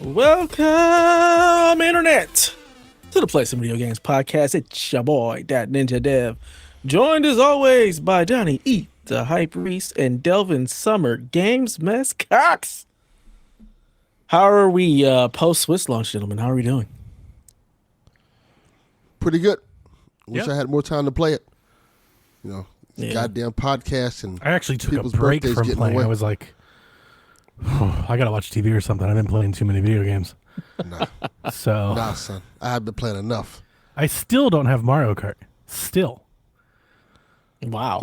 Welcome, Internet, to the Play Some Video Games podcast. It's your boy, that Ninja Dev, joined as always by Johnny E, the Hype Reese, and Delvin Summer Games Mess Cox. How are we post-Switch launch, gentlemen? How are we doing? Pretty good. Wish I had more time to play it. You know, Yeah. goddamn podcast and I actually took a people's break birthdays from getting playing. away. I was like, I gotta watch TV or something. I've been playing too many video games. So Nah, son. I have been playing enough. I still don't have Mario Kart. Still. Wow.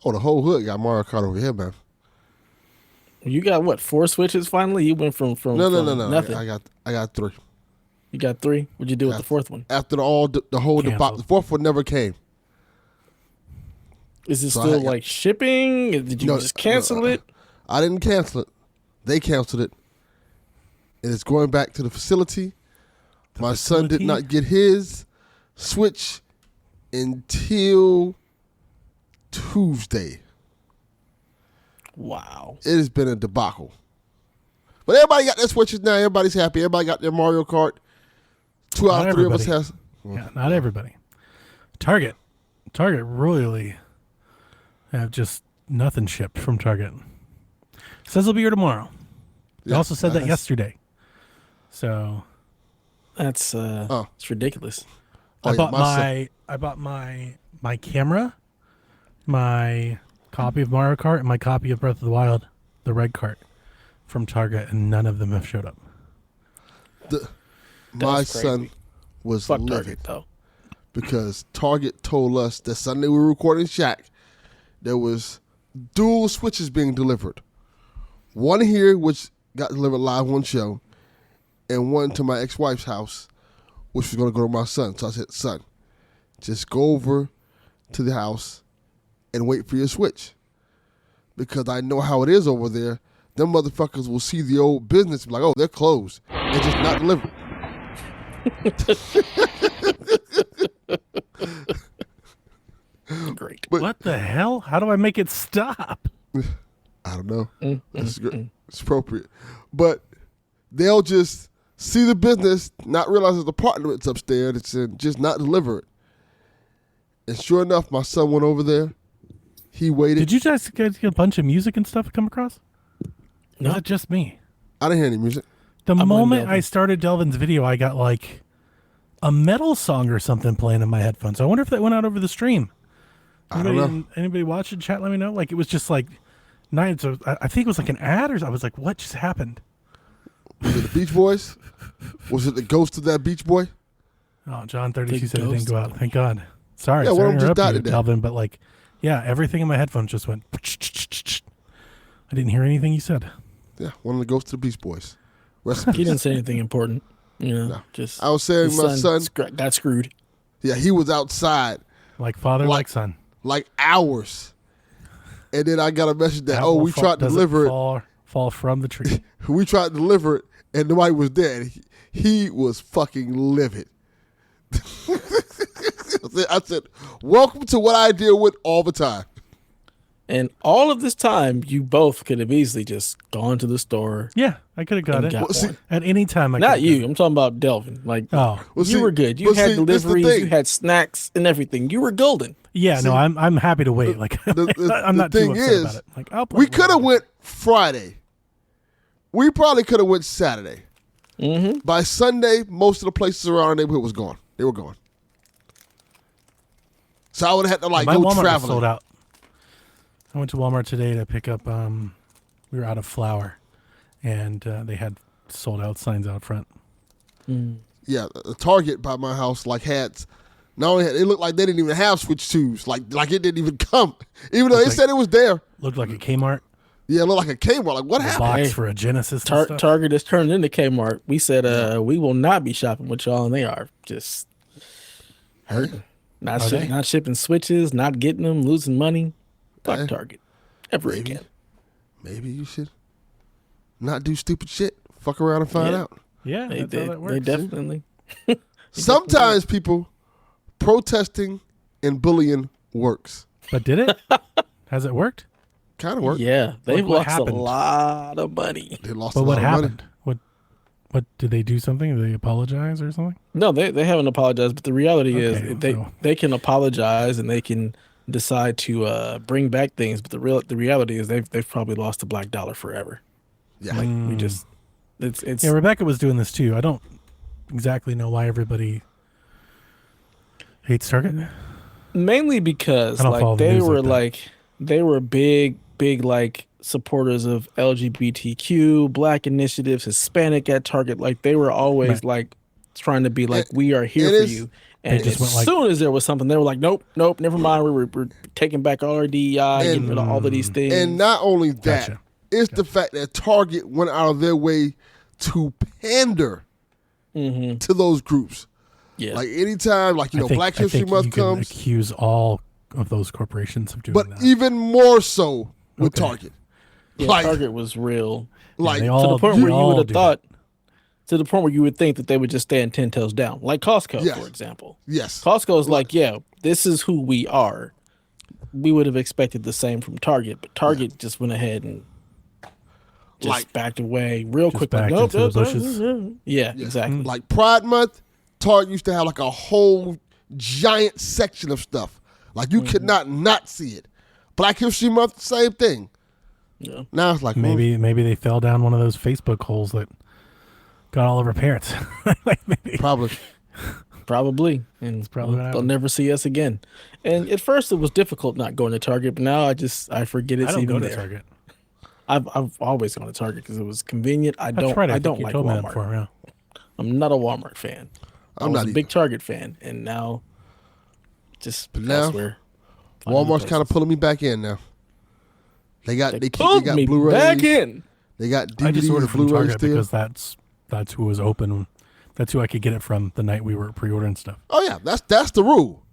The whole hood got Mario Kart over here, man. You got what, 4 Switches finally? You went from No. nothing. I got 3. You got 3? What'd you do with the 4th one? After the whole Canceled. debacle, the 4th one never came. Is it So still like shipping? Did you just cancel it? I didn't cancel it. They canceled it. And it's going back to the facility. My son did not get his Switch until Tuesday. Wow. It has been a debacle. But everybody got their Switches now. Everybody's happy. Everybody got their Mario Kart. 2 out of 3 of us has. Yeah, not everybody. Target really have just nothing shipped from Target. Says it'll be here tomorrow. They also said that yesterday. So That's it's ridiculous. Oh, I yeah, bought my camera, my copy of Mario Kart, and my copy of Breath of the Wild, the red cart, from Target, and none of them have showed up. My son was Fuck livid Target, though. because Target told us that Sunday we were recording Shaq, there was dual Switches being delivered. One here, which got delivered live one show, and one to my ex-wife's house, which was going to go to my son. So I said, son, just go over to the house and wait for your Switch. Because I know how it is over there. Them motherfuckers will see the old business and be like, oh, they're closed. They're just not delivered. Great. But What the hell? How do I make it stop? I don't know. It's appropriate. But they'll just see the business, not realize there's apartments upstairs, and just not deliver it. And sure enough, my son went over there. He waited. Did you guys get a bunch of music and stuff come across? No. Was it just me? I didn't hear any music. The I'm moment Delvin. I started Delvin's video, I got like a metal song or something playing in my headphones. I wonder if that went out over the stream. I don't know. Anybody watching? Chat, let me know. Like it was just like nights. I think it was like an ad, or I was like, what just happened? Was it the Beach Boys? Was it the ghost of that Beach Boy? Oh, John 32 The said it didn't ghost go of out. Thank God. Sorry, Yeah, sorry one to of them just interrupt died you, today. Delvin, but like, yeah, everything in my headphones just went. I didn't hear anything you said. Yeah, one of the ghosts of the Beach Boys. Rest in He peace. didn't say anything important. You know, No. just I was saying his my son, got screwed. yeah, he was outside Like father, like son. like hours. And then I got a message that, Apple we tried to doesn't deliver it. fall from the tree. We tried to deliver it, and nobody was there. And he was fucking livid. I said, welcome to what I deal with all the time. And all of this time, you both could have easily just gone to the store. Yeah, I could have got And it got Well, see, one. at any time. Not you. I'm talking about Delvin. Like, Oh, Well, you see- were good. You but had see, this the deliveries. thing. You had snacks and everything. You were golden. yeah. See, No, I'm happy to wait. Like I'm not thing too upset is, about it. Like I'll play we it could have later. went Friday. We probably could have went Saturday. Mm-hmm. By Sunday, most of the places around our neighborhood was gone. They were gone. So I would have had to like My go Walmart was traveling. sold out. I went to Walmart today to pick up. We were out of flour, and they had sold out signs out front. Yeah, the Target by my house like had not only had, it looked like they didn't even have Switch 2s. Like it didn't even come. Even though they like- said it was there. Looked like a Kmart. Yeah, it looked like a Kmart. Like what A happened? box Hey, for a Genesis. And stuff. Target is turned into Kmart. We said we will not be shopping with y'all, and they are just hurting. Not Are they? not shipping Switches, not getting them, losing money. Fuck Hey, Target. Ever maybe. again. Maybe you should not do stupid shit. Fuck around and find Yeah. out. Yeah, They, that's how that works. they definitely. Sometimes people protesting and bullying works. But did it? Has it worked? Kind of work. Yeah, they've what lost happened? a lot of money. They lost But a what lot of money. happened? What What did they do something? Did they apologize or something? No, they haven't apologized, but the reality Okay, is so- they can apologize and they can decide to bring back things, but the reality is they've probably lost the black dollar forever. Yeah. Like we just it's Yeah, Rebecca was doing this too. I don't exactly know why everybody hates Target. mainly because I don't follow like the news like that. they were big like supporters of LGBTQ, black initiatives, Hispanic at Target. Like they were always Right. like trying to be like, It- we are here it for is- you. And just as went like- soon as there was something, they were like, nope, never mind. We're taking back all our DEI, getting rid of all of these things. And not only that, Gotcha. it's the fact that Target went out of their way to pander Mm-hmm. to those groups. Yeah. Like anytime, like, I think- Black I History think Month you can comes, accuse all of those corporations of doing but that. even more so with Okay. Target. Yeah, like, Target was real. like they To all- the point they where you all would have do thought, to the point where you would think that they would just stand 10 toes down, like Costco, Yes. for example. yes, Costco's like, yeah, this is who we are. We would have expected the same from Target, but Target just went ahead and just Like- backed away real Just quick. backed Like, into the bushes. Yeah, exactly. like Pride Month, Target used to have like a whole giant section of stuff. Like you could not see it. Black History Month, same thing. Yeah. Now it's like Maybe they fell down one of those Facebook holes that got all of our parents. Like maybe. probably. Probably. And probably what they'll happened. never see us again. And at first it was difficult not going to Target, but now I forget it's I don't even go to there. Target. I've always gone to Target because it was convenient. That's right. I think don't you like told me that Walmart. before, yeah. I'm not a Walmart fan. I I'm was not a big Target fan, and now just But now, elsewhere. Find other Walmart's kind of places. pulling me back in now. They got they Pulled got me Blu-rays. back in. They got DVDs, I just ordered from Blu-rays Target still. because that's who was open. That's who I could get it from the night we were pre-ordering stuff. Oh yeah, that's the rule.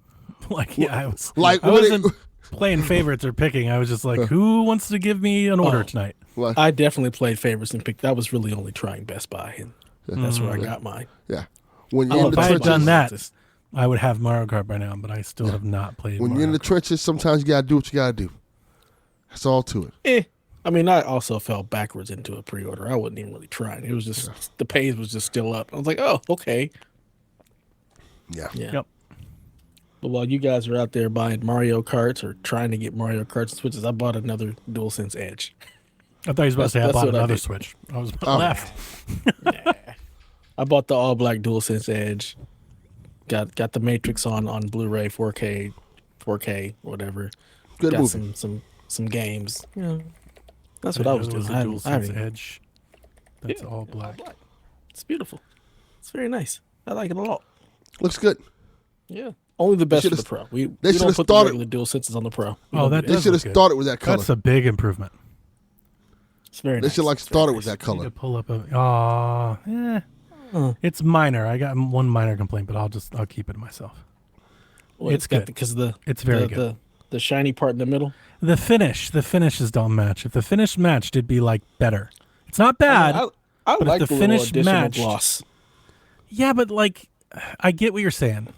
Like, yeah, I was Like I when wasn't it- playing favorites or picking. I was just like, who wants to give me an order tonight? Like, I definitely played favorites and picked. I was really only trying Best Buy, and that's where I got mine. yeah, when I you're in love the If I had Best Buy. done that, Just- I would have Mario Kart by now, but I still have not played when Mario you're in the Kart. trenches, sometimes you gotta do what you gotta do. That's all to it. I mean, I also fell backwards into a pre-order. I wasn't even really trying. It was just the page was just still up. I was like, oh, okay, Yeah. yeah. Yep. But while you guys are out there buying Mario Karts or trying to get Mario Karts and Switches, I bought another DualSense Edge. I thought he was about to say I That's bought what I another did. Switch. I was Oh. left. I bought the all black DualSense Edge. Got the Matrix on Blu-ray, 4K, whatever. Good Got movie. some games. Yeah, that's I what I didn't was know doing. there I was a haven't- DualSense Edge. That's Yeah, all black. It's beautiful. It's very nice. I like it a lot. Looks good. Yeah. Only the best for should've- the Pro. We they don't should've put the started- regular DualSenses on the Pro. We Oh, don't that do They does should have look good. started with that color. That's a big improvement. It's very They nice. should like It's very started nice. with that Need color. to pull up a. It's minor. I got one minor complaint, but I'll keep it to myself. Well, It's got good. because the It's very the, good. The shiny part in the middle. The finishes don't match. If the finish matched, it'd be like better. It's not bad. I but if like the the little finish additional matched- gloss. Yeah, but like, I get what you're saying.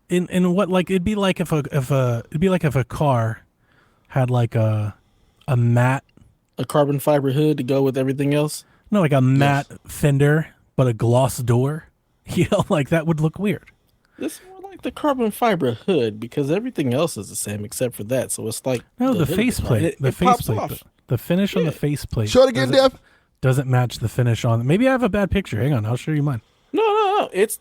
In what, like, it'd be like if a car had like a matte, A carbon fiber hood to go with everything else. no, like a matte fender, but a gloss door. You know, like that would look weird. This is more like the carbon fiber hood because everything else is the same except for that. So it's like No, the hood of car. faceplate. It The pops faceplate. off. The finish on the faceplate. Show it again, Dev. Doesn't match the finish on. Maybe I have a bad picture. Hang on, I'll show you mine. No. It's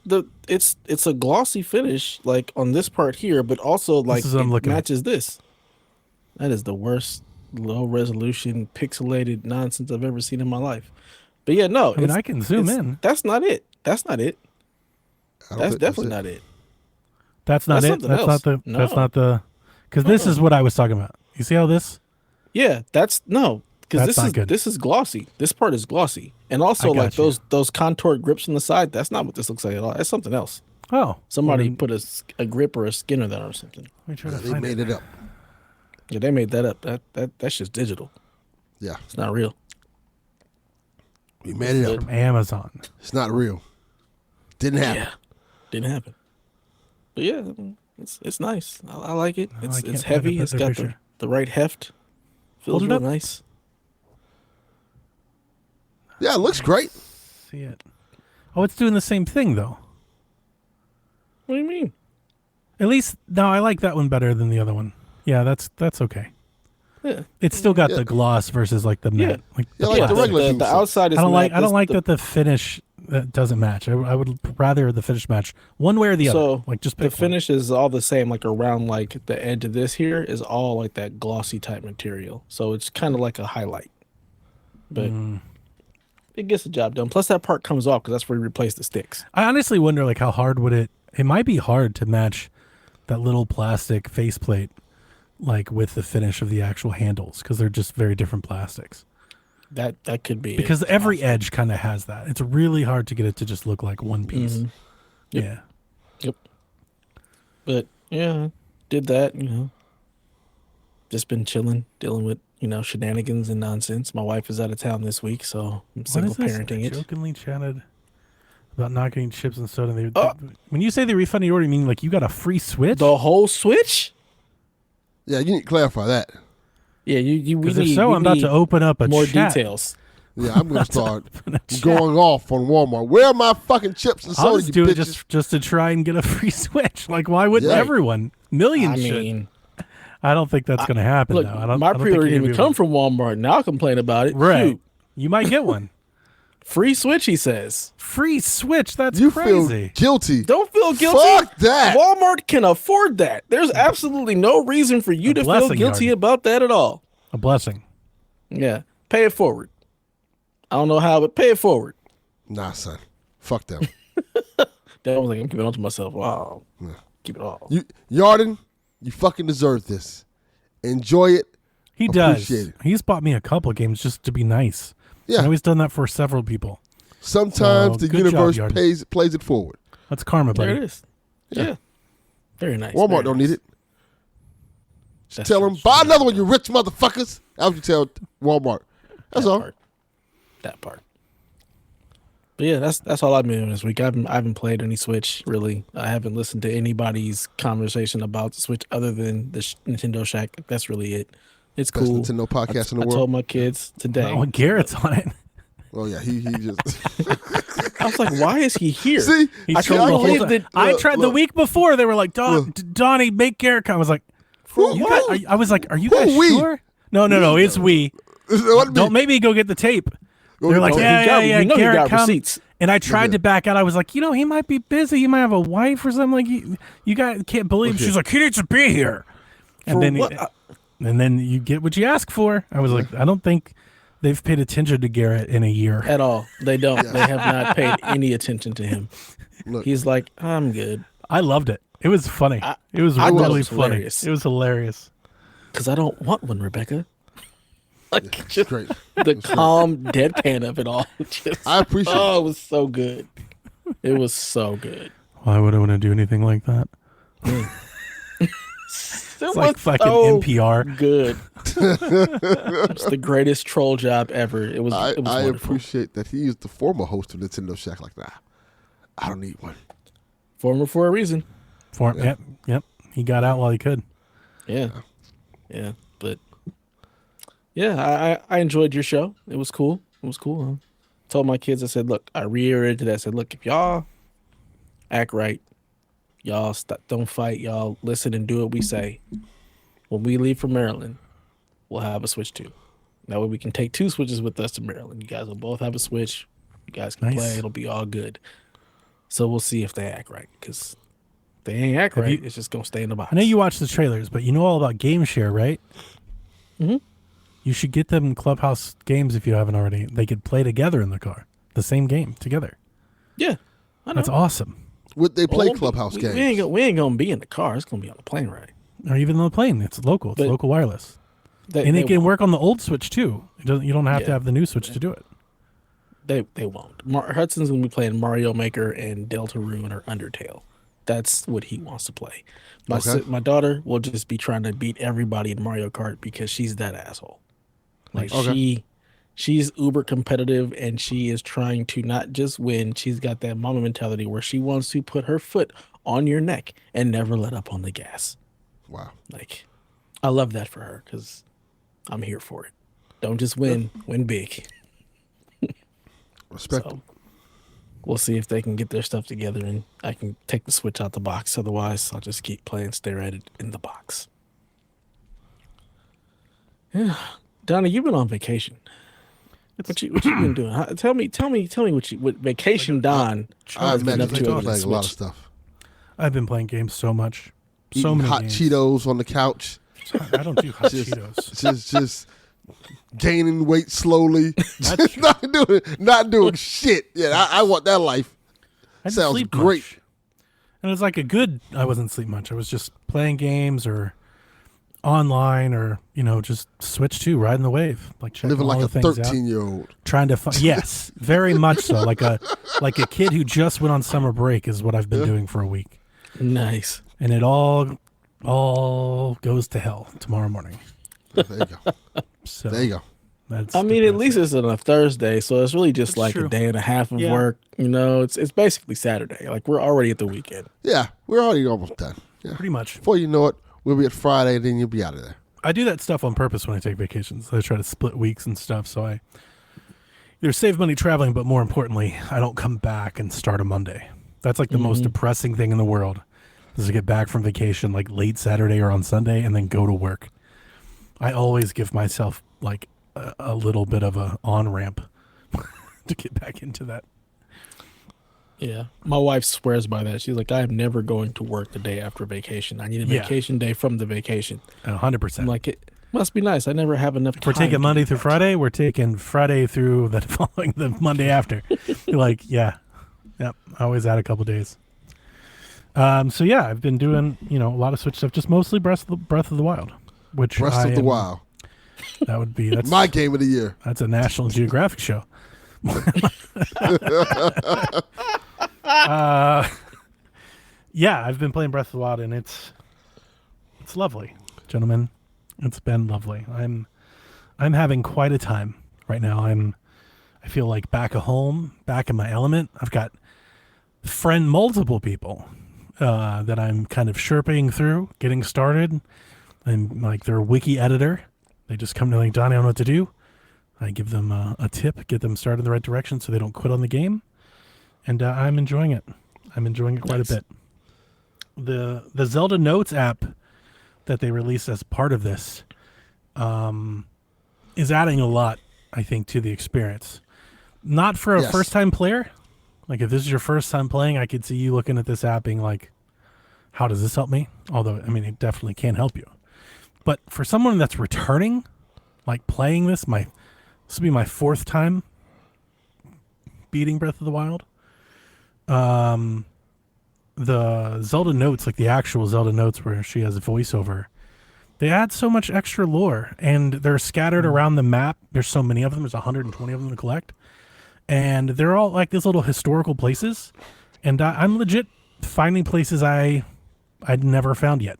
a glossy finish like on this part here, but also like is what I'm it looking at. matches this. That is the worst low resolution pixelated nonsense I've ever seen in my life. But yeah, no. I mean, I can zoom in. That's not it. That's not it. I don't That's think definitely it. not it. That's not That's it. something That's else. not the. No. That's not the. Because this is what I was talking about. You see how this? Yeah, that's no. Because That's not good. this is glossy. This part is glossy, and also I got like you. those contoured grips on the side. That's not what this looks like at all. That's something else. Oh, Somebody well, put a grip or a skin on that or something. let me try to They find made it. it up. Yeah, they made that up. That's just digital. Yeah, It's not real. we made it up. From Amazon. It's not real. Didn't happen. Yeah, didn't happen. But yeah, it's nice. I like it. I It's can't it's find heavy. a It's better got picture. the right heft. Feels Hold it real up. nice. Yeah, it looks great. See it. Oh, it's doing the same thing though. What do you mean? At least no, I like that one better than the other one. Yeah, that's okay. Yeah. It's still got Yeah. the gloss versus like the matte. Like Yeah, like the plastic. regular the thing. outside is I don't like matte. that the finish that doesn't match. I would rather the finish match one way or the other. So Like just the pick one. finish is all the same, like around like the edge of this here is all like that glossy type material. So it's kind of like a highlight, but it gets the job done. Plus that part comes off because that's where you replace the sticks. I honestly wonder like how hard would it might be hard to match that little plastic faceplate like with the finish of the actual handles because they're just very different plastics. That could be Because it. every edge kind of has that. It's really hard to get it to just look like one piece. Yep. Yeah. Yep. But yeah, did that, just been chilling, dealing with, shenanigans and nonsense. My wife is out of town this week, so I'm What single is this? parenting it. Jokingly chatted about not getting chips and soda. Oh. When you say they refunded your order, you mean like you got a free Switch? The whole Switch? Yeah, you need to clarify that. Yeah, we Because if need, so, we I'm about need to open up a more chat. details. Yeah, I'm gonna start chat. going off on Walmart. Where are my fucking chips and I'll soda, just you do it bitches? just to try and get a free Switch. Like, why wouldn't Yeah. everyone? Millions I should. mean, I don't think that's going to happen. look, though. I don't, my I don't think pre-order any didn't of even you come will. from Walmart. Now I'll complain about it. Right. Shoot. You might get one. Free Switch, he says. Free Switch. That's You crazy. feel guilty. Don't feel guilty. Fuck that. Walmart can afford that. There's absolutely no reason for you A to feel blessing, guilty Yarden. about that at all. A blessing. Yeah. Pay it forward. I don't know how, but pay it forward. Nah, son. Fuck them. That was like, I'm keeping it on to myself. Wow. Keep it all. Yarden, you fucking deserve this. Enjoy it. He does. Appreciate it. He's bought me a couple of games just to be nice. Yeah. I know he's done that for several people. Sometimes So, the good universe job, Yarden. plays it forward. That's karma, buddy. There it is. Yeah. Very nice. Walmart Very don't nice. need it. That's Tell true. them, buy another one, you rich motherfuckers. That's what you tell Walmart. That's That all. part. That part. But yeah, that's all I've been doing this week. I haven't played any Switch really. I haven't listened to anybody's conversation about the Switch other than the Nintendo Shack. That's really it. It's Best cool. Nintendo podcast in the I world. told my kids today. Oh, Garrett's on it. Oh, yeah. He just. I was like, why is he here? See? He I told can't the whole believe time. that- I look, tried the look. week before. They were like, Donnie, make Garrett come. I was like, Who? I was like, are you Who, guys we? sure? No, it's we. Don't make me go get the tape. They're like, Oh, yeah, he got Garrett, come. receipts. And I tried to back out. I was like, he might be busy. He might have a wife or something. Like, you guys can't believe. Okay. She's like, he needs to be here. And For then, what? and then you get what you ask for. I was like, I don't think they've paid attention to Garrett in a year. At all. They don't. They have not paid any attention to him. Look. He's like, I'm good. I loved it. It was funny. It was I thought it really was funny. hilarious. It was hilarious. Because I don't want one, Rebecca. Like, just Great. the calm deadpan of it all. Just, I appreciate it. Oh, it was so good. It was so good. Why would I want to do anything like that? It It's was like fucking so NPR. good. It's the greatest troll job ever. It was. I It was wonderful. appreciate that he is the former host of Nintendo Shack. Like, nah, I don't need one. Former for a reason. Yep. He got out while he could. Yeah. But yeah, I enjoyed your show. It was cool. It was cool. I told my kids, I said, look, I reiterated that. I said, look, if y'all act right, y'all don't fight, y'all listen and do what we say. When we leave for Maryland, we'll have a Switch 2. That way we can take 2 Switches with us to Maryland. You guys will both have a Switch. You guys can Nice. play. It'll be all good. So we'll see if they act right. Because if they ain't act Have right, you- it's just going to stay in the box. I know you watch the trailers, but you know all about Game Share, right? Mhm. You should get them Clubhouse games if you haven't already. They could play together in the car, the same game together. Yeah. I know. That's awesome. Would they play Well, Clubhouse we, games? We ain't gonna be in the car. It's gonna be on the plane ride. Or even on the plane. It's local. It's But- local wireless. They, And they it can won't. work on the old Switch too. You don't have to Yeah. have the new Switch to do it. They won't. Hudson's gonna be playing Mario Maker and Deltarune or Undertale. That's what he wants to play. Okay. My daughter will just be trying to beat everybody in Mario Kart because she's that asshole. Like Okay. she's uber competitive and she is trying to not just win. She's got that mama mentality where she wants to put her foot on your neck and never let up on the gas. Wow. Like, I love that for her because I'm here for it. Don't just win, win big. Respect So them. we'll see if they can get their stuff together and I can take the Switch out the box. Otherwise, I'll just keep playing, stare at it in the box. Yeah, Donnie, you've been on vacation. What you been doing? Tell me what vacation Don I has been imagine up he's to been over the playing a lot of Switch. stuff. I've been playing games so much. So Eating many hot games. Cheetos on the couch. I don't do hot Just- Cheetos. Just gaining weight slowly. Just not doing shit. Yeah, I want that life. I didn't Sounds sleep great. much. And it was like I wasn't sleep much. I was just playing games or online or, just Switch 2, riding the wave. Like checking Living all like the a things out. 13-year-old. Trying to find, yes, very much so. Like a kid who just went on summer break is what I've been doing for a week. Nice. And it all goes to hell tomorrow morning. There you go. So There you go. that's I mean, at depressing. least it's on a Thursday, so it's really just That's like true. a day and a half of Yeah. work. It's basically Saturday. Like we're already at the weekend. Yeah, we're already almost done. Yeah. Pretty much. Before you know it, we'll be at Friday, and then you'll be out of there. I do that stuff on purpose when I take vacations. I try to split weeks and stuff, so I either save money traveling, but more importantly, I don't come back and start a Monday. That's like the most depressing thing in the world, is to get back from vacation like late Saturday or on Sunday and then go to work. I always give myself like a little bit of a on-ramp to get back into that. Yeah. My wife swears by that. She's like, I am never going to work the day after vacation. I need a Yeah. vacation day from the vacation. 100%. I'm like, it must be nice. I never have enough time. If we're taking to Monday do through that. Friday, we're taking Friday through the following the Monday after. You're like, yeah. Yep. I always add a couple days. So yeah, I've been doing, a lot of Switch stuff, just mostly Breath of the Wild. Which Breath of the Wild. That's My game of the year. That's a National Geographic show. Yeah, I've been playing Breath of the Wild, and it's lovely, gentlemen. It's been lovely. I'm having quite a time right now. I feel like back at home, back in my element. I've got multiple people that I'm kind of chirping through, getting started. I'm like their wiki editor. They just come to me like, Donnie, I don't know what to do. I give them a tip, get them started in the right direction so they don't quit on the game. And I'm enjoying it. I'm enjoying it quite Nice. a bit. The Zelda Notes app that they released as part of this is adding a lot, I think, to the experience. Not for a Yes. first-time player. Like, if this is your first time playing, I could see you looking at this app being like, how does this help me? Although, I mean, it definitely can help you. But for someone that's returning, like playing this will be my fourth time beating Breath of the Wild. The Zelda Notes, like the actual Zelda Notes where she has a voiceover, they add so much extra lore, and they're scattered around the map. There's so many of them. There's 120 of them to collect. And they're all like these little historical places. And I'm legit finding places I'd never found yet.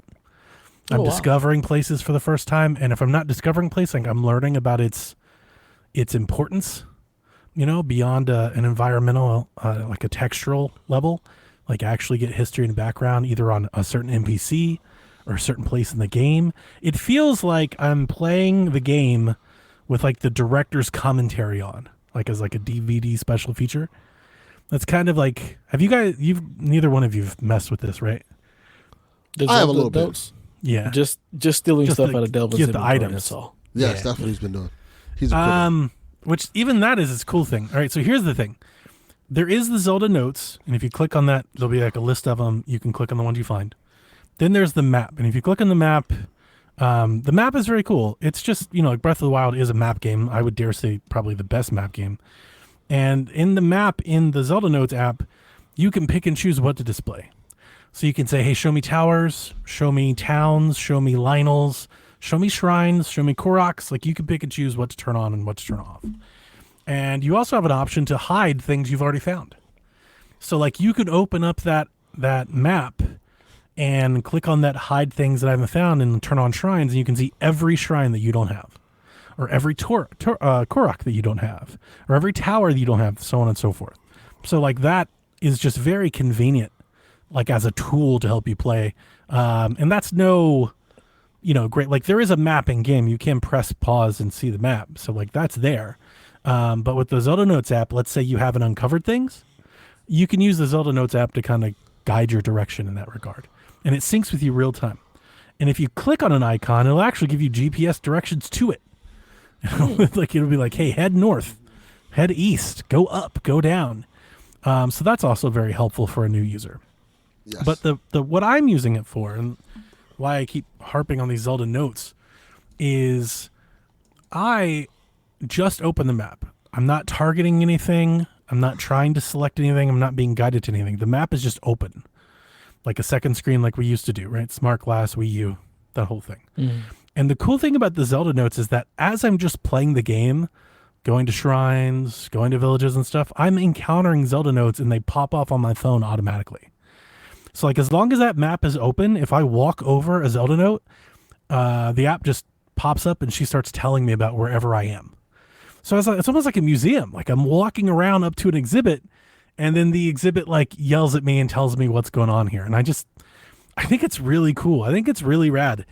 I'm Oh, wow. discovering places for the first time. And if I'm not discovering places, like I'm learning about its importance, beyond an environmental, like a textural level, like actually get history and background either on a certain NPC or a certain place in the game. It feels like I'm playing the game with like the director's commentary on, like as like a DVD special feature. That's kind of like, neither one of you've messed with this, right? The I have a Zelda little bit. Notes? Yeah. Just stealing Just stuff to out of Delvin's get the inventory, items. That's all. Yes, Yeah. that's what he's been doing. He's a criminal. Which even that is a cool thing. All right, so here's the thing. There is the Zelda Notes, and if you click on that, there'll be like a list of them. You can click on the ones you find. Then there's the map, and if you click on the map is very cool. It's just, like Breath of the Wild is a map game. I would dare say probably the best map game. And in the map, in the Zelda Notes app, you can pick and choose what to display. So you can say, hey, show me towers, show me towns, show me Lionels, show me shrines, show me Koroks. Like you can pick and choose what to turn on and what to turn off. And you also have an option to hide things you've already found. So like you could open up that map and click on that hide things that I haven't found and turn on shrines, and you can see every shrine that you don't have, or every Korok that you don't have, or every tower that you don't have, so on and so forth. So like that is just very convenient, like as a tool to help you play. And that's no, great, like there is a map in game. You can press pause and see the map. So like that's there. But with the Zelda Notes app, let's say you haven't uncovered things, you can use the Zelda Notes app to kind of guide your direction in that regard. And it syncs with you real time. And if you click on an icon, it'll actually give you GPS directions to it. Like it'll be like, hey, head north, head east, go up, go down. So that's also very helpful for a new user. Yes. But the what I'm using it for, and why I keep harping on these Zelda Notes, is I just open the map. I'm not targeting anything. I'm not trying to select anything. I'm not being guided to anything. The map is just open, like a second screen like we used to do, right? Smart Glass, Wii U, that whole thing. Mm. And the cool thing about the Zelda Notes is that as I'm just playing the game, going to shrines, going to villages and stuff, I'm encountering Zelda Notes and they pop off on my phone automatically. So like as long as that map is open, if I walk over a Zelda Note, the app just pops up and she starts telling me about wherever I am. So it's almost like a museum. Like I'm walking around up to an exhibit and then the exhibit like yells at me and tells me what's going on here. And I think it's really cool. I think it's really rad.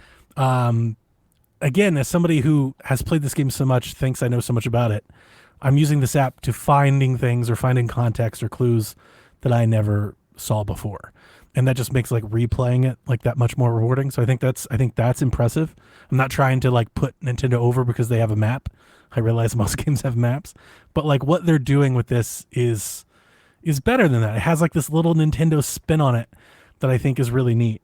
Again, as somebody who has played this game so much, thinks I know so much about it, I'm using this app to finding things or finding context or clues that I never saw before. And that just makes like replaying it like that much more rewarding. So I think that's impressive. I'm not trying to like put Nintendo over because they have a map. I realize most games have maps, but like what they're doing with this is better than that. It has like this little Nintendo spin on it that I think is really neat.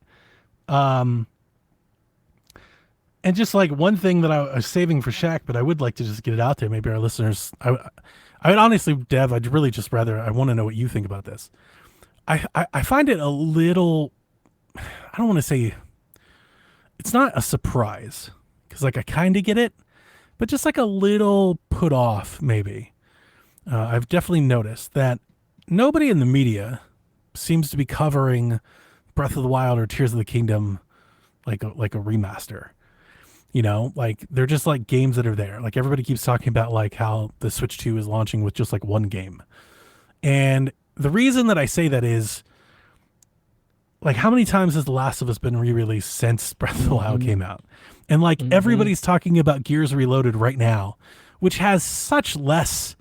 And just like one thing that I was saving for Shaq, but I would like to just get it out there. Maybe our listeners, I would honestly, Dev, I'd really just rather, I want to know what you think about this. I find it a little, I don't want to say, it's not a surprise because like I kind of get it, but just like a little put off maybe. I've definitely noticed that nobody in the media seems to be covering Breath of the Wild or Tears of the Kingdom like a remaster. You know, like they're just like games that are there. Like everybody keeps talking about like how the Switch 2 is launching with just like one game. And the reason that I say that is like how many times has The Last of Us been re-released since Breath of the Wild came out? And like everybody's talking about Gears Reloaded right now, which has such less,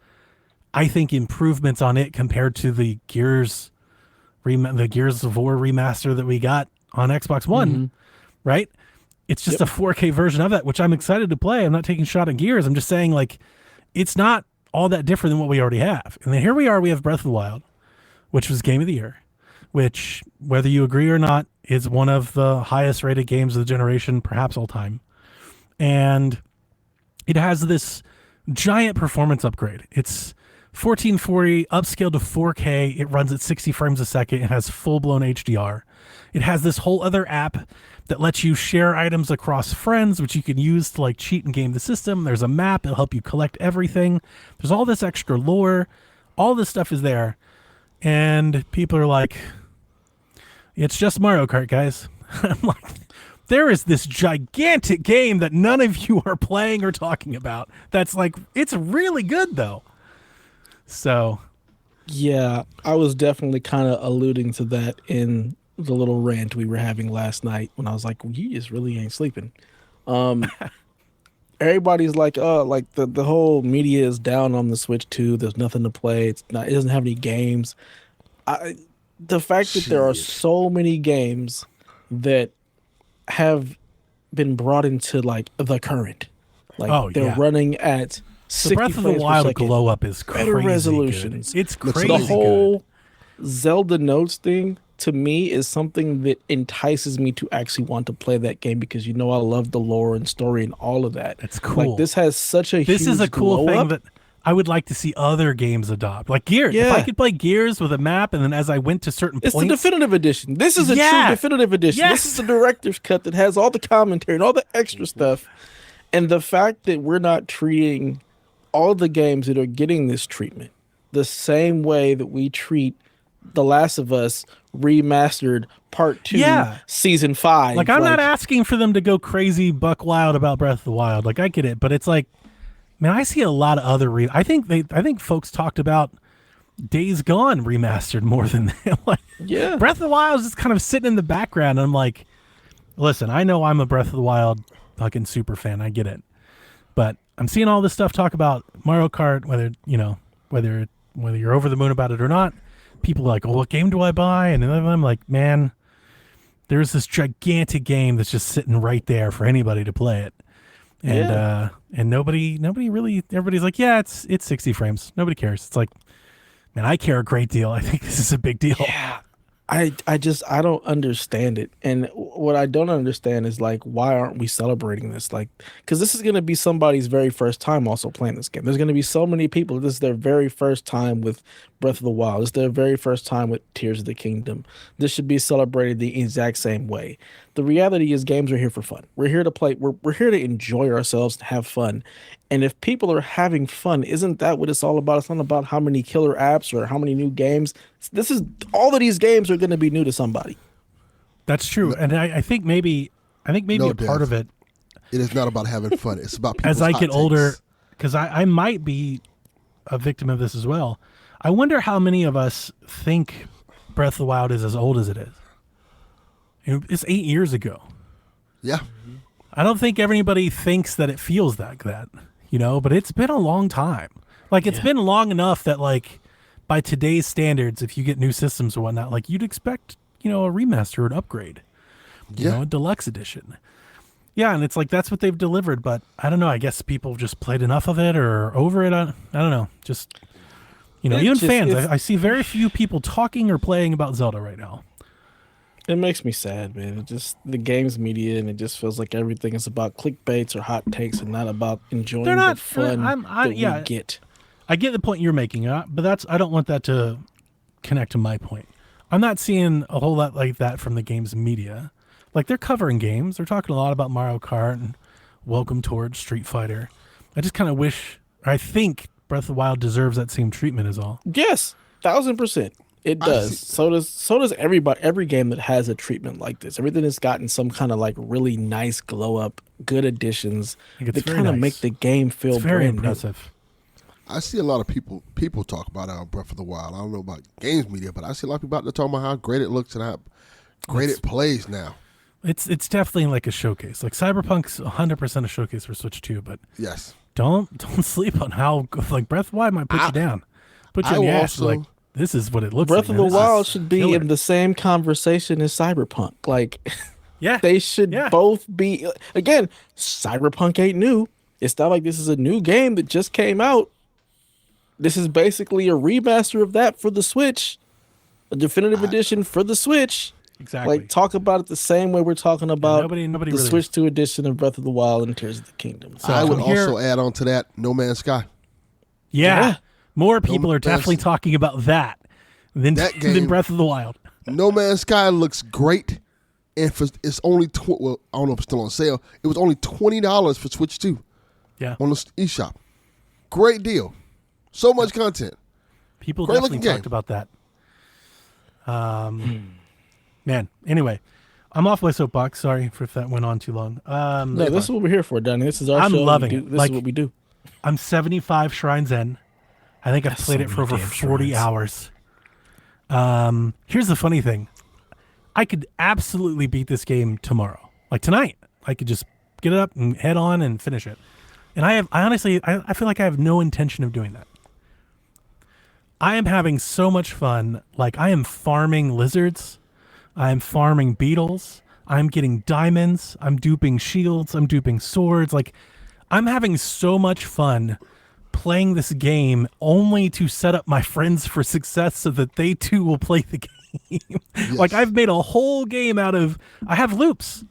I think, improvements on it compared to the Gears of War remaster that we got on Xbox One, right? It's just a 4K version of that, which I'm excited to play. I'm not taking a shot at Gears. I'm just saying like it's not all that different than what we already have. And then here we are, we have Breath of the Wild, which was Game of the Year, which, whether you agree or not, is one of the highest rated games of the generation, perhaps all time. And it has this giant performance upgrade. It's 1440 upscaled to 4K. It runs at 60 frames a second. It has full-blown HDR. It has this whole other app that lets you share items across friends, which you can use to like cheat and game the system. There's a map. It'll help you collect everything. There's all this extra lore. All this stuff is there. And people are like, it's just Mario Kart, guys. I'm like, there is this gigantic game that none of you are playing or talking about. That's like, it's really good though. So. Yeah, I was definitely kind of alluding to that in the little rant we were having last night when I was like, well, you just really ain't sleeping. Everybody's like, oh, like the whole media is down on the Switch 2. There's nothing to play. It doesn't have any games. The fact that there are so many games that have been brought into like the current, like they're running at 60 the Breath of the Wild glow up is crazy. Better resolutions. Good. It's crazy. The whole Zelda Notes thing to me is something that entices me to actually want to play that game because I love the lore and story and all of that. It's cool. Like this has such a this huge is a cool thing up. that I would like to see other games adopt. Like Gears. Yeah. If I could play Gears with a map and then as I went to certain it's points. the definitive edition. This is a true definitive edition. Yes. This is the director's cut that has all the commentary and all the extra stuff. And the fact that we're not treating all the games that are getting this treatment the same way that we treat The Last of Us Remastered Part 2 Season 5. Like I'm not asking for them to go crazy buck wild about Breath of the Wild. Like I get it, but it's like, man, I see a lot of other I think folks talked about Days Gone remastered more than that. Like, Breath of the Wild is just kind of sitting in the background. And I'm like, listen, I know I'm a Breath of the Wild fucking super fan. I get it. But I'm seeing all this stuff talk about Mario Kart, whether you're over the moon about it or not. People are like, "Oh, what game do I buy?" And I'm like, "Man, there's this gigantic game that's just sitting right there for anybody to play it." And nobody really, everybody's like, "Yeah, it's 60 frames." Nobody cares. It's like, man, I care a great deal. I think this is a big deal. Yeah. I don't understand it. And what I don't understand is like, why aren't we celebrating this? Like, because this is going to be somebody's very first time also playing this game. There's going to be so many people. This is their very first time with Breath of the Wild. It's their very first time with Tears of the Kingdom. This should be celebrated the exact same way. The reality is games are here for fun. We're here to play. We're here to enjoy ourselves and have fun. And if people are having fun, isn't that what it's all about? It's not about how many killer apps or how many new games. This is all of these games are going to be new to somebody. That's true. And I think maybe a part of it. It is not about having fun. It's about people's as I get hot older, takes. because I might be a victim of this as well. I wonder how many of us think Breath of the Wild is as old as it is. It's 8 years ago. Yeah. I don't think everybody thinks that it feels like that, but it's been a long time. Like, it's been long enough that, like, by today's standards, if you get new systems or whatnot, like, you'd expect, a remaster or an upgrade, a deluxe edition. Yeah, and it's like, that's what they've delivered, but I don't know. I guess people just played enough of it or over it. I don't know. Just, even fans. I see very few people talking or playing about Zelda right now. It makes me sad, man. It just the games media, and it just feels like everything is about clickbaits or hot takes, and not about enjoying the fun we get. I get the point you're making, but I don't want that to connect to my point. I'm not seeing a whole lot like that from the games media. Like, they're covering games. They're talking a lot about Mario Kart and Welcome Towards Street Fighter. I just kind of I think Breath of the Wild deserves that same treatment is all. Yes, 1,000%. It does. So does everybody. Every game that has a treatment like this. Everything that's gotten some kind of like really nice glow up, good additions that kind of make the game feel it's very brand impressive. I see a lot of people talk about Breath of the Wild. I don't know about games media, but I see a lot of people out there talking about how great it looks and how great it plays now. It's definitely like a showcase. Like, Cyberpunk's 100% a showcase for Switch 2, but yes, don't sleep on how like Breath of the Wild might put you down. Put you in the ass. Like, this is what it looks Breath like. of the Wild should be in the same conversation as Cyberpunk. Like, they should both be. Again, Cyberpunk ain't new. It's not like this is a new game that just came out. This is basically a remaster of that for the Switch, a definitive edition for the Switch. Exactly. Like, talk about it the same way we're talking about nobody the really Switch 2 edition of Breath of the Wild and Tears of the Kingdom. So I would also add on to that No Man's Sky. Yeah. More people are definitely talking about that than Breath of the Wild. No Man's Sky looks great, and it's only I don't know if it's still on sale. It was only $20 for Switch 2. Yeah, on the eShop. Great deal. So much content. People definitely talked about that. Man. Anyway, I'm off my soapbox. Sorry if that went on too long. No, this is what we're here for, Donnie. This is our show. I'm loving it. This is what we do. I'm 75 shrines in. I think I've played it for over 40 hours. Here's the funny thing. I could absolutely beat this game tomorrow. Like tonight. I could just get it up and head on and finish it. And I honestly feel like I have no intention of doing that. I am having so much fun. Like, I am farming lizards. I am farming beetles. I'm getting diamonds. I'm duping shields. I'm duping swords. Like, I'm having so much fun playing this game only to set up my friends for success so that they too will play the game. Yes. Like, I've made a whole game out of, I have loops.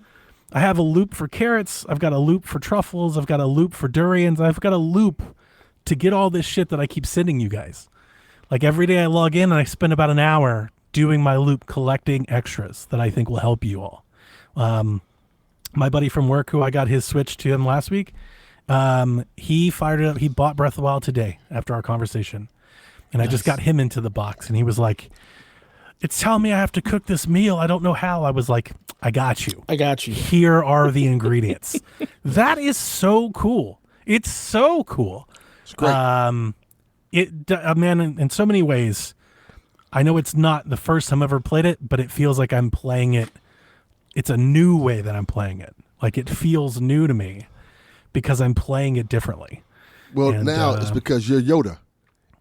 I have a loop for carrots. I've got a loop for truffles. I've got a loop for durians. I've got a loop to get all this shit that I keep sending you guys. Like, every day I log in and I spend about an hour doing my loop, collecting extras that I think will help you all. My buddy from work, who I got his Switch to him last week, he fired it up. He bought Breath of the Wild today after our conversation. And I just got him into the box. And he was like, it's telling me I have to cook this meal. I don't know how. I was like, I got you. Here are the ingredients. That is so cool. It's so cool. It's great. Man, in so many ways, I know it's not the first time I've ever played it, but it feels like I'm playing it. It's a new way that I'm playing it. Like, it feels new to me because I'm playing it differently. Well, And, now it's because you're Yoda,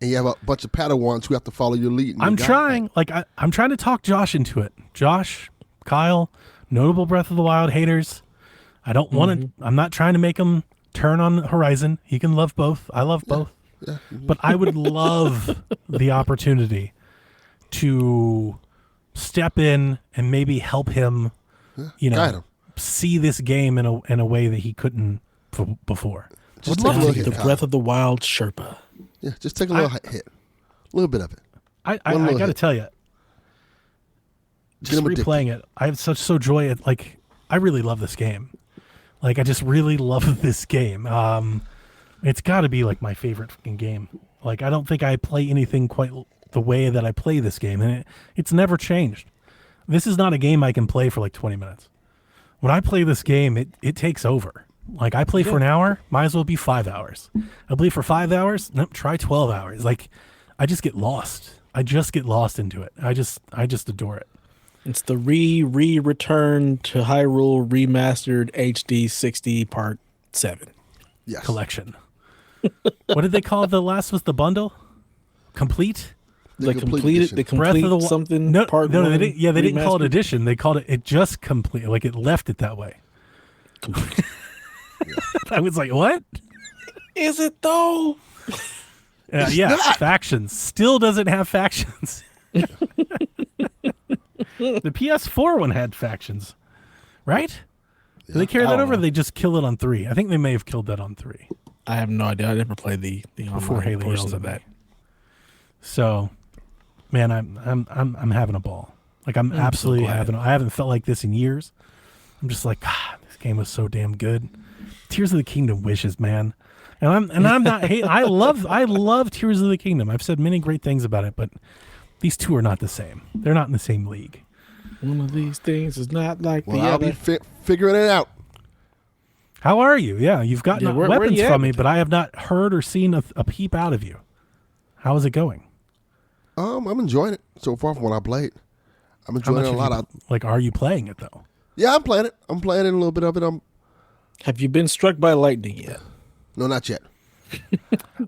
and you have a bunch of Padawans who have to follow your lead. I'm trying. Like I'm trying to talk Josh into it. Josh, Kyle, notable Breath of the Wild haters. I don't want to. I'm not trying to make him turn on Horizon. He can love both. I love both. Yeah. But I would love the opportunity to step in and maybe help him, guide him. see this game in a way that he couldn't before. Just Would take a love little to. hit. The Breath of the Wild Sherpa. Yeah, just take a little hit. A little bit of it. I One little got to hit. tell you, just him addicted. replaying it, I have such joy. Like, I really love this game. Like, I just really love this game. It's got to be like my favorite fucking game. Like, I don't think I play anything quite the way that I play this game, and it's never changed. This is not a game I can play for like 20 minutes. When I play this game, it takes over. Like, I play for an hour, might as well be 5 hours. I play for 5 hours, nope, try 12 hours. Like, I just get lost. I just get lost into it. I just adore it. It's the return to Hyrule remastered HD 60 Part 7 Yes. Collection. What did they call the last? Was the bundle complete? The complete edition. the Breath of complete the something No, part no, one. they didn't call it remastered? edition. They called it just complete. Like, it left it that way. I was like, what? Is it though? Yeah, factions. Still doesn't have factions. The PS4 one had factions, right? Did they carry I that don't over? Or know. they just kill it on 3? I think they may have killed that on 3 I have no idea. I never played the before online Haley portions yells of at that. that. So, man, I'm having a ball. Like, I'm absolutely glad. I haven't felt like this in years. I'm just like, this game was so damn good. Tears of the Kingdom wishes, man. And I'm not I love Tears of the Kingdom. I've said many great things about it, but these two are not the same. They're not in the same league. One of these things is not like Well, the I'll other. be figuring it out. How are you? Yeah, you've gotten Yeah, where weapons you at from me, with but I have not heard or seen a peep out of you. How is it going? I'm enjoying it so far from what I played. I'm How enjoying much it a have lot. you, like, are you playing it though? Yeah, I'm playing it. I'm playing it a little bit of it. Have you been struck by lightning yet? No, not yet.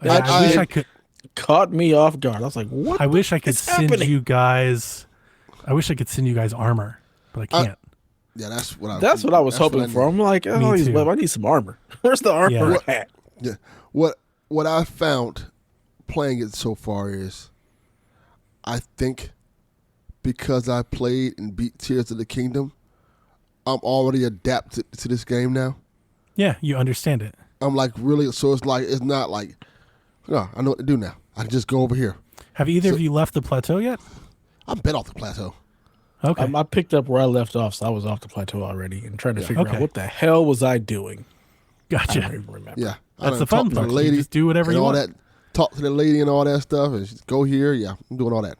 I wish I could. Caught me off guard. I was like, "What?" I wish I could is send happening? you guys. I wish I could send you guys armor, but I can't. Yeah, that's what I. That's what I was hoping need. for. I'm like, Me oh, too. I need some armor. Where's the armor Yeah. at? Yeah. What I found playing it so far is, I think, because I played and beat Tears of the Kingdom, I'm already adapted to this game now. Yeah, you understand it. I'm like really, so it's not like, no, I know what to do now. I can just go over here. Have either of you left the plateau yet? I've been off the plateau. Okay. I picked up where I left off, so I was off the plateau already and trying to figure Okay. out what the hell was I doing. I Gotcha. don't even remember. Yeah, I That's done the fun talked to part. the You lady, just do whatever and you all want. that. Talk to the lady and all that stuff, and just go here. Yeah, I'm doing all that.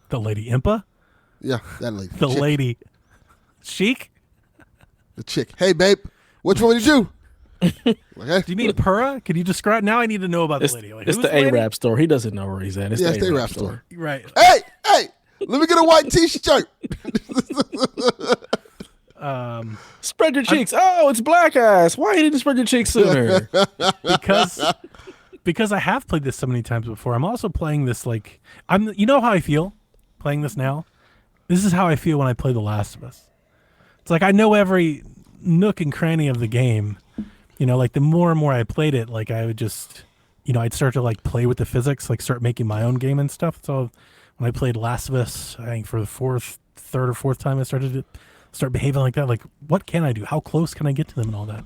The lady Impa? Yeah, that lady. The chick, lady Sheik? the chick. Hey, babe, what you want me to do? Okay. Do you mean Pura? Can you describe? Now I need to know about It's, the lady. Like, it's who's the lady? Arab store. He doesn't know where he's at. It's Yeah, the it's the Arab Arab store. store. Right. Hey, let me get a white T-shirt. Spread your cheeks. Oh, it's Black Eyes. Why you didn't spread your cheeks sooner? Because I have played this so many times before. I'm also playing this like you know how I feel playing this now? This is how I feel when I play The Last of Us. It's like I know every nook and cranny of the game. You know, like the more and more I played it, like I would just, I'd start to like play with the physics, like start making my own game and stuff. So when I played Last of Us, I think for the third or fourth time, I started to start behaving like that. Like, what can I do? How close can I get to them and all that?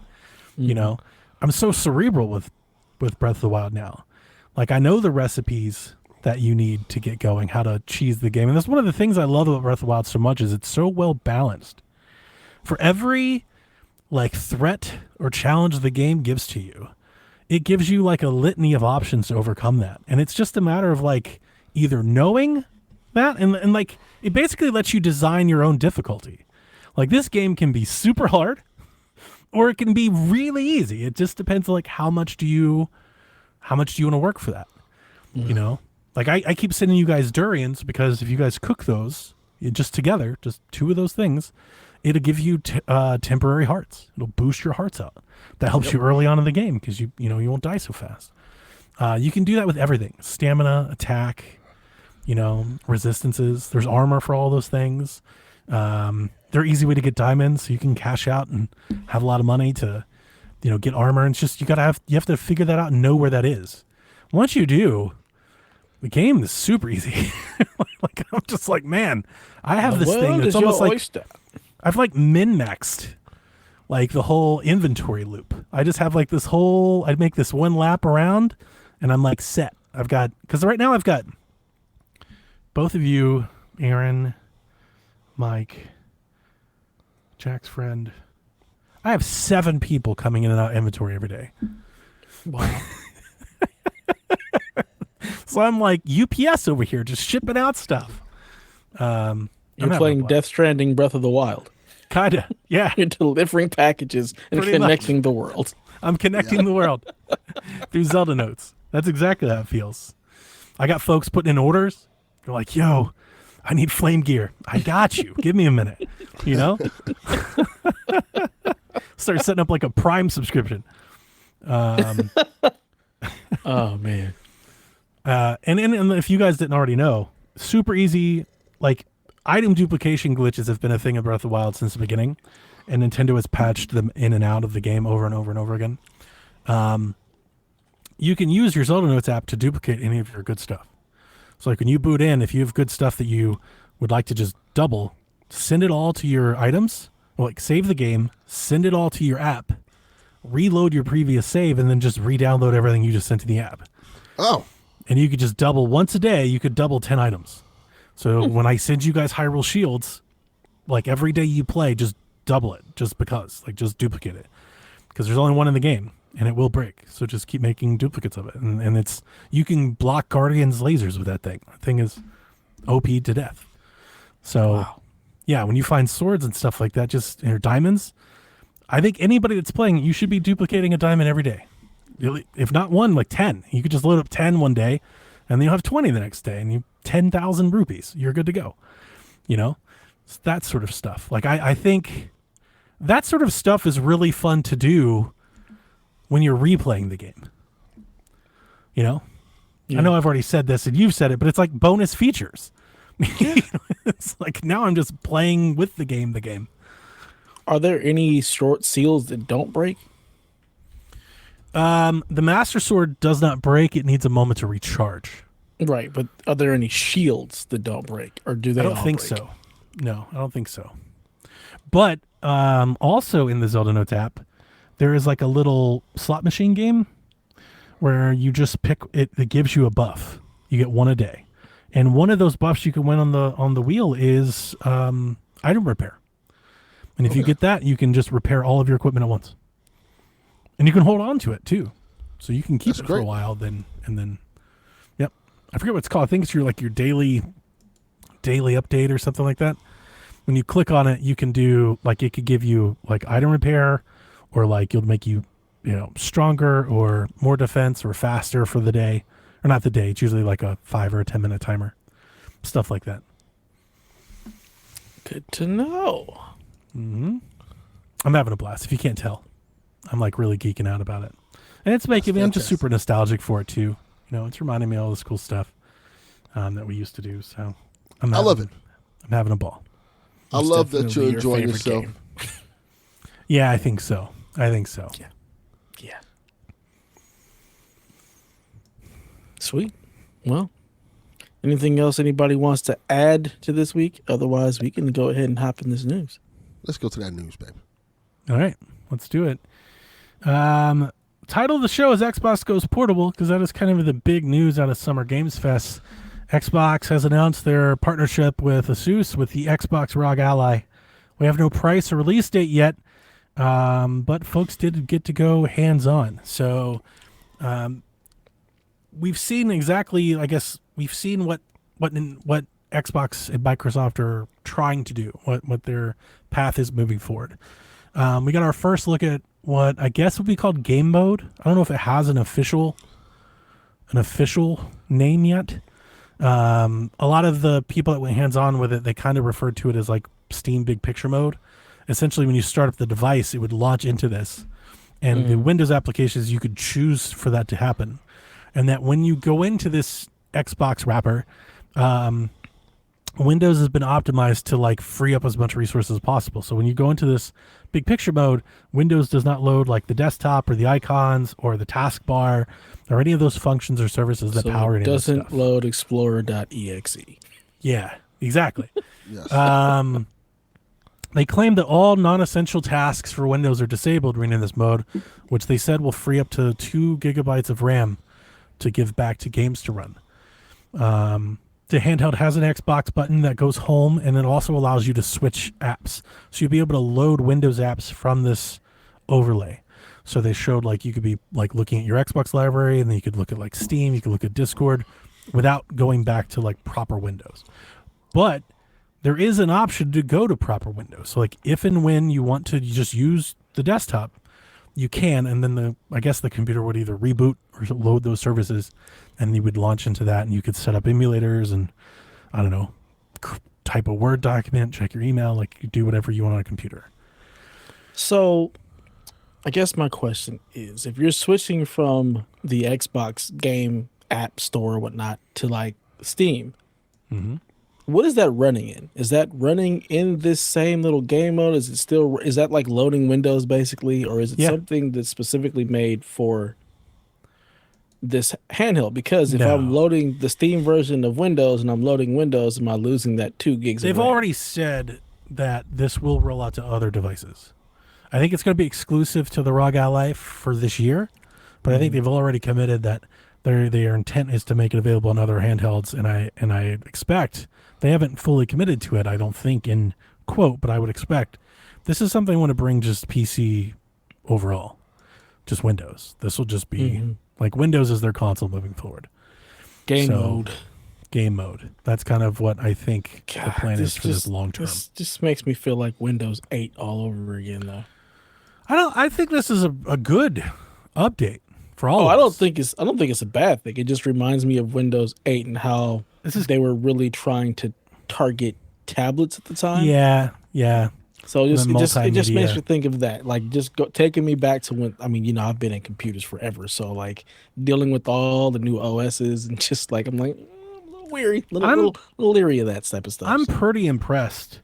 You know, I'm so cerebral with Breath of the Wild now. Like, I know the recipes that you need to get going, how to cheese the game. And that's one of the things I love about Breath of the Wild so much is it's so well balanced. For every like threat or challenge the game gives to you, it gives you like a litany of options to overcome that. And it's just a matter of like either knowing that and like it basically lets you design your own difficulty. Like, this game can be super hard or it can be really easy. It just depends on like how much do you want to work for that? You know? Like I keep sending you guys durians because if you guys cook those just together, just two of those things, it'll give you temporary hearts. It'll boost your hearts out. That helps you early on in the game because you won't die so fast. You can do that with everything: stamina, attack, resistances. There's armor for all those things. They're easy way to get diamonds, so you can cash out and have a lot of money to, get armor. And it's just you have to figure that out and know where that is. Once you do, the game is super easy. Like I'm just like, man, I have this thing that's almost like I've like min-maxed like the whole inventory loop. I just have like this whole. I'd make this one lap around, and I'm like set. Because right now I've got both of you, Aaron, Mike, Jack's friend. I have 7 people coming in and out of inventory every day. Wow. So I'm like UPS over here, just shipping out stuff. You're playing Death Stranding Breath of the Wild. Kinda, yeah. You're delivering packages and Pretty connecting much. the world. I'm connecting the world through Zelda notes. That's exactly how it feels. I got folks putting in orders. They're like, yo, I need flame gear. I got you. Give me a minute. Start setting up like a Prime subscription. Oh, man. And if you guys didn't already know, super easy, like item duplication glitches have been a thing in Breath of the Wild since the beginning, and Nintendo has patched them in and out of the game over and over and over again. You can use your Zelda Notes app to duplicate any of your good stuff. So like when you boot in, if you have good stuff that you would like to just double, send it all to your items, like save the game, send it all to your app, reload your previous save, and then just re-download everything you just sent to the app. Oh. And you could just double once a day. You could double 10 items. So when I send you guys Hyrule Shields, like every day you play, just double it, just because, like just duplicate it, because there's only one in the game and it will break. So just keep making duplicates of it, and you can block Guardian's lasers with that thing. That thing is OP to death. So yeah, when you find swords and stuff like that, or diamonds, I think anybody that's playing, you should be duplicating a diamond every day. If not one, like 10. You could just load up 10 one day, and then you'll have 20 the next day, and 10,000 rupees. You're good to go. It's that sort of stuff. Like I think that sort of stuff is really fun to do when you're replaying the game. Yeah. I know I've already said this, and you've said it, but it's like bonus features. It's like now I'm just playing with the game. Are there any short seals that don't break? The Master Sword does not break. It needs a moment to recharge. Right, but are there any shields that don't break, or do they? I don't think so. No, I don't think so. But also in the Zelda Notes app, there is like a little slot machine game where you just pick it. It gives you a buff. You get one a day, and one of those buffs you can win on the wheel is item repair. And if you get that, you can just repair all of your equipment at once. And you can hold on to it too, so you can keep it for a while. Then, yep. I forget what it's called. I think it's your daily update or something like that. When you click on it, you can do it could give you like item repair, or it'll make you stronger or more defense or faster for the day, or not the day. It's usually like a 5 or a 10-minute timer, stuff like that. Good to know. Mm-hmm. I'm having a blast. If you can't tell. I'm like really geeking out about it, and it's making me. I'm just super nostalgic for it too. It's reminding me of all this cool stuff that we used to do. So I love it. I'm having a ball. I love that you're enjoying yourself. Yeah, I think so. Yeah. Sweet. Well, anything else anybody wants to add to this week? Otherwise, we can go ahead and hop in this news. Let's go to that news, baby. All right, let's do it. Title of the show is Xbox Goes Portable, because that is kind of the big news out of Summer Games Fest. Xbox has announced their partnership with Asus with the Xbox Rog Ally. We have no price or release date yet, but folks did get to go hands-on. So we've seen exactly, I guess, what Xbox and Microsoft are trying to do, what their path is moving forward. We got our first look at what I guess would be called game mode. I don't know if it has an official name yet. A lot of the people that went hands-on with it, they kind of referred to it as like Steam Big Picture mode. essentially when you start up the device, it would launch into this. And the Windows applications, you could choose for that to happen. And that when you go into this Xbox wrapper, Windows has been optimized to like free up as much resources as possible. So when you go into this big picture mode, Windows does not load like the desktop or the icons or the taskbar or any of those functions or services that power any of this stuff. Doesn't load Explorer.exe. Yeah, exactly. Yes. They claim that all non-essential tasks for Windows are disabled when in this mode, which they said will free up to 2 gigabytes of RAM to give back to games to run. The handheld has an Xbox button that goes home, and it also allows you to switch apps. So you'll be able to load Windows apps from this overlay. So they showed like you could be like looking at your Xbox library, and then you could look at like Steam, you could look at Discord without going back to like proper Windows. But there is an option to go to proper Windows. So like if and when you want to just use the desktop, you can, and then I guess the computer would either reboot or load those services, and you would launch into that, and you could set up emulators and, I don't know, type a Word document, check your email, like you do whatever you want on a computer. So I guess my question is, if you're switching from the Xbox game app store or whatnot to like Steam, what is that running in? Is that running in this same little game mode? Is that like loading Windows basically, or is it something that's specifically made for this handheld? Because if I'm loading the Steam version of Windows and I'm loading Windows, am I losing that 2 gigs? They've already said that this will roll out to other devices. I think it's going to be exclusive to the ROG Ally for this year, but I think they've already committed that their intent is to make it available on other handhelds, and I expect they haven't fully committed to it, I don't think, in quote, but I would expect this is something I want to bring just PC overall, just Windows. This will just be like Windows is their console moving forward. Game mode. That's kind of what I think the plan is for this long term. This just makes me feel like Windows 8 all over again, though. I think this is a good update for all. I don't think it's a bad thing. It just reminds me of Windows 8 and how they were really trying to target tablets at the time. Yeah. So it just makes me think of that, like taking me back to when, I mean, I've been in computers forever, so like dealing with all the new OSs and just like I'm like a little weary, little leery of that type of stuff. I'm pretty impressed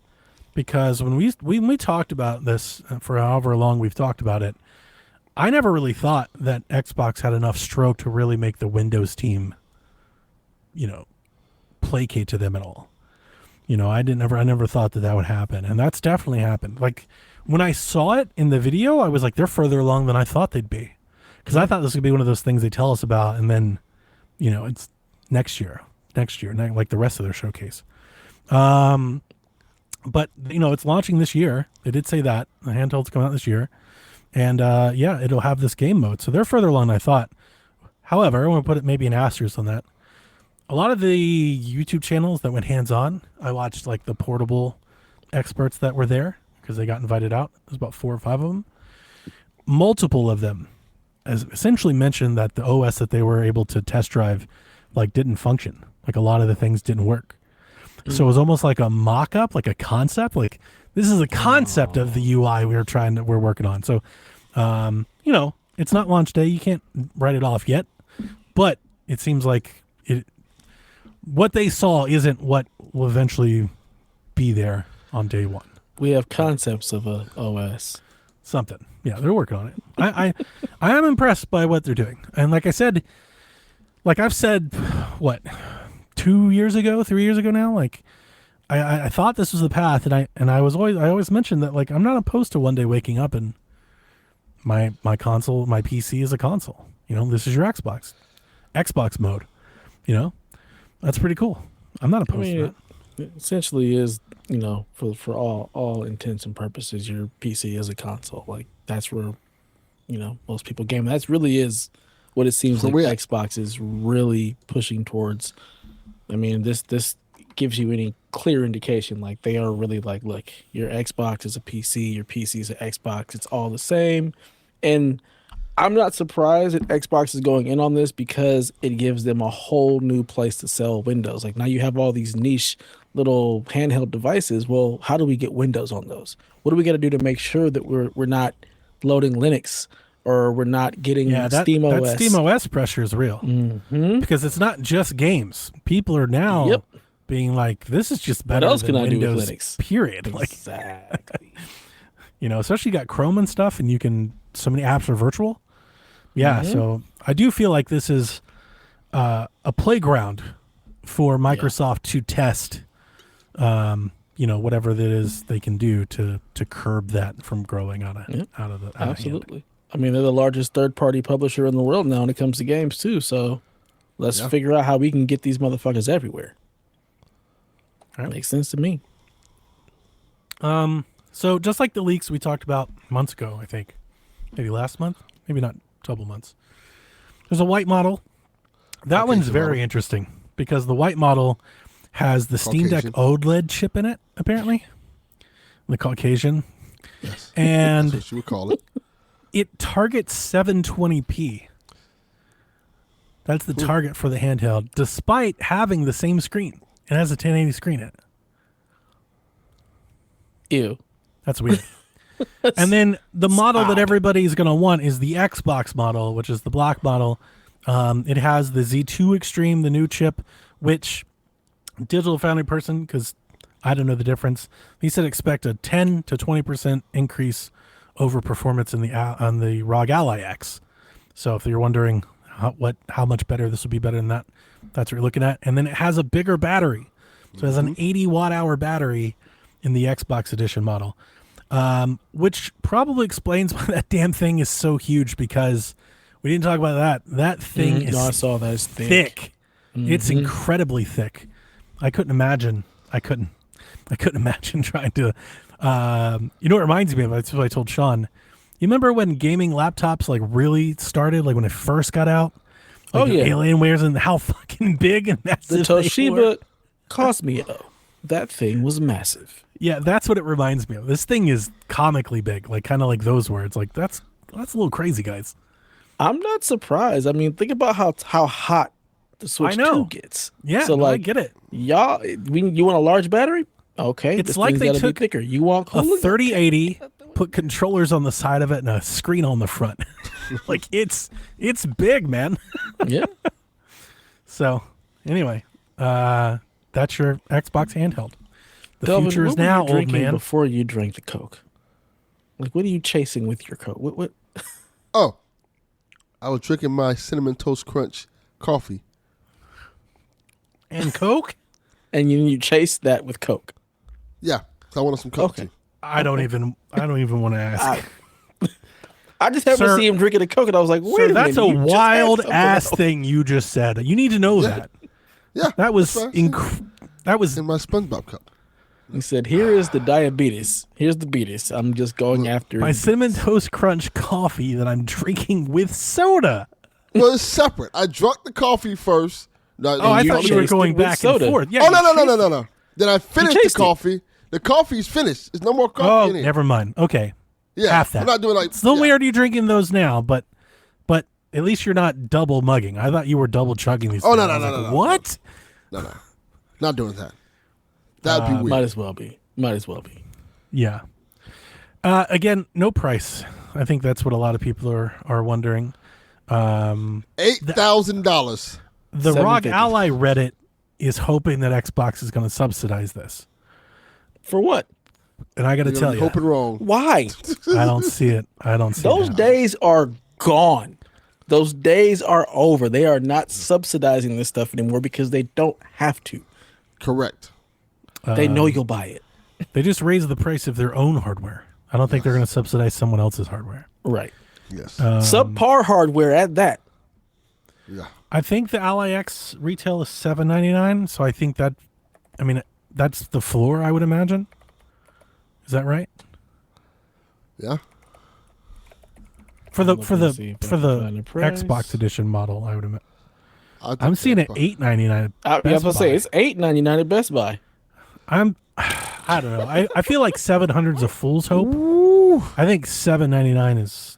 because when we talked about this for however long we've talked about it, I never really thought that Xbox had enough stroke to really make the Windows team, placate to them at all. I never thought that would happen, and that's definitely happened. Like when I saw it in the video, I was like, they're further along than I thought they'd be, because I thought this would be one of those things they tell us about, and then, it's next year, like the rest of their showcase. But it's launching this year. They did say that the handheld's coming out this year, and it'll have this game mode, so they're further along than I thought. However, I want to put it maybe an asterisk on that. A lot of the YouTube channels that went hands-on, I watched like the portable experts that were there because they got invited out. There's about 4 or 5 of them. Multiple of them as essentially mentioned that the OS that they were able to test drive like didn't function. Like a lot of the things didn't work. So it was almost like a mock-up, like a concept. Like this is a concept of the UI we're working on. So, it's not launch day. You can't write it off yet, but it seems like what they saw isn't what will eventually be there on day one. We have concepts of a OS. Something. Yeah, they're working on it. I am impressed by what they're doing. And like I said, like I've said, 3 years ago now, like I thought this was the path, and I always mentioned that like I'm not opposed to one day waking up and my console, my PC is a console. This is your Xbox mode. That's pretty cool. I'm not opposed to that. It essentially is, for all intents and purposes, your PC is a console. Like that's where, most people game. That's really is what it seems like Xbox is really pushing towards. I mean, this gives you any clear indication. Like they are really like, look, your Xbox is a PC, your PC is an Xbox. It's all the same. And I'm not surprised that Xbox is going in on this because it gives them a whole new place to sell Windows. Like now you have all these niche little handheld devices. Well, how do we get Windows on those? What do we got to do to make sure that we're not loading Linux or we're not getting that SteamOS? That SteamOS pressure is real because it's not just games. People are now being like, "This is just better else than can I do with Windows." Linux? Period. Exactly. Especially you got Chrome and stuff, and so many apps are virtual. Yeah, so I do feel like this is a playground for Microsoft to test, whatever that is they can do to curb that from growing out of the Absolutely. I mean, they're the largest third-party publisher in the world now when it comes to games too. So let's figure out how we can get these motherfuckers everywhere. Right. Makes sense to me. So just like the leaks we talked about months ago, I think, maybe last month, maybe not a couple months. There's a white model. That one's very interesting because the white model has the Steam Deck OLED chip in it, apparently. The Caucasian. Yes. And that's what you would call it. It targets 720p. That's the target for the handheld, despite having the same screen. It has a 1080 screen in it. Ew. That's weird. And then the model that everybody's going to want is the Xbox model, which is the black model. It has the Z2 Extreme, the new chip, which Digital Foundry person, because I don't know the difference, he said expect a 10 to 20% increase over performance on the ROG Ally X. So if you're wondering how much better this would be better than that, that's what you're looking at. And then it has a bigger battery. So it has an 80 watt hour battery in the Xbox edition model, which probably explains why that damn thing is so huge, because we didn't talk about that. That thing is I saw that. It's thick. It's incredibly thick. I couldn't imagine trying to, what it reminds me of, that's what I told Sean. You remember when gaming laptops like really started, like when it first got out? Like Alienwares, and how fucking big and massive the Toshiba Cosmio. That thing was massive. Yeah, that's what it reminds me of. This thing is comically big, like kind of like those words. Like that's a little crazy, guys. I'm not surprised. I mean, think about how hot the Switch 2 gets. Yeah, so I get it. Y'all, you want a large battery? Okay, it's like they took thicker. You want a 3080, put controllers on the side of it and a screen on the front. Like it's big, man. Yeah. So anyway, that's your Xbox handheld. The Delvin, future is what were now, you drinking old man. before you drank the Coke? Like, what are you chasing with your Coke? What? Oh, I was drinking my Cinnamon Toast Crunch coffee. And Coke? And you chased that with Coke. Yeah, so I wanted some Coke. Okay. Too. I don't even want to ask. I just happened to see him drinking a Coke, and I was like, "Wait a minute, that's a wild ass thing you just said. You need to know that. Yeah, that was that was in my SpongeBob cup." He said, "Here is the diabetes. Here's the beatus. I'm just going after my Cinnamon Toast Crunch coffee that I'm drinking with soda." Well, it's separate. I drank the coffee first. I thought you were going back and forth. Yeah, no. Then I finished the coffee. The coffee's finished. There's no more coffee in here. Never mind. Okay. Yeah, half that. I'm not doing like. It's still weird you drinking those now, but at least you're not double mugging. I thought you were double chugging these. Oh things. no. What? No. Not doing that. That'd be weird. Might as well be. Yeah. Again, no price. I think that's what a lot of people are wondering. $8,000. The ROG Ally Reddit is hoping that Xbox is going to subsidize this. For what? And I got to tell you, hoping wrong. Why? I don't see it. Those days are gone. Those days are over. They are not subsidizing this stuff anymore because they don't have to. Correct. They know you'll buy it. They just raise the price of their own hardware. I don't think they're going to subsidize someone else's hardware. Right. Yes. Subpar hardware at that. Yeah. I think the Ally X retail is $799, so I think that's the floor, I would imagine. Is that right? Yeah. For the Xbox edition model, I would imagine. I'm seeing it $899. I was gonna say it's $899 at Best Buy. I don't know. I feel like 700 is a fool's hope. Ooh. I think $799 is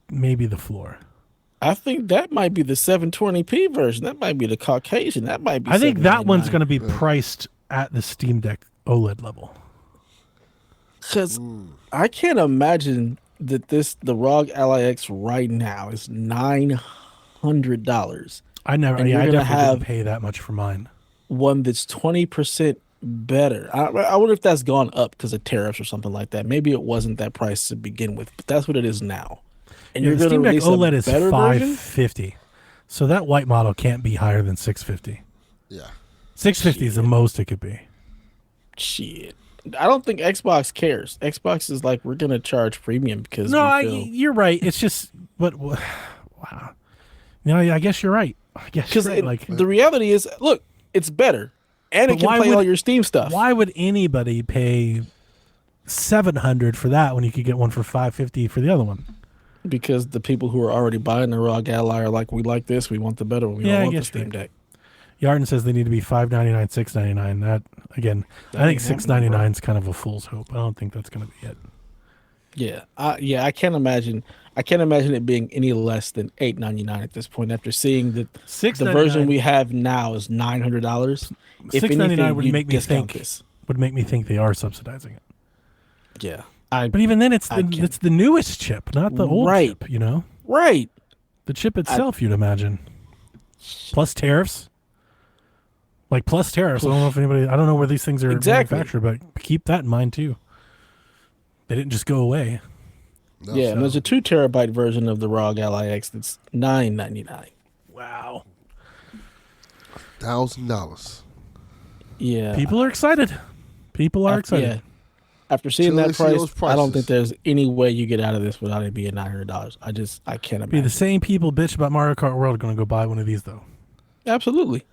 maybe the floor. I think that might be the 720p version. That might be the Caucasian. That might be. I think that one's going to be priced at the Steam Deck OLED level. Because I can't imagine that the ROG Ally X right now is $900. I And you're definitely gonna have didn't pay that much for mine. one that's 20% better. I wonder if that's gone up because of tariffs or something like that. Maybe it wasn't that price to begin with, but that's what it is now. And Yeah, you're the going to Steam Deck release OLED a is better version? $550. So that white model can't be higher than $650. Yeah. $650 is the most it could be. Shit. I don't think Xbox cares. Xbox is like, we're going to charge premium because you're right. It's just, but wow. I guess you're right. I guess because you're right. the reality is, look, it's better, and it But can why play would- all your Steam stuff. Why would anybody pay $700 for that when you could get one for $550 for the other one? Because the people who are already buying the ROG Ally are like, we like this, we want the better one, we Yeah, I don't want the guess Steam right. Deck. Yarden says they need to be $599, $699. That again, I think $699 is kind of a fool's hope. I don't think that's going to be it. Yeah, I can't imagine. I can't imagine it being any less than $899 at this point. After seeing that the $699 version we have now is $900, if $699 anything, would you'd make me discount think this. would make me think they are subsidizing it. Yeah, But even then, it's I can't. it's the newest chip, not the old Right. chip. You know, right. the chip itself. You'd imagine, plus tariffs. Like plus tariffs. I don't know if anybody. I don't know where these things are Exactly. manufactured, but keep that in mind too. They didn't just go away. No. Yeah, and there's a 2 terabyte version of the ROG Ally X that's $999. Wow. $1,000. Yeah, People are excited. People are excited. Yeah. After seeing Till they that see price, those I don't think prices. there's any way you get out of this without it being $900. I can't Be the imagine. same people bitch about Mario Kart World are going to go buy one of these though. Absolutely.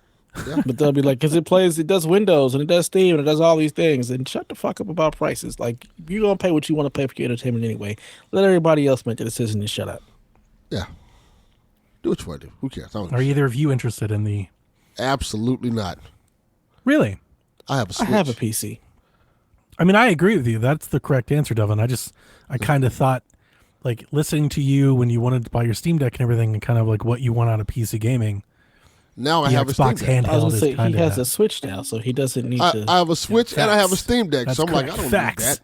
Yeah. But they'll be like, because it does Windows and it does Steam and it does all these things. And shut the fuck up about prices. Like, you're going to pay what you want to pay for your entertainment anyway. Let everybody else make the decision and shut up. Yeah. Do what you want to do. Who cares? I don't Are either of you interested in the? Absolutely not. Really? I have a I Switch. have a PC. I mean, I agree with you. That's the correct answer, Devin. I kind of thought, like, listening to you when you wanted to buy your Steam Deck and everything, and kind of like what you want out of PC gaming. Now I The have a Steam Xbox Deck. handheld I was going to is say, he kind has of a Switch now, so he doesn't need I to. have a Switch and I have a facts. Steam Deck. That's So I'm like, I correct. don't Facts. need that.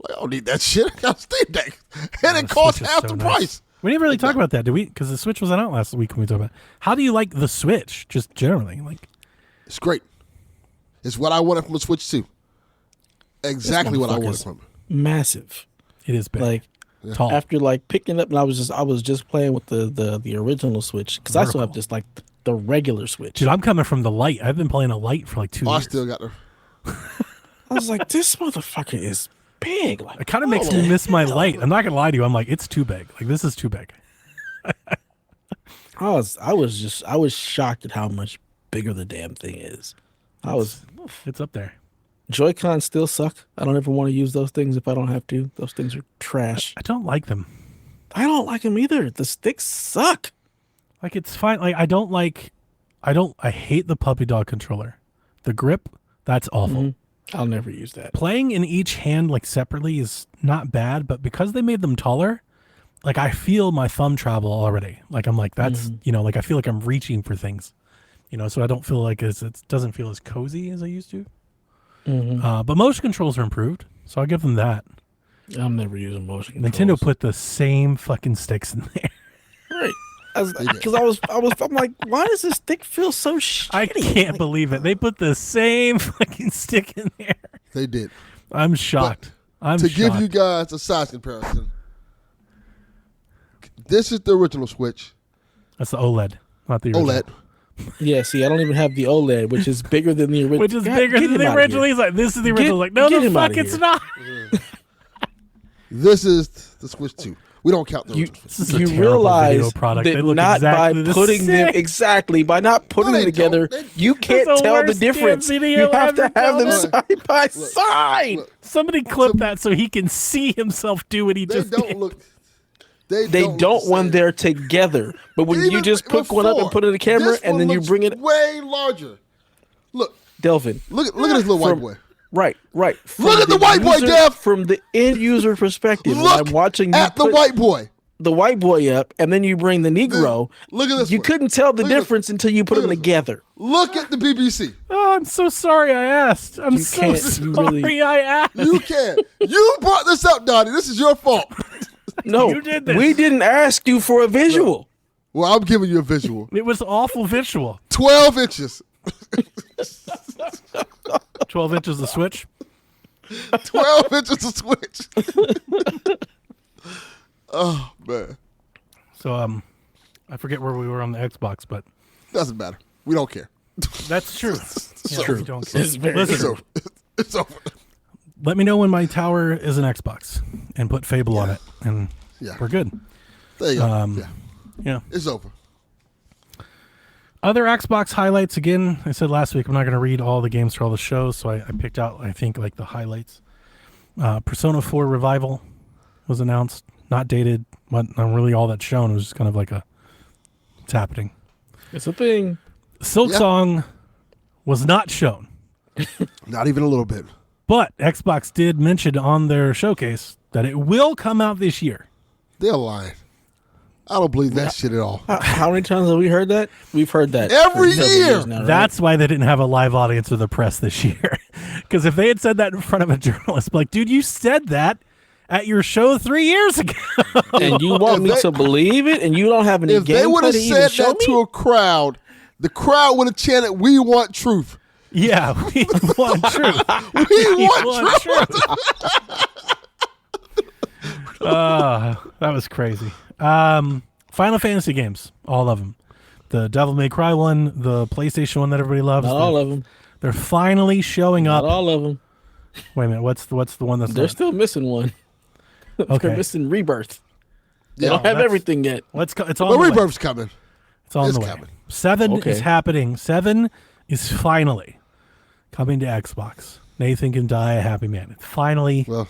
Like, I don't need that shit. I got a Steam Deck. And it costs Switch is half so the nice. price. We didn't really talk about that, did we? Because the Switch wasn't out last week when we talked about it. How do you like the Switch, just generally? Like, It's great. It's what I wanted from a Switch 2. Exactly what I wanted motherfucker's from it. Massive. it is big. Like, tall. after like picking up, and I was just playing with the original Switch because I still have just like the regular Switch. Dude, I'm coming from the Lite. I've been playing a Lite for like 2 I years. still got the. I was like, this motherfucker is big. Like, It kind of makes me miss my Lite. I'm not gonna lie to you. I'm like, it's too big. Like, this is too big. I was shocked at how much bigger the damn thing is. It's up there. Joy-Cons still suck. I don't ever want to use those things if I don't have to. Those things are trash. I don't like them. I don't like them either. The sticks suck. Like, it's fine. Like, I hate the puppy dog controller. The grip, that's awful. I'll never use that. Playing in each hand, like, separately is not bad, but because they made them taller, like, I feel my thumb travel already. Like, I'm like, that's, like, I feel like I'm reaching for things, so I don't feel like it doesn't feel as cozy as I used to. But motion controls are improved, so I'll give them that. I'm never using motion Nintendo controls. put the same fucking sticks in there. Right. Because I'm like, why does this stick feel so shitty? I can't believe it. They put the same fucking stick in there. They did. I'm shocked. I'm To shocked. give you guys a size comparison, this is the original Switch. That's the OLED, not the original. OLED. Yeah, see, I don't even have the OLED, which is bigger than the original. Which is bigger than the original. He's like, this is the original. Like, no, get the him fuck, outta it's here. not. This is the Switch 2. We don't count the original Switch. This is a You terrible video realize product. that They look not exactly by the putting them same. exactly by not putting No, them they together, don't. you can't the tell the worst damn difference. video You have to ever, have them Dylan. side by side. Look, Somebody clip that so he can see himself do what he they just don't did. look. They look don't the when same. they're together, but when you Even just pick one up and before, put it in the camera this and one then you looks bring it, way larger. Look, Delvin. look at this little white From- boy. Right. From Look at the white boy, user- Dev. From the end user perspective, when Look I'm watching you at the white boy. the white boy up and then you bring the Negro, Look at this. you one. couldn't tell the Look at difference until you put Look them at this together. Look at the BBC. Oh, I'm so sorry I asked. I'm You so can't- sorry you really- I asked. You can't. You brought this up, Donnie. This is your fault. No, You did this. we didn't ask you for a visual. Well, I'm giving you a visual. It was awful visual. 12 inches. 12 inches of switch. 12 inches of switch. Oh, man. So, I forget where we were on the Xbox, but Doesn't matter. We don't care. that's true. Yeah, true. we don't care. It's very It's Listen, over. It's over. let me know when my tower is an Xbox and put Fable on it, and Yeah. we're good. There you go. Yeah. Yeah. It's over. Other Xbox highlights, again, I said last week I'm not going to read all the games for all the shows, so I picked out, I think, like the highlights. Persona 4 Revival was announced, not dated, not really all that's shown. It was just kind of like it's happening. It's a thing. Silksong was not shown, Not even a little bit. but Xbox did mention on their showcase that it will come out this year. They're lying. I don't believe that shit at all. How many times have we heard that? We've heard that Every for several year. years now, right? That's why they didn't have a live audience with the press this year. Because if they had said that in front of a journalist, like, dude, you said that at your show 3 years ago. and you want me to believe it, and you don't have any If they would gameplay have to even said show that me? to a crowd, the crowd would have chanted, "We want truth. Yeah, we want truth. We want truth." That was crazy. Final Fantasy games, all of them. The Devil May Cry one, the PlayStation one that everybody loves. Not all of them. They're finally showing Not up. all of them. Wait a minute, what's the one that's They're not? still missing one. Okay. They're missing Rebirth. They Yeah, don't have that's- everything yet. It's on But the way. Rebirth's coming. It's on it's the way. coming. 7 Okay. is happening. 7 is finally coming to Xbox. Nathan can die a happy man. It's finally Well,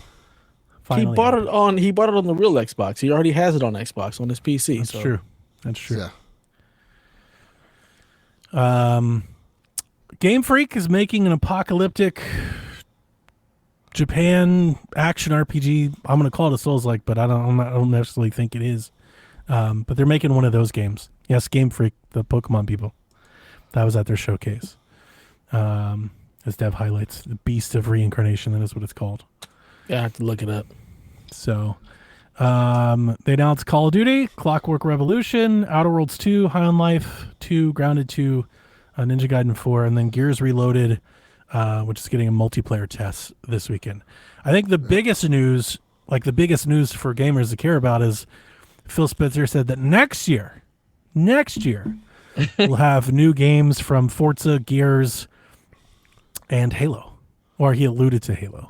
He bought happening. it on. He bought it on the real Xbox. He already has it on Xbox on his PC. That's so. true. That's true. yeah. Game Freak is making an apocalyptic Japan action RPG. I'm going to call it a Souls-like, but I don't necessarily think it is. But they're making one of those games. Yes, Game Freak, the Pokemon people. That was at their showcase. As Dev highlights, the Beast of Reincarnation. That is what it's called. Yeah, I have to look it up. So, they announced Call of Duty, Clockwork Revolution, Outer Worlds 2, High on Life 2, Grounded 2, Ninja Gaiden 4, and then Gears Reloaded, which is getting a multiplayer test this weekend. I think the biggest news, for gamers to care about, is Phil Spencer said that next year, we'll have new games from Forza, Gears, and Halo. Or he alluded to Halo.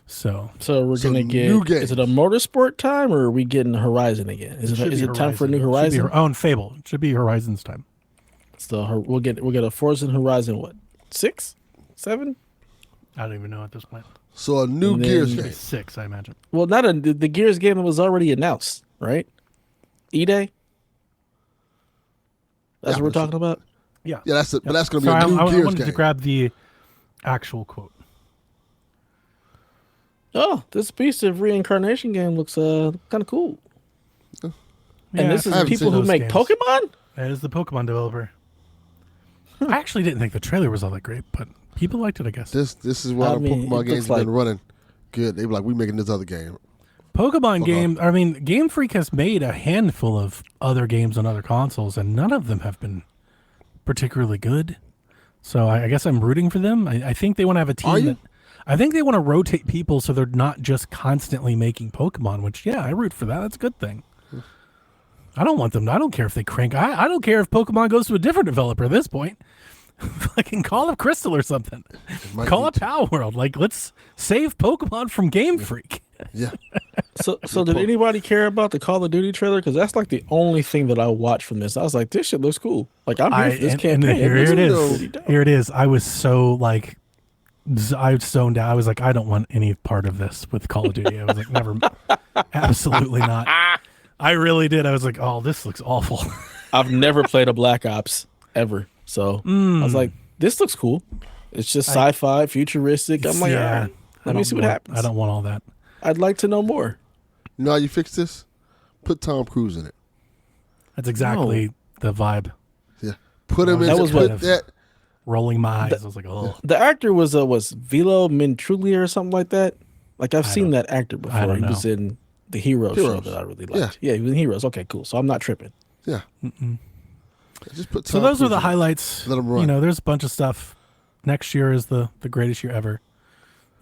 So So gonna get. new games. Is it a motorsport time, or are we getting Horizon again? Is should it be time for a new Should be Horizon? and Fable. It should be Horizon's time. So we'll get a Forza and Horizon. What 6, 7? I don't even know at this point. So a new And then- Gears Maybe game. 6, I imagine. Well, not the Gears game that was already announced, right? E-Day. That's Yeah, what we're but- talking about. Yeah. Yeah, that's it. But that's going to be Sorry, a new I Gears wanted game. to grab the actual quote. Oh, this Beast of Reincarnation game looks kind of cool. Yeah, And this I is haven't people seen who those make games. Pokemon. That is the Pokemon developer. I actually didn't think the trailer was all that great, but people liked it, I guess. This is why I the mean, Pokemon it games looks have been running good. They were like, we making this other game. Pokemon game, I mean, Game Freak has made a handful of other games on other consoles, and none of them have been particularly good. So I guess I'm rooting for them. I think they want to have a Are team you? I think they want to rotate people so they're not just constantly making Pokemon, which, yeah, I root for that. That's a good thing. I don't want them. I don't care if they crank. I don't care if Pokemon goes to a different developer at this point. Fucking call up Crystal or something. might Call need up Power World. Like, let's save Pokemon from Game Freak. Yeah. So did anybody care about the Call of Duty trailer? Because that's like the only thing that I watched from this. I was like, this shit looks cool. Like I'm here for this campaign. Here looks it really is. dope. Here it is. I was so like, I was zoned out. I was like, I don't want any part of this with Call of Duty. I was like, never, absolutely not. I really did. I was like, oh, this looks awful. I've never played a Black Ops ever, so I was like, this looks cool. It's just sci-fi, futuristic. I'm like, all right, let me see what happens. I don't want all that. I'd like to know more. You know how you fix this? Put Tom Cruise in it. That's exactly the vibe. Yeah. Put him in That it. was Put what- that. Rolling my eyes. I was like, oh. The actor was Vilo Mintruglia or something like that. Like I've seen that actor I before. don't He was know. in the Heroes show Heroes. that I really liked. Yeah, he was in Heroes. Okay, cool. So I'm not tripping. Yeah. Just put Tom So those Cruise are the in it. highlights. Let 'em run. You know, there's a bunch of stuff. Next year is the greatest year ever.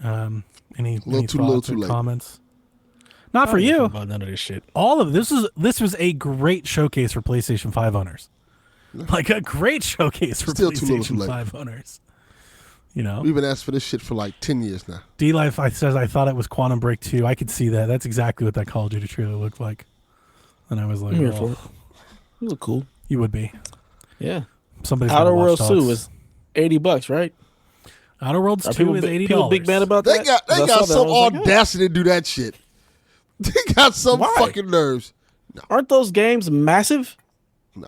Any thoughts too or late. comments? Not for I don't know you. about none of this shit. All of this was a great showcase for PlayStation 5 owners. Like a great showcase for Still too little, too PlayStation late. 5 owners. You know, We've been asked for this shit for like 10 years now. D-Life says I thought it was Quantum Break 2. I could see that. That's exactly what that Call of Duty trailer looked like. And I was like, I'm here oh, for it. It look cool. you would be. Yeah. Somebody's Outer gonna watch Worlds 2 Dogs. is $80, right? Outer Worlds Are 2 is people $80. big mad about They that? got 'Cause I saw that, some I was like, "Oh, audacity to do that shit. They got some Why? fucking nerves. aren't those games massive? No.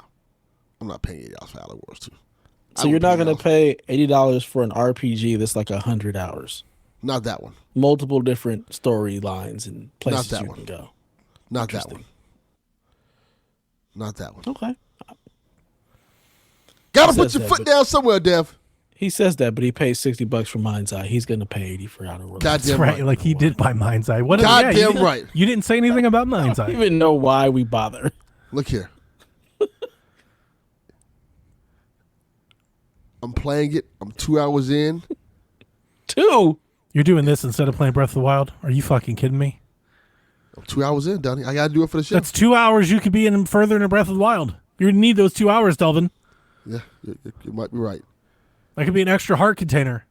I'm not paying $80 for Outer Worlds 2. So you're not going to pay $80 for an RPG that's like 100 hours. Not that one. Multiple different storylines and places that you one. can go. Not that Interesting. one. Not that one. Okay. Gotta He put says your that, foot but- down somewhere, Dev. He says that, but he pays $60 for Mind's Eye. He's going to pay 80 for Outer Worlds. That's Goddamn right. right. Like he did buy Mind's Eye. What? Goddamn you, right. You didn't say anything about Mind's I don't Eye. even know why we bother. Look here. I'm playing it. I'm 2 hours in. 2? You're doing this instead of playing Breath of the Wild? Are you fucking kidding me? I'm 2 hours in, Donnie. I gotta do it for the show. That's 2 hours you could be in further in Breath of the Wild. You're gonna need those 2 hours, Delvin. Yeah, you might be right. That could be an extra heart container.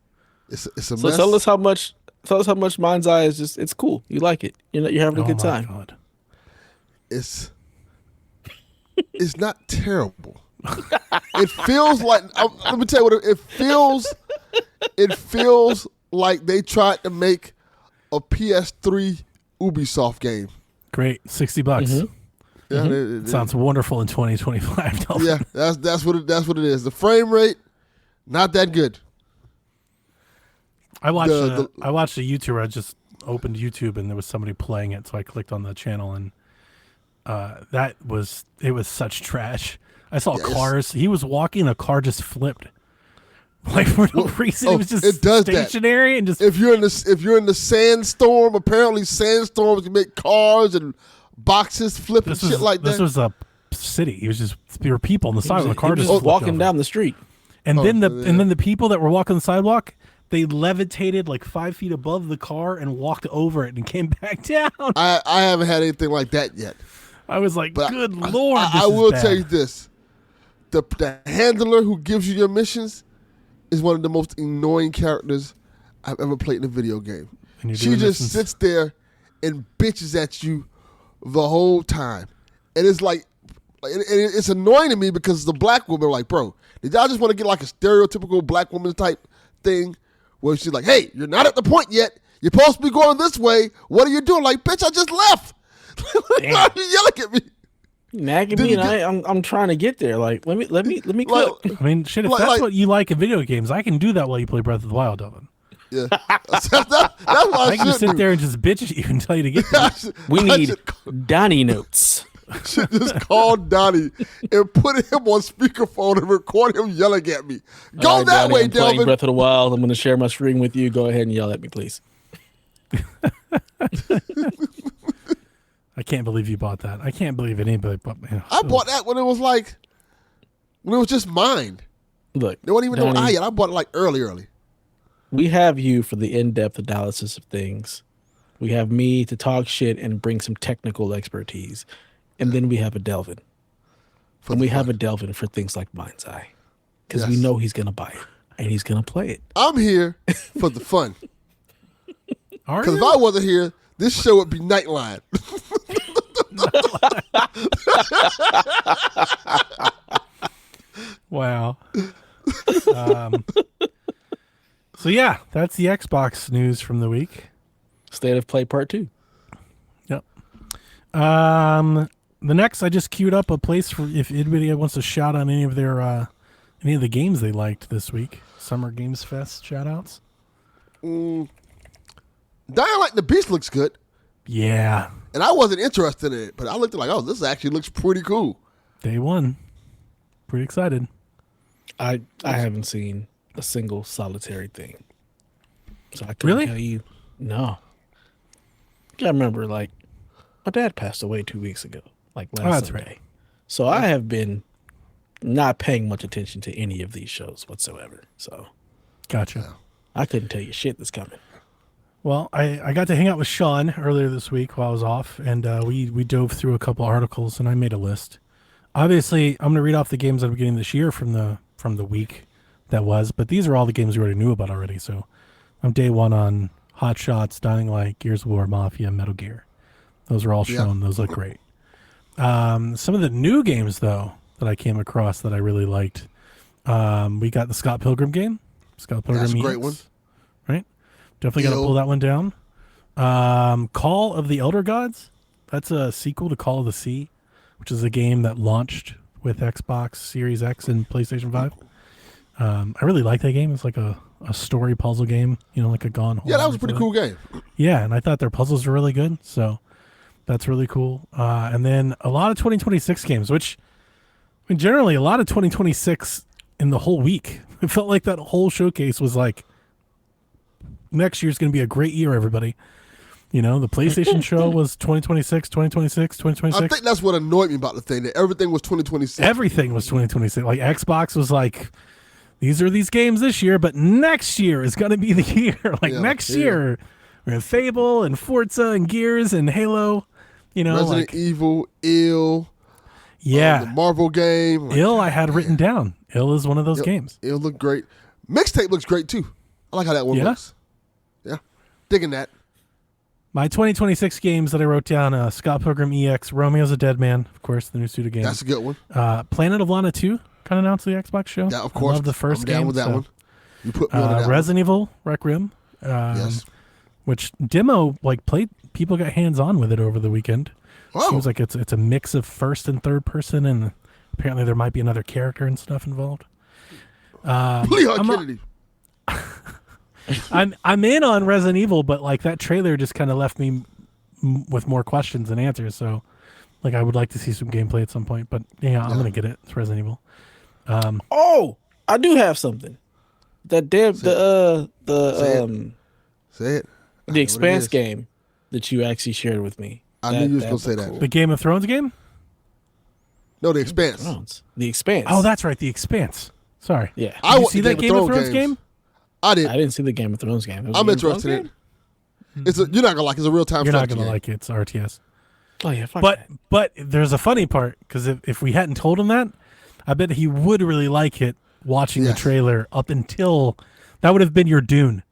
It's a So mess. tell us how much Mind's Eye is just, it's cool. You like it. You're having a good my time. God. It's not terrible. It feels like let me tell you what it feels. It feels like they tried to make a PS3 Ubisoft game. Great. $60. Yeah, Sounds wonderful in 2025, Delvin. yeah. That's what it is. The frame rate, not that good. I watched The- I watched a YouTuber. I just opened YouTube and there was somebody playing it, so I clicked on the channel and it was such trash. I saw Yes. cars. He was walking, a car just flipped. Like for no reason, it was just it does that. stationary and just. If you're in the sandstorm, apparently sandstorms can make cars and boxes flip and shit like that. This was a city. There were people on the side of the car He was just just flipped walking over. down the street. And then yeah. the people that were walking the sidewalk, they levitated like 5 feet above the car and walked over it and came back down. I haven't had anything like that yet. I was like, But good Lord. I this is will bad. tell you this: the handler who gives you your missions is one of the most annoying characters I've ever played in a video game. And you're She doing just this sits there and bitches at you the whole time, and it's like, it's annoying to me because it's a black woman. Like, bro, did y'all just want to get like a stereotypical black woman type thing where she's like, "Hey, you're not at the point yet. You're supposed to be going this way. What are you doing?" Like, bitch, I just left. Why are you yelling at me? Nagging Did me, you and I'm trying to get there. Like, let me Like, cook. I mean, shit, if Like- that's like- what you like in video games, I can do that while you play Breath of the Wild, Delvin. yeah, that's what I I can just should sit do. there and just bitch at you and tell you to get there. We I need Donnie notes. should just call Donnie and put him on speakerphone and record him yelling at me. Go All right, that Donnie, way, I'm playing Delvin. Breath of the Wild. I'm going to share my screen with you. Go ahead and yell at me, please. I can't believe you bought that. I can't believe anybody bought. I bought that when it was just mine. Look, There wasn't even no Donnie, I yet. I bought it like early. we have you for the in-depth analysis of things. We have me to talk shit and bring some technical expertise. And then we have a Delvin. For And the we have fun. a Delvin for things like Mind's Eye. Because we Yes. know he's going to buy it. And he's going to play it. I'm here for the fun. Are Because if you? I wasn't here, this show would be Nightline. Wow. So yeah, that's the Xbox news from the week. State of Play Part 2. Yep. The next, I just queued up a place for if anybody wants to shout out any of the games they liked this week. Summer Games Fest shout outs. Dying Light and the Beast looks good. Yeah. And I wasn't interested in it, but I looked at like, this actually looks pretty cool. Day one. Pretty excited. I haven't seen a single solitary thing. So I couldn't tell you. No. I remember, like, my dad passed away 2 weeks ago, like last Sunday. Right. So I have been not paying much attention to any of these shows whatsoever. So, gotcha. I couldn't tell you shit that's coming. Well, I got to hang out with Sean earlier this week while I was off, and we dove through a couple articles, and I made a list. Obviously, I'm going to read off the games I'm getting this year from the week that was, but these are all the games we already knew about already. So I'm day one on Hot Shots, Dying Light, Gears of War, Mafia, Metal Gear. Those are all shown. Those look great. Some of the new games, though, that I came across that I really liked. We got the Scott Pilgrim game. Scott Pilgrim That's a EX, great one. Right? Definitely got to pull that one down. Call of the Elder Gods. That's a sequel to Call of the Sea, which is a game that launched with Xbox Series X and PlayStation 5. I really like that game. It's like a story puzzle game, like a Gone Home. Yeah, that was a pretty cool game. Yeah, and I thought their puzzles were really good, so that's really cool. And then a lot of 2026 games, which, generally a lot of 2026 in the whole week. It felt like that whole showcase was like, next year's going to be a great year, everybody. The PlayStation show was 2026, 2026, 2026. I think that's what annoyed me about the thing, that everything was 2026. Everything was 2026. Like, Xbox was like, these are these games this year, but next year is going to be the year. Next year, we have Fable and Forza and Gears and Halo. Resident Evil, Ill. Yeah. The Marvel game. Ill I had written down. Ill is one of those games. Ill looked great. Mixtape looks great, too. I like how that one looks. Yeah. Digging that. My 2026 games that I wrote down, Scott Pilgrim EX, Romeo's a Dead Man, of course, the new Suda game. That's a good one. Planet of Lana 2, kind of announced the Xbox show. Yeah, of course. I love the first game. I'm down with that one. You put me on that Resident Evil, Requiem. Yes. Which demo, people got hands-on with it over the weekend. Wow. Seems like it's a mix of first and third person, and apparently there might be another character and stuff involved. Leon Kennedy. I'm in on Resident Evil, but that trailer just kind of left me with more questions than answers. So, I would like to see some gameplay at some point. But I'm gonna get it. It's Resident Evil. I do have something. That Say it. The Expanse game that you actually shared with me. I knew you was gonna say that. The Game of Thrones game? No, The Expanse. The Expanse. Oh, that's right, The Expanse. Sorry. Yeah. Did you see that Game of Thrones game? I didn't. I didn't see the Game of Thrones game. I'm interested in it. You're not gonna like it. It's a real time. You're not gonna like it. It's RTS. Oh yeah, fuck but that. but there's a funny part, because if we hadn't told him that, I bet he would really like it. Watching the trailer up until that would have been your Dune,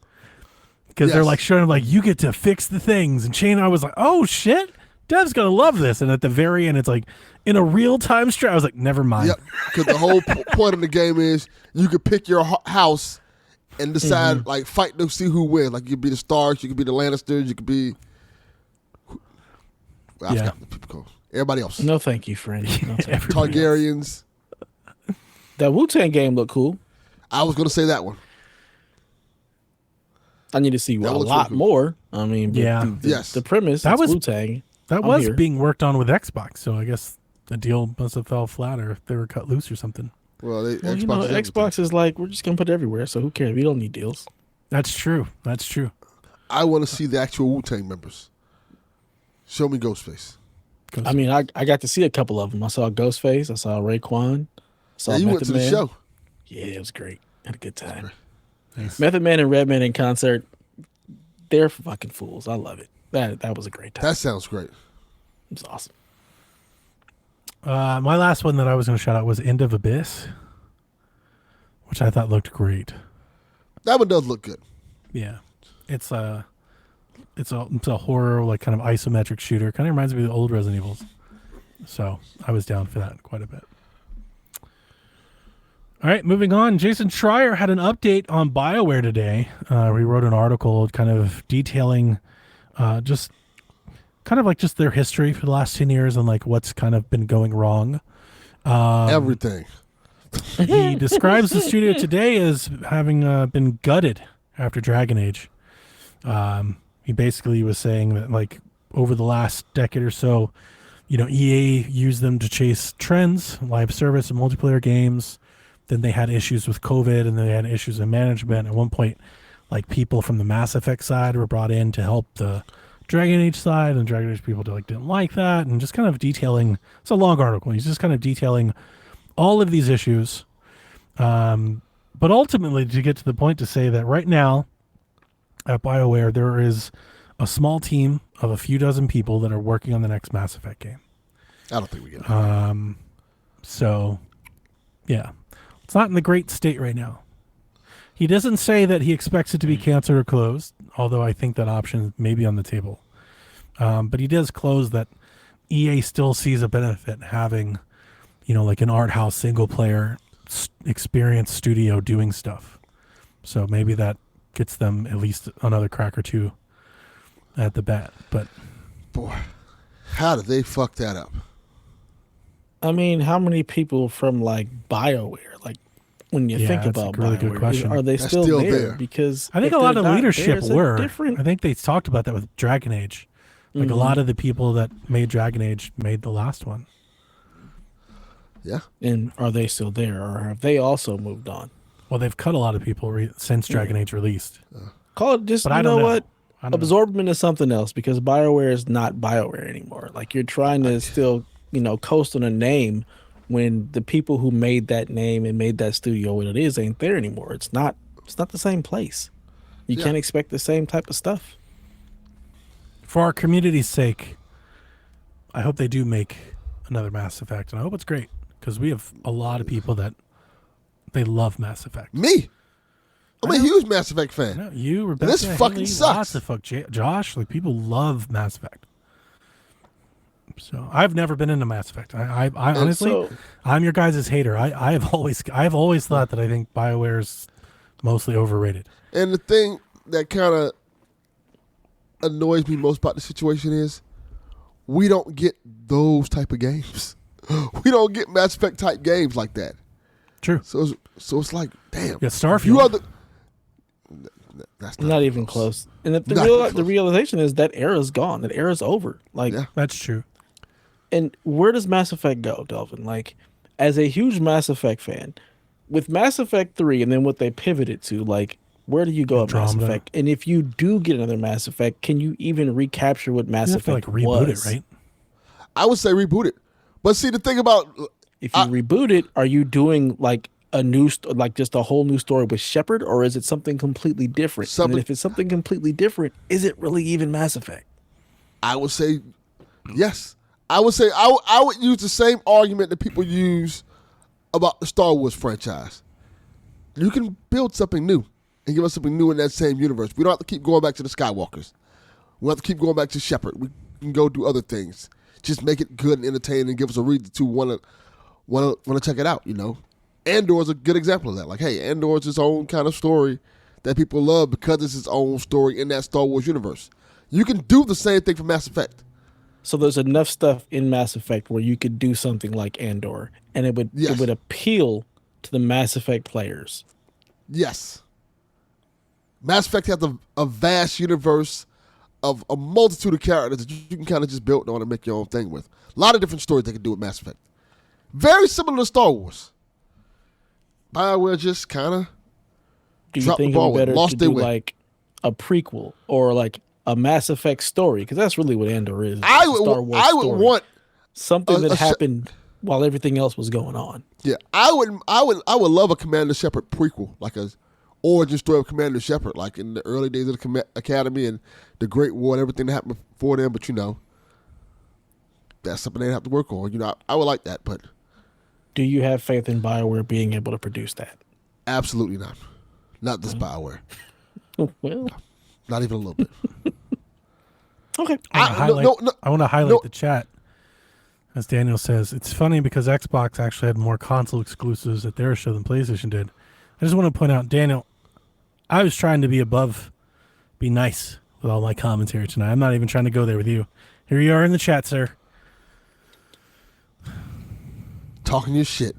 because they're showing him you get to fix the things, and Shane and I was like, oh shit, Dev's gonna love this, and at the very end it's in a real time I was like, never mind. Yep, because the whole point of the game is you could pick your house and decide fight to see who wins. You could be the Starks, you could be the Lannisters, you could be. I forgot what people call everybody else. No, thank you, friend. No, Targaryens. That Wu-Tang game looked cool. I was going to say that one. I need to see a lot more. I mean, the premise that was Wu-Tang. That was being worked on with Xbox, so I guess the deal must have fell flat, or they were cut loose or something. Well, Xbox is we're just going to put it everywhere, so who cares? We don't need deals. That's true. I want to see the actual Wu-Tang members. Show me Ghostface. I mean, I got to see a couple of them. I saw Ghostface. I saw Raekwon. You went to the show. Yeah, it was great. Had a good time. Nice. Method Man and Redman in concert. They're fucking fools. I love it. That was a great time. That sounds great. It was awesome. My last one that I was going to shout out was End of Abyss, which I thought looked great. That one does look good. Yeah, it's a horror kind of isometric shooter. Kind of reminds me of the old Resident Evils. So I was down for that quite a bit. All right, moving on. Jason Schreier had an update on BioWare today. We wrote an article kind of detailing just their history for the last 10 years and what's kind of been going wrong. Everything. He describes the studio today as having been gutted after Dragon Age. He basically was saying that over the last decade or so, EA used them to chase trends, live service and multiplayer games. Then they had issues with COVID, and they had issues in management. At one point, like, people from the Mass Effect side were brought in to help the Dragon Age side, and Dragon Age people didn't like that, and just kind of detailing. It's a long article. He's just kind of detailing all of these issues, but ultimately to get to the point to say that right now at BioWare there is a small team of a few dozen people that are working on the next Mass Effect game. I don't think we get it. So, yeah, it's not in the great state right now. He doesn't say that he expects it to be canceled or closed, although I think that option may be on the table. But he does close that EA still sees a benefit in having, like an art house single player experience studio doing stuff. So maybe that gets them at least another crack or two at the bat. But boy, how did they fuck that up? I mean, how many people from like BioWare, like when you think that's about a really BioWare, good question. are they That's still still there? there. Because I think if a lot they're of not leadership there, it's a were. different. I think they talked about that with Dragon Age. Like a lot of the people that made Dragon Age made the last one. Yeah. And are they still there, or have they also moved on? Well, they've cut a lot of people since Dragon Age released. Call it just, But you I don't know know. what? I don't know. Absorb them into something else, because BioWare is not BioWare anymore. Like, you're trying to still, coast on a name when the people who made that name and made that studio what it is ain't there anymore. It's not the same place. You can't expect the same type of stuff. For our community's sake, I hope they do make another Mass Effect, and I hope it's great, because we have a lot of people that they love Mass Effect. Me. I'm a huge Mass Effect fan. No, you, Rebecca, This fucking Haley, sucks. Lots of Josh, like, people love Mass Effect. So I've never been into Mass Effect. I honestly, I'm your guys' hater. I've always thought that I think BioWare's mostly overrated. And the thing that kind of annoys me most about the situation is we don't get those type of games. We don't get Mass Effect type games like that. True. So it's like, damn. Yeah, Starfield. You are the. That's Not even close. And the realization is that era's gone. That era's over. Like, That's true. and where does Mass Effect go, Delvin? Like, as a huge Mass Effect fan, with Mass Effect 3 and then what they pivoted to, like, where do you go at Mass Andromeda. Effect? And if you do get another Mass Effect, can you even recapture what Mass You have to Effect reboot was? it, right? I would say reboot it. But see, the thing about. If you reboot it, are you doing like a new, like just a whole new story with Shepard, or is it something completely different? And if it's something completely different, is it really even Mass Effect? I would say yes. I would say I would use the same argument that people use about the Star Wars franchise. You can build something new and give us something new in that same universe. We don't have to keep going back to the Skywalkers. We don't have to keep going back to Shepard. We can go do other things. Just make it good and entertaining and give us a reason to want to check it out, Andor is a good example of that. Like, hey, Andor is its own kind of story that people love because it's its own story in that Star Wars universe. You can do the same thing for Mass Effect. So there's enough stuff in Mass Effect where you could do something like Andor, and it would appeal to the Mass Effect players. Yes. Mass Effect has a vast universe of a multitude of characters that you can kind of just build on and make your own thing with. A lot of different stories they can do with Mass Effect. Very similar to Star Wars. BioWare just kind of dropped the ball, lost their way. Like a prequel or like a Mass Effect story, because that's really what Andor is. I would want something that happened while everything else was going on. Yeah, I would love a Commander Shepard prequel, like a origin story of Commander Shepard, like in the early days of the Academy and the Great War and everything that happened before them. But that's something they have to work on. I would like that, but do you have faith in BioWare being able to produce that? Absolutely not. Not this BioWare. Well, not even a little bit. Okay. I want to highlight the chat. As Daniel says, it's funny because Xbox actually had more console exclusives at their show than PlayStation did. I just want to point out, Daniel, I was trying to be nice with all my commentary tonight. I'm not even trying to go there with you. Here you are in the chat, sir. Talking your shit.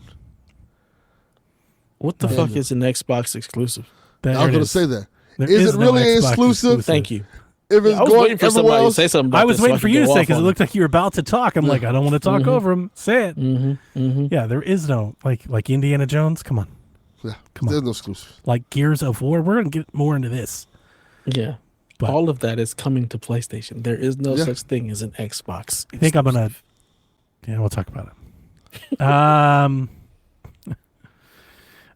What the fuck is an Xbox exclusive? I was going to say that. There is it no really Xbox exclusive? Thank you. if it's I was going waiting for everywhere somebody else, to say something about I was this so waiting I for could you to go say off because it on looked like you were about to talk. I'm like, I don't want to talk over him. Say it. Yeah, there is no like Indiana Jones. Come on, yeah, Come on. there's no exclusives. like Gears of War. We're gonna get more into this. Yeah. But- All of that is coming to PlayStation. There is no Yeah. such thing as an Xbox. I think I'm gonna. Yeah, we'll talk about it.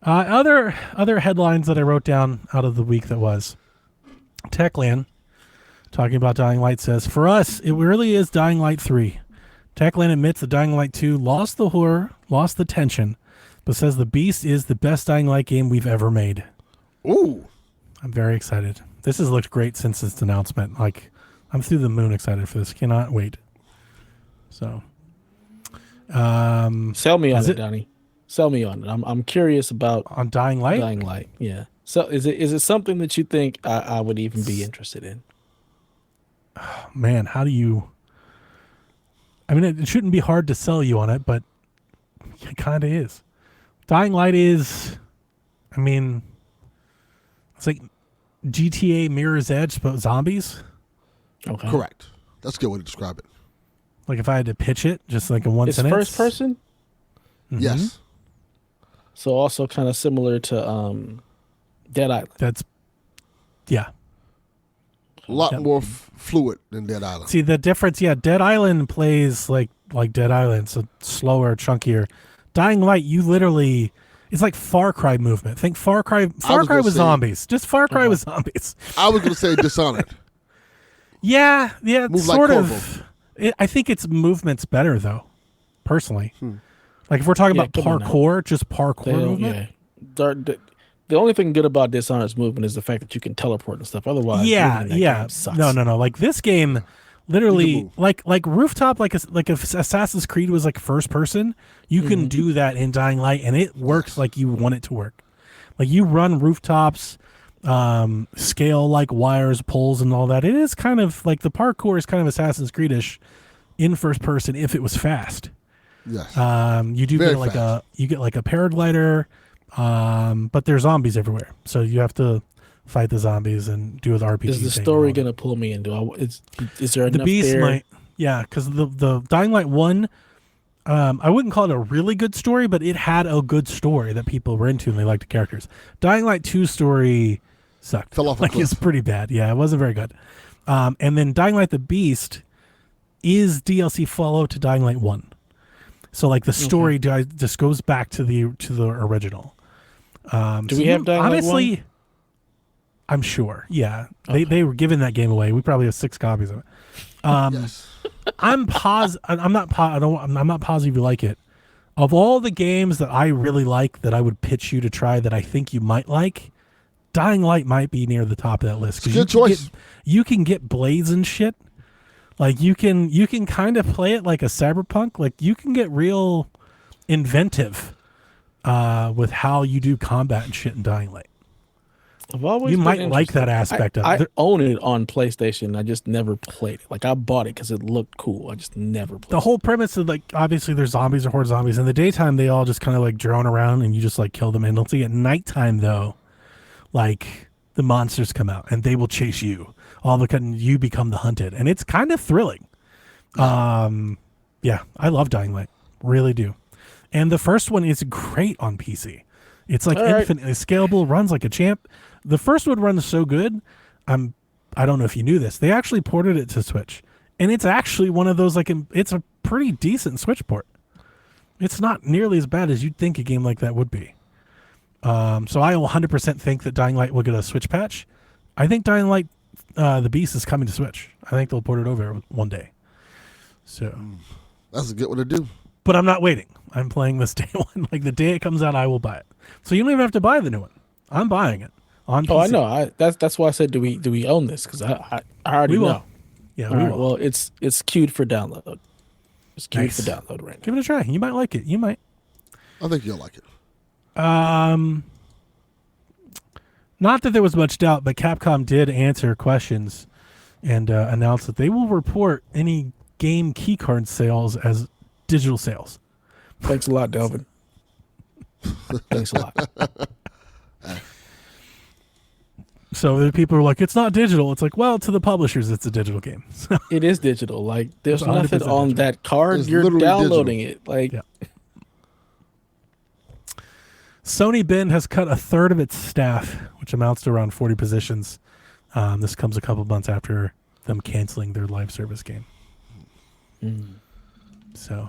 Other headlines that I wrote down out of the week that was Techland talking about Dying Light says, for us, it really is Dying Light 3. Techland admits that Dying Light 2 lost the horror, lost the tension, but says the Beast is the best Dying Light game we've ever made. Ooh, I'm very excited. This has looked great since its announcement. Like, I'm through the moon excited for this. Cannot wait. So, Sell me on Is it, it- Donnie. Sell me on it. I'm curious about on Dying Light, Dying Light. Yeah. So is it something that you think I would even be interested in? man, how do you? I mean, it shouldn't be hard to sell you on it, but it kind of is. Dying Light is, I mean, it's like GTA Mirror's Edge, but zombies. Okay. correct. That's a good way to describe it. Like if I had to pitch it, just like in one It's sentence. first person, Yes, so also kind of similar to Dead Island. That's, yeah. a lot Yep. more fluid than Dead Island. See the difference? Yeah, Dead Island plays like Dead Island, so slower, chunkier. Dying Light, you literally, it's like Far Cry movement. Think Far Cry. Far Cry gonna with say- zombies. Just Far Cry with zombies. I was going to say Dishonored. Yeah, Move like sort Corvo. of. I think its movement's better though, personally. Like if we're talking Yeah, about come on now. parkour, just parkour They don't- movement. yeah. The only thing good about Dishonored's movement is the fact that you can teleport and stuff. Otherwise, Yeah, moving in that yeah. game sucks. No. Like this game, literally, move. like rooftop, like if Assassin's Creed was like first person, you can do that in Dying Light, and it works like you want it to work. Like you run rooftops, scale like wires, poles, and all that. It is kind of like the parkour is kind of Assassin's Creed-ish in first person if it was fast. Yes. You do Very get like fast. you get like a paraglider, but there's zombies everywhere, so you have to fight the zombies and do the RPG. Is the thing story and all going to pull me into? Is there that. The enough Beast there? might, yeah, because the Dying Light 1, I wouldn't call it a really good story, but it had a good story that people were into and they liked the characters. Dying Light 2 story sucked. Fell off a like cliff. it's pretty bad. Yeah, it wasn't very good. And then Dying Light the Beast is DLC follow to Dying Light 1. So like the story just goes back to the original. Do we have Dying Light honestly? 1? I'm sure. Yeah, they were giving that game away. We probably have 6 copies of it. yes. I'm not positive you like it. Of all the games that I really like that I would pitch you to try that I think you might like, Dying Light might be near the top of that list. 'Cause Good choice. You can get blades and shit. Like you can kind of play it like a cyberpunk. Like you can get real inventive with how you do combat and shit in Dying Light. I've always You been might like interested. that aspect of it. I own it on PlayStation. I just never played it. Like I bought it because it looked cool. I just never played. The whole premise of like obviously there's zombies or horde zombies. In the daytime they all just kind of like drone around and you just like kill them endlessly. At nighttime though, like the monsters come out and they will chase you. All of a sudden you become the hunted, and it's kind of thrilling. Yeah, I love Dying Light, really do. And the first one is great on PC. It's like All right. infinitely scalable, runs like a champ. The first one runs so good. I don't know if you knew this. They actually ported it to Switch, and it's actually one of those it's a pretty decent Switch port. It's not nearly as bad as you'd think a game like that would be. So I 100% think that Dying Light will get a Switch patch. I think Dying Light, the Beast, is coming to Switch. I think they'll port it over one day. So, That's a good one to do. but I'm not waiting. I'm playing this day one. Like the day it comes out, I will buy it. So you don't even have to buy the new one. I'm buying it on PC. Oh, I know. That's why I said, do we own this? Because I already We will. know. Yeah, All we right, will. well, it's queued for download. It's queued Nice. for download right now. Give it a try. You might like it. You might. I think you'll like it. Not that there was much doubt, but Capcom did answer questions and announced that they will report any game keycard sales as digital sales. Thanks a lot, Delvin. Thanks a lot. So the people are like, it's not digital. It's like, well, to the publishers, it's a digital game. So, It is digital. Like there's It's 100% nothing on digital. that card. It's You're literally downloading it. Like Yeah. Sony Bend has cut a third of its staff, which amounts to around 40 positions. This comes a couple months after them canceling their live service game. So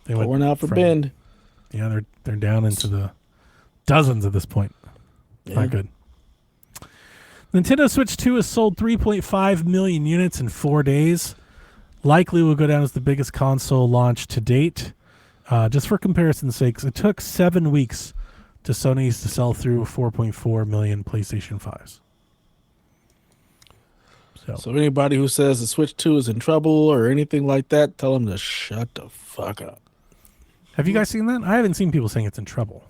they went pouring out for from- Bend. Yeah, they're down into the dozens at this point. Yeah. Not good. Nintendo Switch 2 has sold 3.5 million units in 4 days. Likely will go down as the biggest console launch to date. Just for comparison's sake, it took 7 weeks to Sony's to sell through 4.4 million PlayStation 5s. So anybody who says the Switch 2 is in trouble or anything like that, tell them to shut the fuck up. Have you guys seen that? I haven't seen people saying it's in trouble,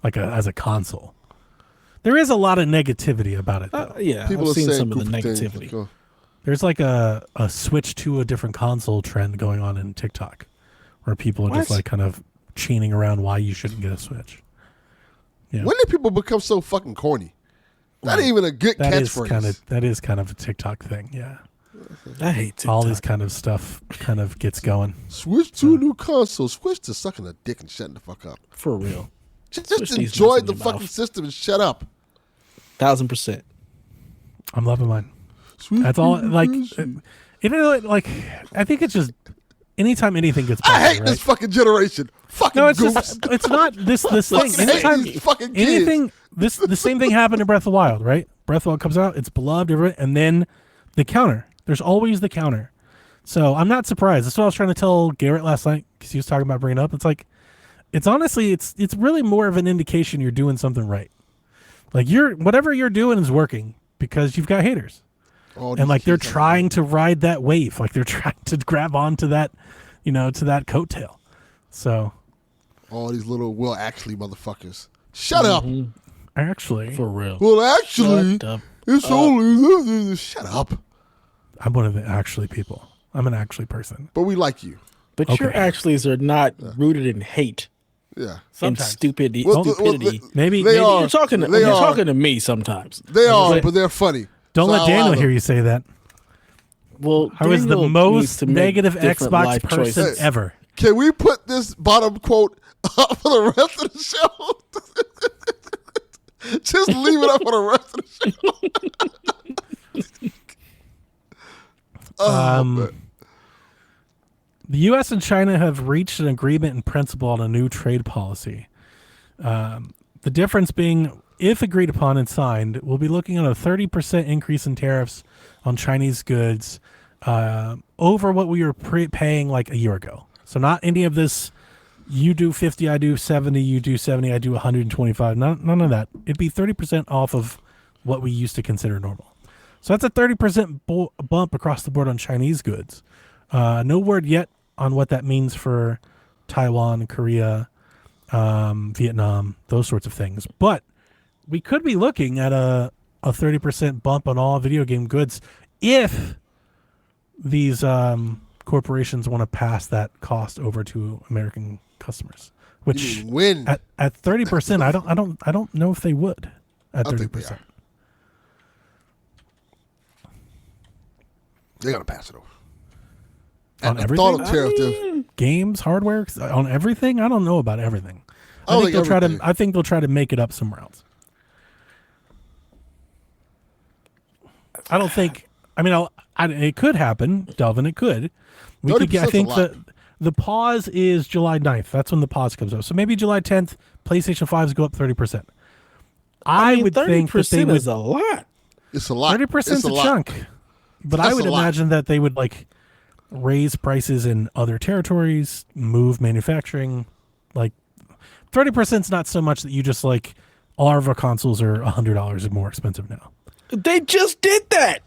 like as a console. There is a lot of negativity about it, though. Yeah, People I've are seen saying some of the goofy things. negativity. Go. There's like a switch to a different console trend going on in TikTok, where people are just What? like kind of chaining around why you shouldn't get a Switch. Yeah. When did people become so fucking corny? That ain't even a good catchphrase. That is kind of a TikTok thing. Yeah, I hate TikTok. all this kind of stuff kind of gets going. Switch to a new console. Switch to sucking a dick and shutting the fuck up. For real. Just Switch these enjoy nuts in the your fucking mouth. system and shut up. 1000%. I'm loving mine. Switch That's all. to new Like, console. I think it's just anytime anything gets better, I hate right? this fucking generation. Fucking No, it's goofs. just it's not this thing. Fucking hate Anytime these fucking kids. anything the same thing happened in Breath of the Wild, right? Breath of the Wild comes out, it's beloved, and then the counter. There's always the counter. So I'm not surprised. That's what I was trying to tell Garrett last night because he was talking about bringing it up. It's like, it's honestly, it's really more of an indication you're doing something right. Like whatever you're doing is working because you've got haters. All these And like they're kids are- trying to ride that wave, like they're trying to grab onto that, to that coattail. So all these little Will Actually motherfuckers. Shut up. actually, For real. Well, actually, Shut up. it's only. Shut up. I'm one of the actually people. I'm an actually person. But we like you. But your Okay. actuallys are not rooted in hate Yeah. and Sometimes. stupidity. Well, stupidity. Maybe They are. You're talking They you're are. talking to me sometimes. They are, But- but they're funny. don't So let I'll Daniel allow hear them. you say that. Well, I was the Daniel needs most to make negative different Xbox life person choices. ever. Can we put this bottom quote up for the rest of the show? Just leave it up for the rest of the show. But The U.S. and China have reached an agreement in principle on a new trade policy. The difference being, if agreed upon and signed, we'll be looking at a 30% increase in tariffs on Chinese goods over what we were paying like a year ago. So not any of this, you do 50, I do 70, you do 70, I do 125. None of that. It'd be 30% off of what we used to consider normal. So that's a 30% bump across the board on Chinese goods. No word yet on what that means for Taiwan, Korea, Vietnam, those sorts of things. But we could be looking at a 30% bump on all video game goods if these corporations want to pass that cost over to American customers. Which you mean when? at 30%, I don't know if they would at I think they 30%. are. They're gonna pass it over. On The everything? thought of tariff, Games, hardware, on everything? I don't know about everything. I I don't think they'll think try to. everything. I think they'll try to make it up somewhere else. I don't think. I mean, it could happen, Delvin. It could. We could get. I 30% 's a think lot. the pause is July 9th. That's when the pause comes up. So maybe July 10th, PlayStation 5s go up 30%. I mean, would think that they 30% would. is a lot. it's a lot. 30% is It's a lot. chunk. But I That's would a lot. imagine that they would like raise prices in other territories, move manufacturing. Like 30% is not so much that you just like all of our consoles are $100 more expensive now. They just did that.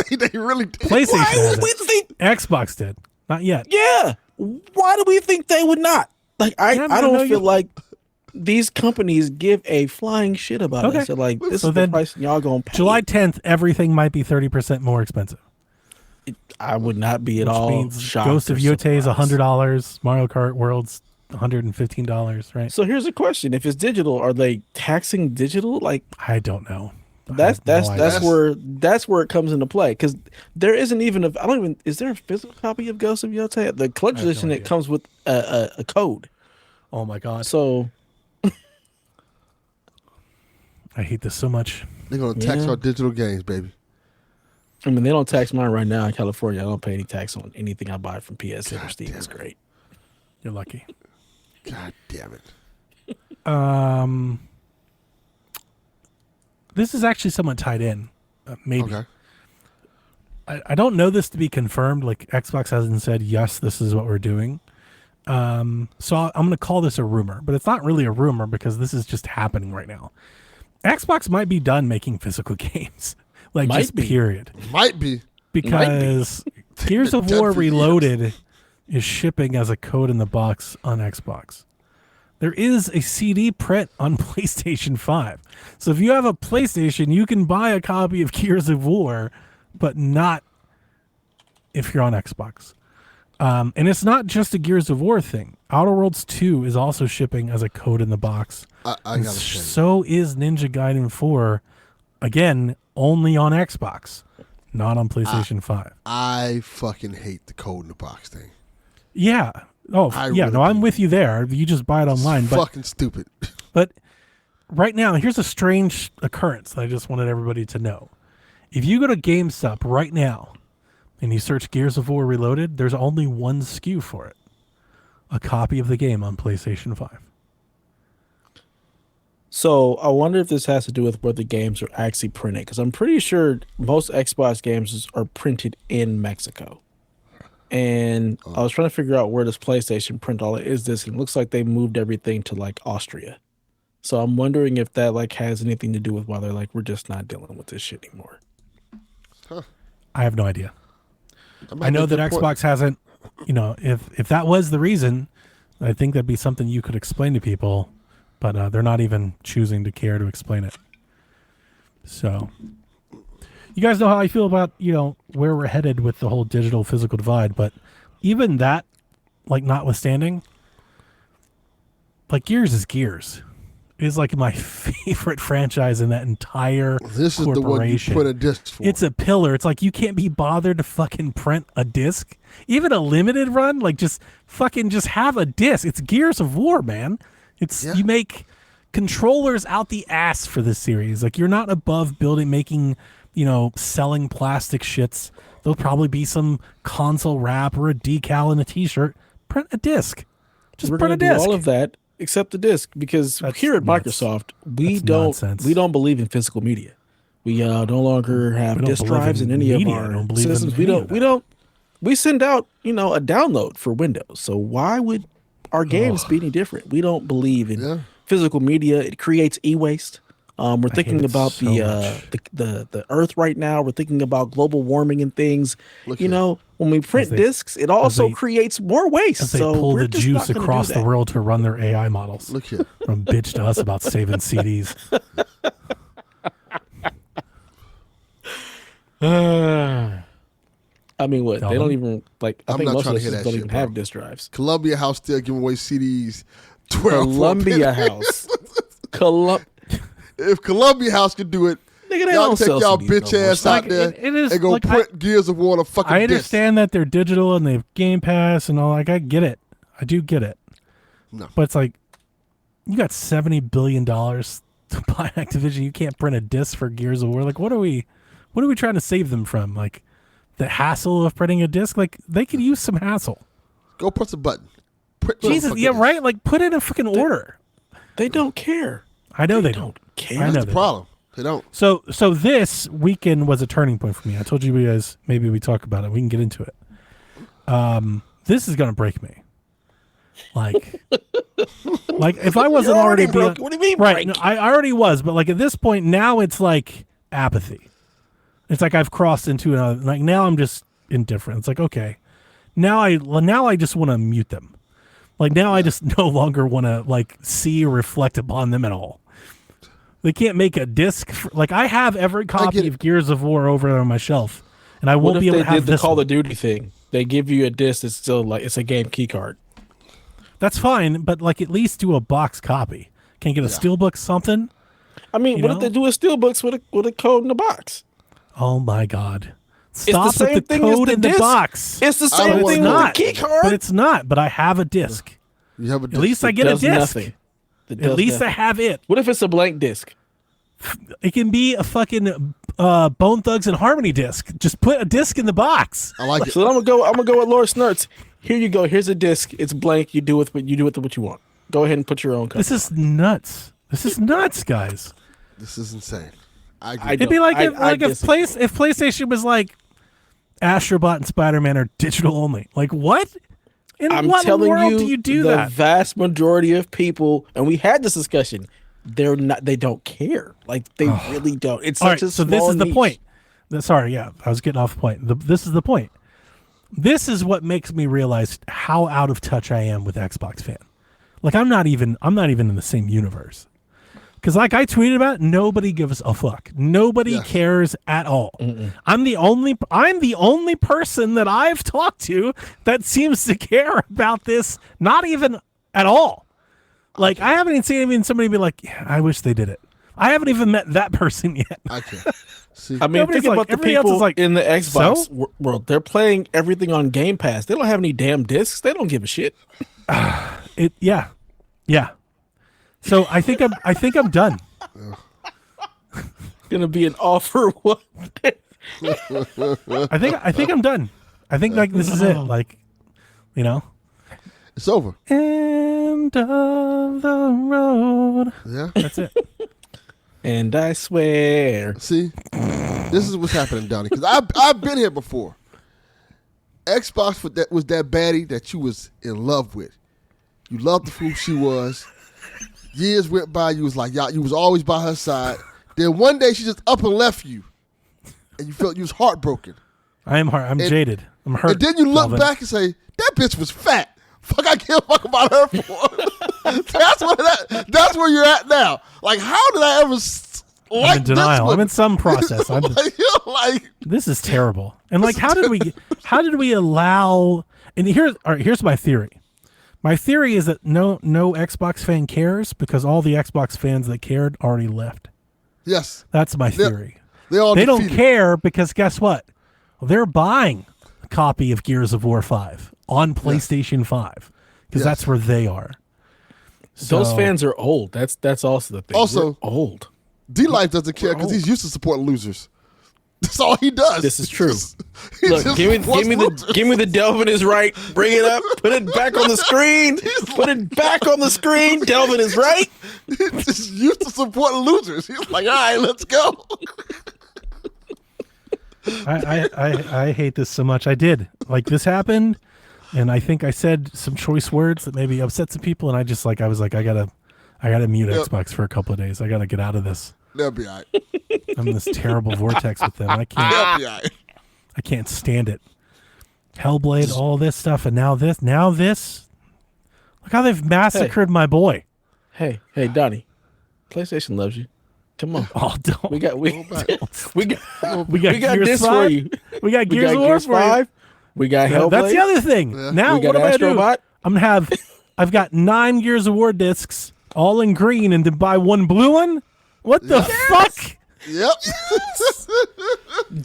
they really did. PlayStation Why has would we it. think? Xbox did. Not yet. Yeah. Why do we think they would not? Like I Yeah, I no, don't feel you- like these companies give a flying shit about Okay. it. So like this So is the then price y'all gonna pay. July 10th, everything might be 30% more expensive. I would not be at Which all means shocked. Ghost or of Yotei is surprised. $100, Mario Kart World's $115, right? So here's a question: if it's digital, are they taxing digital? Like I don't know. That's have no idea. that's where it comes into play because there isn't even is there a physical copy of Ghost of Yotei? The collector's edition it comes with a code. Oh my god! So I hate this so much. They're gonna tax our digital games, baby. I mean, they don't tax mine right now in California. I don't pay any tax on anything I buy from PSN or Steam. It's great. You're lucky. God damn it. This is actually somewhat tied in. Maybe. Okay. I don't know this to be confirmed. Like Xbox hasn't said yes, this is what we're doing. So I'm going to call this a rumor, but it's not really a rumor because this is just happening right now. Xbox might be done making physical games, like might just be. period. Might be. Because Gears of War Reloaded is shipping as a code in the box on Xbox. There is a CD print on PlayStation 5. So if you have a PlayStation, you can buy a copy of Gears of War, but not if you're on Xbox. And it's not just a Gears of War thing. Outer Worlds 2 is also shipping as a code in the box. I gotta say. So is Ninja Gaiden 4, again, only on Xbox, not on PlayStation 5. I fucking hate the code in the box thing. Yeah. Oh, yeah. Really No, I'm with you there. You just buy it online. It's fucking stupid. But right now, here's a strange occurrence that I just wanted everybody to know. If you go to GameStop right now and you search Gears of War Reloaded, there's only one SKU for it. A copy of the game on PlayStation 5. So I wonder if this has to do with where the games are actually printed, because I'm pretty sure most Xbox games are printed in Mexico. And I was trying to figure out where this PlayStation print all it is. This and it looks like they moved everything to like Austria. So I'm wondering if that like has anything to do with why they're like we're just not dealing with this shit anymore. I have no idea. I know that Xbox hasn't. You know, if that was the reason, I think that'd be something you could explain to people. But they're not even choosing to care to explain it. So, you guys know how I feel about, you know, where we're headed with the whole digital physical divide. But even that, like, notwithstanding, like, Gears is Gears. It is, like, my favorite franchise in that entire This is the one you put a disc for. It's a pillar. It's like you can't be bothered to fucking print a disc. Even a limited run, like, just have a disc. It's Gears of War, man. You make controllers out the ass for this series. Like, you're not above making, you know, selling plastic shits. There'll probably be some console wrap or a decal and a t-shirt. Print a disc. We're print a disc. Do all of that except the disc, because here at Microsoft, we don't believe in physical media. We no longer have disk drives in any of our systems. We send out, you know, a download for Windows. So why would our games be any different? We don't believe in physical media. It creates e-waste. We're thinking about the Earth right now. We're thinking about global warming and things. When we print discs, it also creates more waste. As they pull the juice across the world to run their AI models. Look here. From bitch to us about saving CDs. I mean, what? They don't even, like, I think most of us don't even have disk drives. Columbia House still giving away CDs. Columbia House. If Columbia House could do it, y'all take y'all bitch ass out there and go print Gears of War on a fucking disc. I understand that they're digital and they have Game Pass and all. Like, I get it. I do get it. No. But it's like, you got $70 billion to buy Activision. You can't print a disc for Gears of War. Like, what are we trying to save them from? Like, the hassle of printing a disc? Like, they could use some hassle. Go press a button. Jesus, yeah, right? Like, put in a freaking order. They don't care. I know they don't care. That's the problem. They don't. So this weekend was a turning point for me. I told you guys maybe we talk about it. We can get into it. This is gonna break me. Like if I wasn't already broke. What do you mean right? break? No, I already was, but like at this point now it's like apathy. It's like I've crossed into another. Like now I'm just indifferent. It's like okay, now I just want to mute them. Like now I just no longer want to like see or reflect upon them at all. They can't make a disc. Like I have every copy of Gears of War over on my shelf, and I won't be able to have this. What if they did the Call of Duty thing? They give you a disc that's still like it's a game key card. That's fine, but like at least do a box copy. Can you get a steelbook something? I mean, what if they do a steelbooks with a code in the box? Oh my God! Stop it's the same with the thing as code the in disc. the box. It's the same thing with the key card. But it's not. But I have a disc. You have a disc. At least I get a does disc. nothing. It At does least nothing. I have it. What if it's a blank disc? It can be a fucking Bone Thugs and Harmony disc. Just put a disc in the box. I like it. So then I'm gonna go with Lord Snurts. Here you go. Here's a disc. It's blank. You do with what you want. Go ahead and put your own code. This is nuts. This is nuts, guys. This is insane. I agree. It'd be like if disagree. if PlayStation was like Astrobot and Spider-Man are digital only. Like what? In what telling world do you do the that? vast majority of people, and we had this discussion, they're not. They don't care. Like they really don't. It's All such right, a so small this is the niche. point. Sorry, yeah, I was getting off the point. This is the point. This is what makes me realize how out of touch I am with Xbox fan. Like I'm not even in the same universe. Because like I tweeted about, nobody gives a fuck. Nobody cares at all. I'm the only person that I've talked to that seems to care about this. Not even at all. Like I haven't even seen somebody be like, yeah, I wish they did it. I haven't even met that person yet. I can't. See, I mean, Nobody's think like- about the everybody else people is like, in the Xbox so? world. They're playing everything on Game Pass. They don't have any damn discs. They don't give a shit. Yeah. So I think I'm done. Gonna be an offer. What? I think I'm done. I think like this is it. Like, you know. it's over. End of the road. Yeah. That's it. And I swear, See, this is what's happening, Donnie. Because I've been here before. Xbox was that baddie that you was in love with. You loved who she was. Years went by. You was like, you was always by her side. Then one day she just up and left you, and you felt you was heartbroken. I'm jaded. I'm hurt. And then you look Calvin. back and say, that bitch was fat. Fuck, I can't fuck about her for. That's where you're at now. Like, how did I ever like I'm in denial. this I'm in some process. I'm like, this is terrible. And like, how did we allow? And here's my theory. My theory is that no Xbox fan cares because all the Xbox fans that cared already left. yes, That's my theory. they don't care because guess what? They're buying a copy of Gears of War 5 on PlayStation 5 because that's where they are. those So- fans are old. That's also the thing. Also- We're old. D-Life doesn't care because he's used to supporting losers. That's all he does. This is true. He Look, just give me wants the Delvin is right. Bring it up. Put it back on the screen. Put it back on the screen. Delvin is right. He's just used to supporting losers. He's like, all right, let's go. I hate this so much. I did. Like this happened and I think I said some choice words that maybe upset some people and I was like, I gotta mute Xbox for a couple of days. I gotta get out of this. They'll be all right. I'm in this terrible vortex with them. They'll be all right. I can't stand it. Hellblade, all this stuff, and now this. Look how they've massacred my boy. Hey, Donnie. PlayStation loves you. Come on. Oh, don't. We got Gears this 5. for you. We got We Gears got of War Gears for you. 5. We got Hellblade. That's the other thing. Yeah. Now We got what am I gonna Astrobot. do? I'm gonna have. I've got 9 Gears of War discs, all in green, and to buy one blue one. What the fuck? Yep.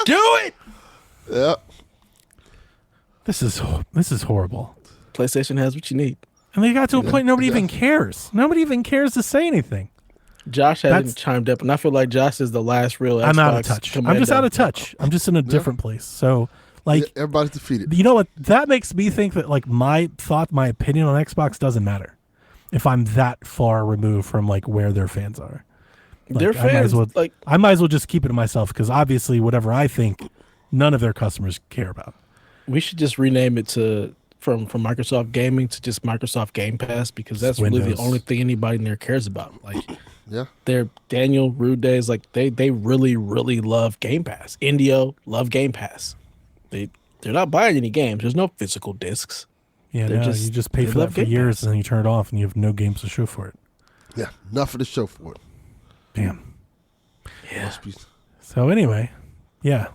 Do it. Yep. This is horrible. PlayStation has what you need. And they got to a point nobody even cares. Nobody even cares to say anything. Josh hasn't chimed up, and I feel like Josh is the last real Xbox. I'm out of touch. I'm just out of touch. touch. I'm just in a different place. So, like, Everybody's defeated. you know what? That makes me think that like my opinion on Xbox doesn't matter if I'm that far removed from like where their fans are. Like, Their fans, I might as well just keep it to myself because obviously whatever I think, none of their customers care about. we should just rename it to from Microsoft Gaming to just Microsoft Game Pass because that's really Windows. the only thing anybody in there cares about. Like, Yeah. they're Daniel Rude Days, like they really love Game Pass. Indio love Game Pass. They're not buying any games. There's no physical discs. Yeah, They're no, just- you just pay they for that love for Game years Pass. and then you turn it off and you have no games to show for it. Yeah. Enough of the show for it. Damn. Yeah. Must be. So anyway, yeah.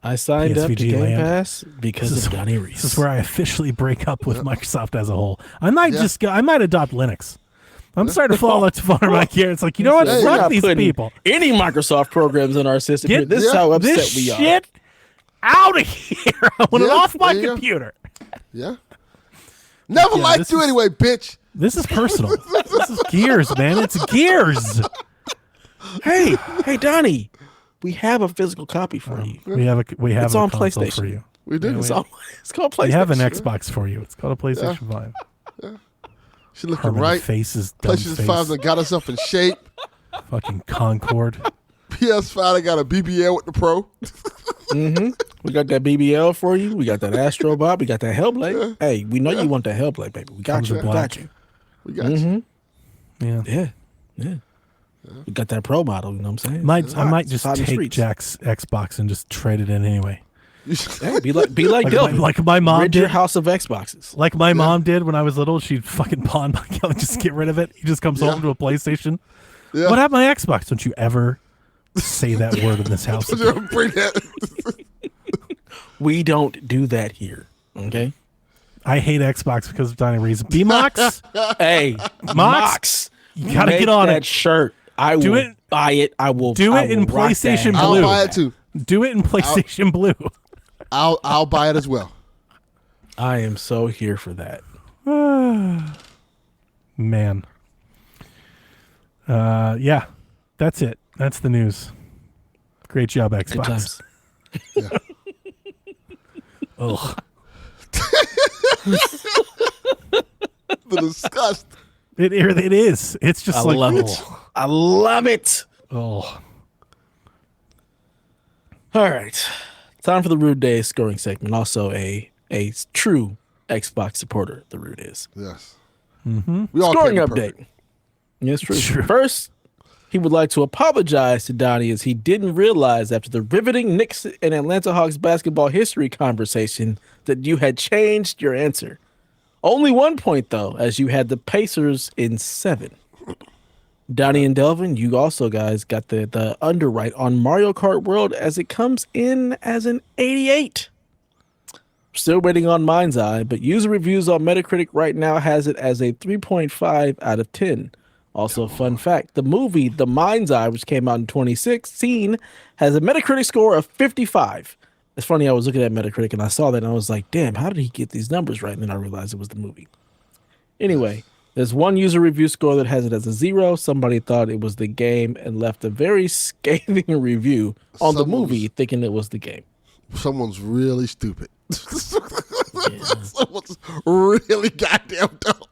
I signed up to PSVG Game land. Pass because of Donnie Reese. This is where I officially break up with Microsoft as a whole. I might I might adopt Linux. I'm starting to fall too far back here. It's like, you know what? We're Fuck not these putting people. any Microsoft programs in our system. Here. This is how upset this we are. shit out of here. I want it off my computer. Yeah. Never liked you anyway, bitch. This is personal. This is Gears, man. It's Gears. Hey, Donnie, we have a physical copy for you. We have It's a on console PlayStation. for you. We do. It's called PlayStation. We have an Xbox for you. It's called a PlayStation 5. She looking Permanent right. Faces, dumb PlayStation face. 5 that got herself in shape. Fucking Concord. PS5 that got a BBL with the Pro. We got that BBL for you. We got that Astrobot. We got that Hellblade. Hey, we know you want that Hellblade, baby. We got Comes you. in We black. got you. We got you. Yeah. Yeah. We got that Pro model. You know what I'm saying? I might just hot in the take streets. Jack's Xbox and just trade it in anyway. Hey, be like Dylan. Like my mom Rid your did. house of Xboxes. Like my mom did when I was little. She'd fucking pawn my account, just get rid of it. He just comes home to a PlayStation. Yeah. What happened to my Xbox? Don't you ever say that word in this house. Bring that. We don't do that here. Okay. I hate Xbox because of Donnie reason. B-Mox? Hey, Mox, You gotta make get on that it. shirt. I Do will it. buy it. I will Do I it in will rock that. PlayStation I'll Blue. buy it too. Do it in PlayStation Blue. I'll buy it as well. I am so here for that. Man. Yeah. That's it. That's the news. Great job, Good Xbox. times. Ugh. The disgust. It is. It's just I like, love it. I love it. oh. All right. Time for the Rude Day scoring segment. Also a true Xbox supporter, the Rude is. Yes. Mm-hmm. We all Scoring can't be update. perfect. Yes, true. True. First, he would like to apologize to Donnie as he didn't realize after the riveting Knicks and Atlanta Hawks basketball history conversation that you had changed your answer. Only 1 point, though, as you had the Pacers in 7. Donnie and Delvin, you also guys got the underwrite on Mario Kart World as it comes in as an 88. Still waiting on Mind's Eye, but user reviews on Metacritic right now has it as a 3.5 out of 10. Also, fun fact, the movie The Mind's Eye, which came out in 2016, has a Metacritic score of 55. It's funny, I was looking at Metacritic and I saw that and I was like, damn, how did he get these numbers right? And then I realized it was the movie. Anyway, there's one user review score that has it as a 0. Somebody thought it was the game and left a very scathing review on the movie thinking it was the game. Someone's really stupid. Someone's really goddamn dumb.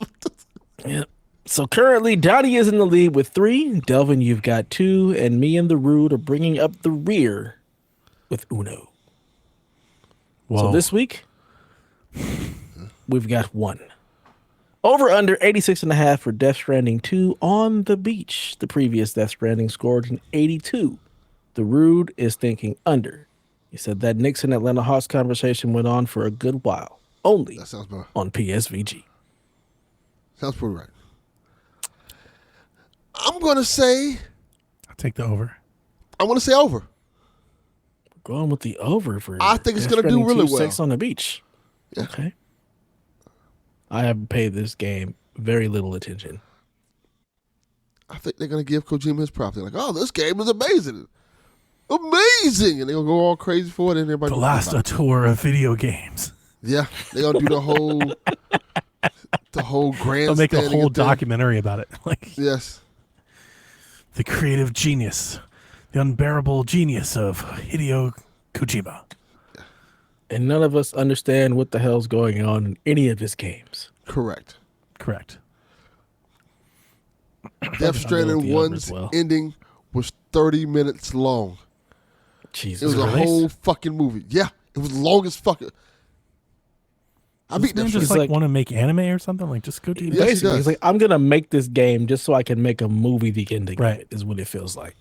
Yeah. So currently, Donnie is in the lead with 3. Delvin, you've got 2. And me and the Rude are bringing up the rear with Uno. Whoa. So this week, we've got 1. Over under 86.5 for Death Stranding 2 on the beach. The previous Death Stranding scored an 82. The Rude is thinking under. He said that Knicks and Atlanta Hawks conversation went on for a good while. Only That sounds about, on PSVG. sounds pretty right. I'm gonna say I'll take the over. over. Going with the over for I think it's Death gonna do Stranding really 2 well. 6 on the beach. Yeah. Okay. I have paid this game very little attention. I think they're gonna give Kojima his props. They're like, "Oh, this game is amazing, amazing," and they're gonna go all crazy for it. And everybody The gonna last talk about it. tour of video games. Yeah, they're gonna do the whole grand. They'll make a whole documentary about it. Like Yes, the creative genius, the unbearable genius of Hideo Kojima. And none of us understand what the hell's going on in any of his games. correct. Correct. Death Stranding the over 1's as well. ending was 30 minutes long. Jesus. It was a released? whole fucking movie. Yeah, it was long as fucking. I beat Doesn't Death he just Stranding. like want to make anime or something? Like just go do Yes, that. he Basically, does. he's like, I'm gonna make this game just so I can make a movie the ending Right. of it, is what it feels like.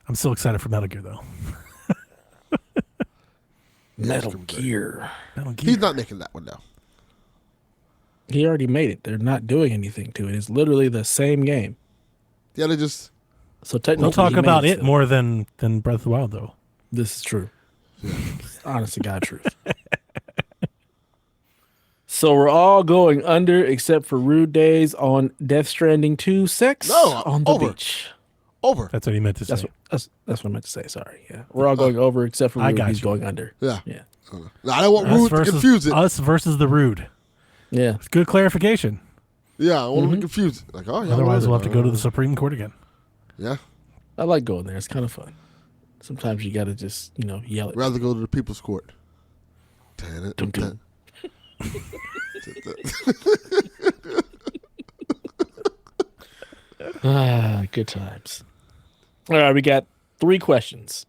I'm still excited for Metal Gear though. Metal it's gonna be Gear. Metal Gear. He's not making that one now. He already made it. They're not doing anything to it. It's literally the same game. Yeah, they just. So technically, We'll talk he made about it still. more than Breath of the Wild though. This is true. Honest to God, truth. So we're all going under except for Rude Days on Death Stranding 2 Sex No, on the over. beach. Over. That's what he meant to say. That's what I meant to say. Sorry. Yeah. We're all going over except for I Rude. got He's you. going under. Yeah. Yeah. Now, I don't want Rude to confuse it. Us versus the Rude. Yeah. It's good clarification. Yeah, I want to be confused. Like, oh, yeah. Otherwise, we'll have to go to the Supreme Court again. Yeah. I like going there. It's kind of fun. Sometimes you got to just, yell at Rather go to the People's Court. Dum, dum. Good times. All right, we got 3 questions.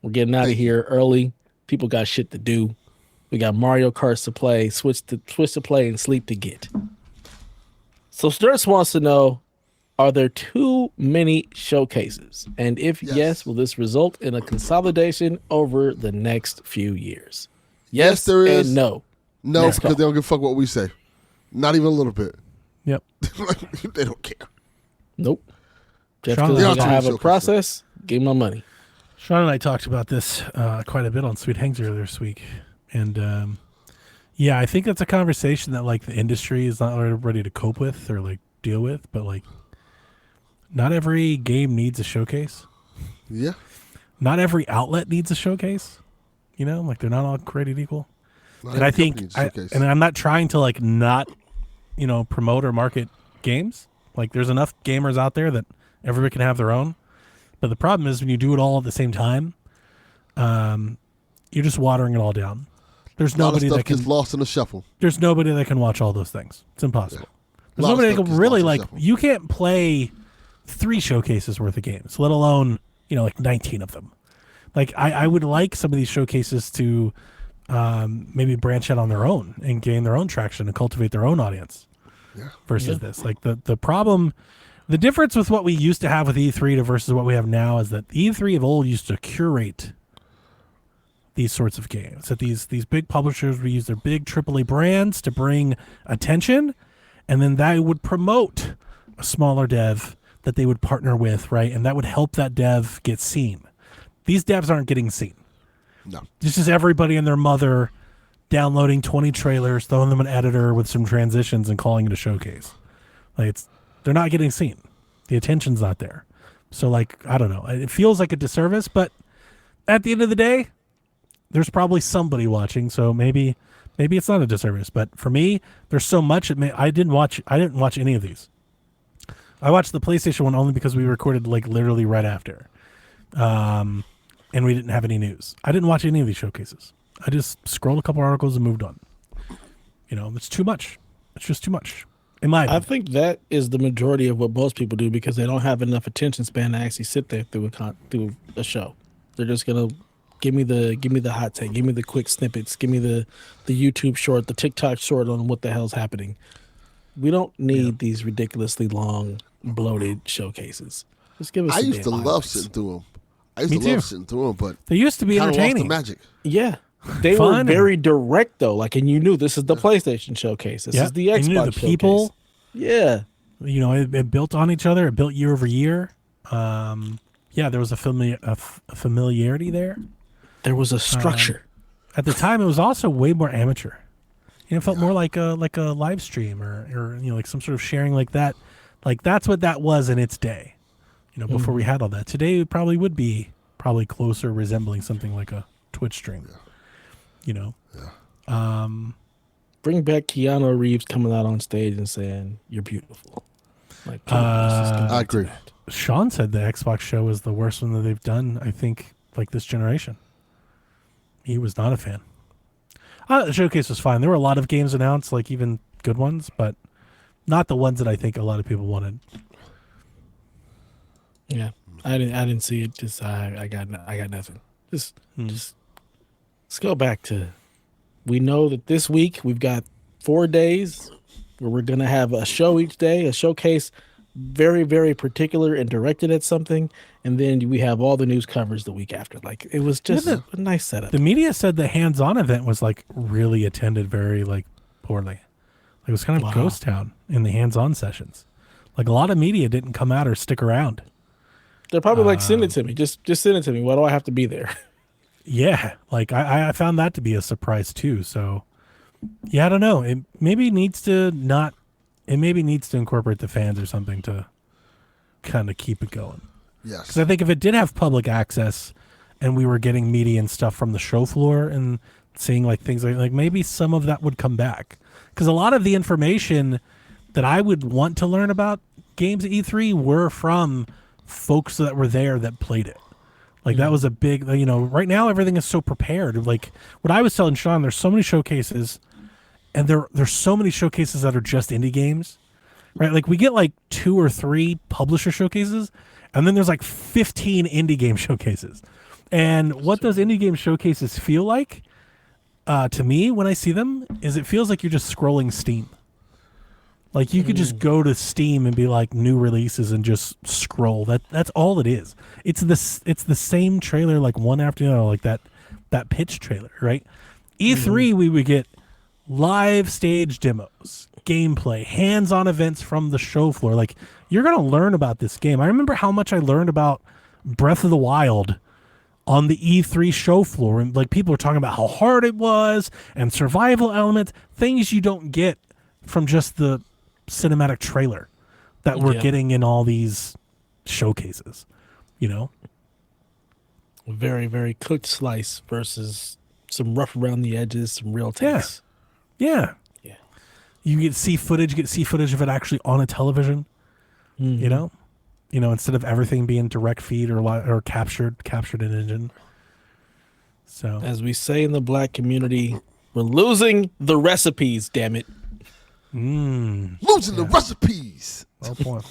We're getting out of here early. People got shit to do. We got Mario Kart to play, Switch to play, and sleep to get. So Sturts wants to know, are there too many showcases? And if yes, will this result in a consolidation over the next few years? Yes, there is. And no. No, Let's because go. they don't give a fuck what we say. Not even a little bit. Yep. They don't care. Nope. Just Sean, because they I don't gotta do have a showcases. process, give me my money. Sean and I talked about this quite a bit on Sweet Hangs earlier this week. And yeah, I think that's a conversation that like the industry is not ready to cope with or like deal with. But like, not every game needs a showcase. Yeah. Not every outlet needs a showcase. Like they're not all created equal. Not And I every think, company needs a showcase. and I'm not trying to like not, promote or market games. Like there's enough gamers out there that everybody can have their own. But the problem is when you do it all at the same time, you're just watering it all down. There's a lot of nobody stuff that can. gets lost in the shuffle. There's nobody that can watch all those things. It's impossible. There's lot of nobody that stuff can gets really lost in like. the shuffle. You can't play 3 showcases worth of games, let alone like 19 of them. Like I would like some of these showcases to maybe branch out on their own and gain their own traction and cultivate their own audience. Yeah. Versus this, like the problem, the difference with what we used to have with E3 to versus what we have now is that E3 of old used to curate these sorts of games. That these big publishers would use their big AAA brands to bring attention, and then that would promote a smaller dev that they would partner with, right? And that would help that dev get seen. These devs aren't getting seen. No. This is everybody and their mother downloading 20 trailers, throwing them an editor with some transitions and calling it a showcase. Like they're not getting seen. The attention's not there. So like, I don't know. It feels like a disservice, but at the end of the day, there's probably somebody watching. So maybe it's not a disservice, but for me, there's so much. I didn't watch any of these. I watched the PlayStation one only because we recorded like literally right after. And we didn't have any news. I didn't watch any of these showcases. I just scrolled a couple articles and moved on. It's too much. It's just too much. In my opinion. I think that is the majority of what most people do because they don't have enough attention span to actually sit there through a show. They're just gonna give me the hot take, give me the quick snippets, give me the YouTube short, the TikTok short on what the hell's happening. We don't need these ridiculously long, bloated showcases. Just give us. I used to love sitting through them. But They used to be kind of lost the entertaining. magic. Yeah. They were very direct though, like, and you knew this is the PlayStation showcase. This is the Xbox you knew the people. Showcase. Yeah. It built on each other. It built year over year. There was a familiarity there. There was a structure. At the time, it was also way more amateur. It felt more like a live stream or like some sort of sharing like that. Like that's what that was in its day. Before we had all that. Today it probably would be closer resembling something like a Twitch stream. Yeah. Bring back Keanu Reeves coming out on stage and saying, "You're beautiful." Like, I agree. Sean said the Xbox show was the worst one that they've done, I think, like this generation. He was not a fan. The showcase was fine. There were a lot of games announced, like even good ones, but not the ones that I think a lot of people wanted. Yeah, I didn't see it. Just I got nothing. Just let's go back to. We know that this week we've got 4 days where we're gonna have a show each day, a showcase, very very particular and directed at something, and then we have all the news coverage the week after. Like it was just a nice setup. The media said the hands-on event was like really attended very like poorly. Like, it was kind of ghost town in the hands-on sessions. Like a lot of media didn't come out or stick around. They're probably like, send it to me. Just send it to me. Why do I have to be there? Yeah, like I found that to be a surprise too. So Yeah, I don't know. It maybe needs to not. It maybe needs to incorporate the fans or something to kind of keep it going. Yes. Because I think if it did have public access, and we were getting media and stuff from the show floor and seeing like things like maybe some of that would come back. Because a lot of the information that I would want to learn about games at E3 were from folks that were there that played it. Like that was a big, right now everything is so prepared. Like what I was telling Sean, there's so many showcases, and there's so many showcases that are just indie games, right? Like we get like 2 or 3 publisher showcases, and then there's like 15 indie game showcases. And what those indie game showcases feel like, to me, when I see them, is it feels like you're just scrolling Steam. Like you could just go to Steam and be like new releases and just scroll. That's all it is. It's the same trailer like one after the other, like that pitch trailer, right? E3 we would get live stage demos, gameplay, hands-on events from the show floor. Like you're gonna learn about this game. I remember how much I learned about Breath of the Wild on the E3 show floor, and like people were talking about how hard it was and survival elements, things you don't get from just the cinematic trailer that we're getting in all these showcases, Very, very cooked slice versus some rough around the edges, some real takes. Yeah. You get see footage of it actually on a television, instead of everything being direct feed or captured in engine. So as we say in the Black community, we're losing the recipes, damn it. Losing the recipes. Well point.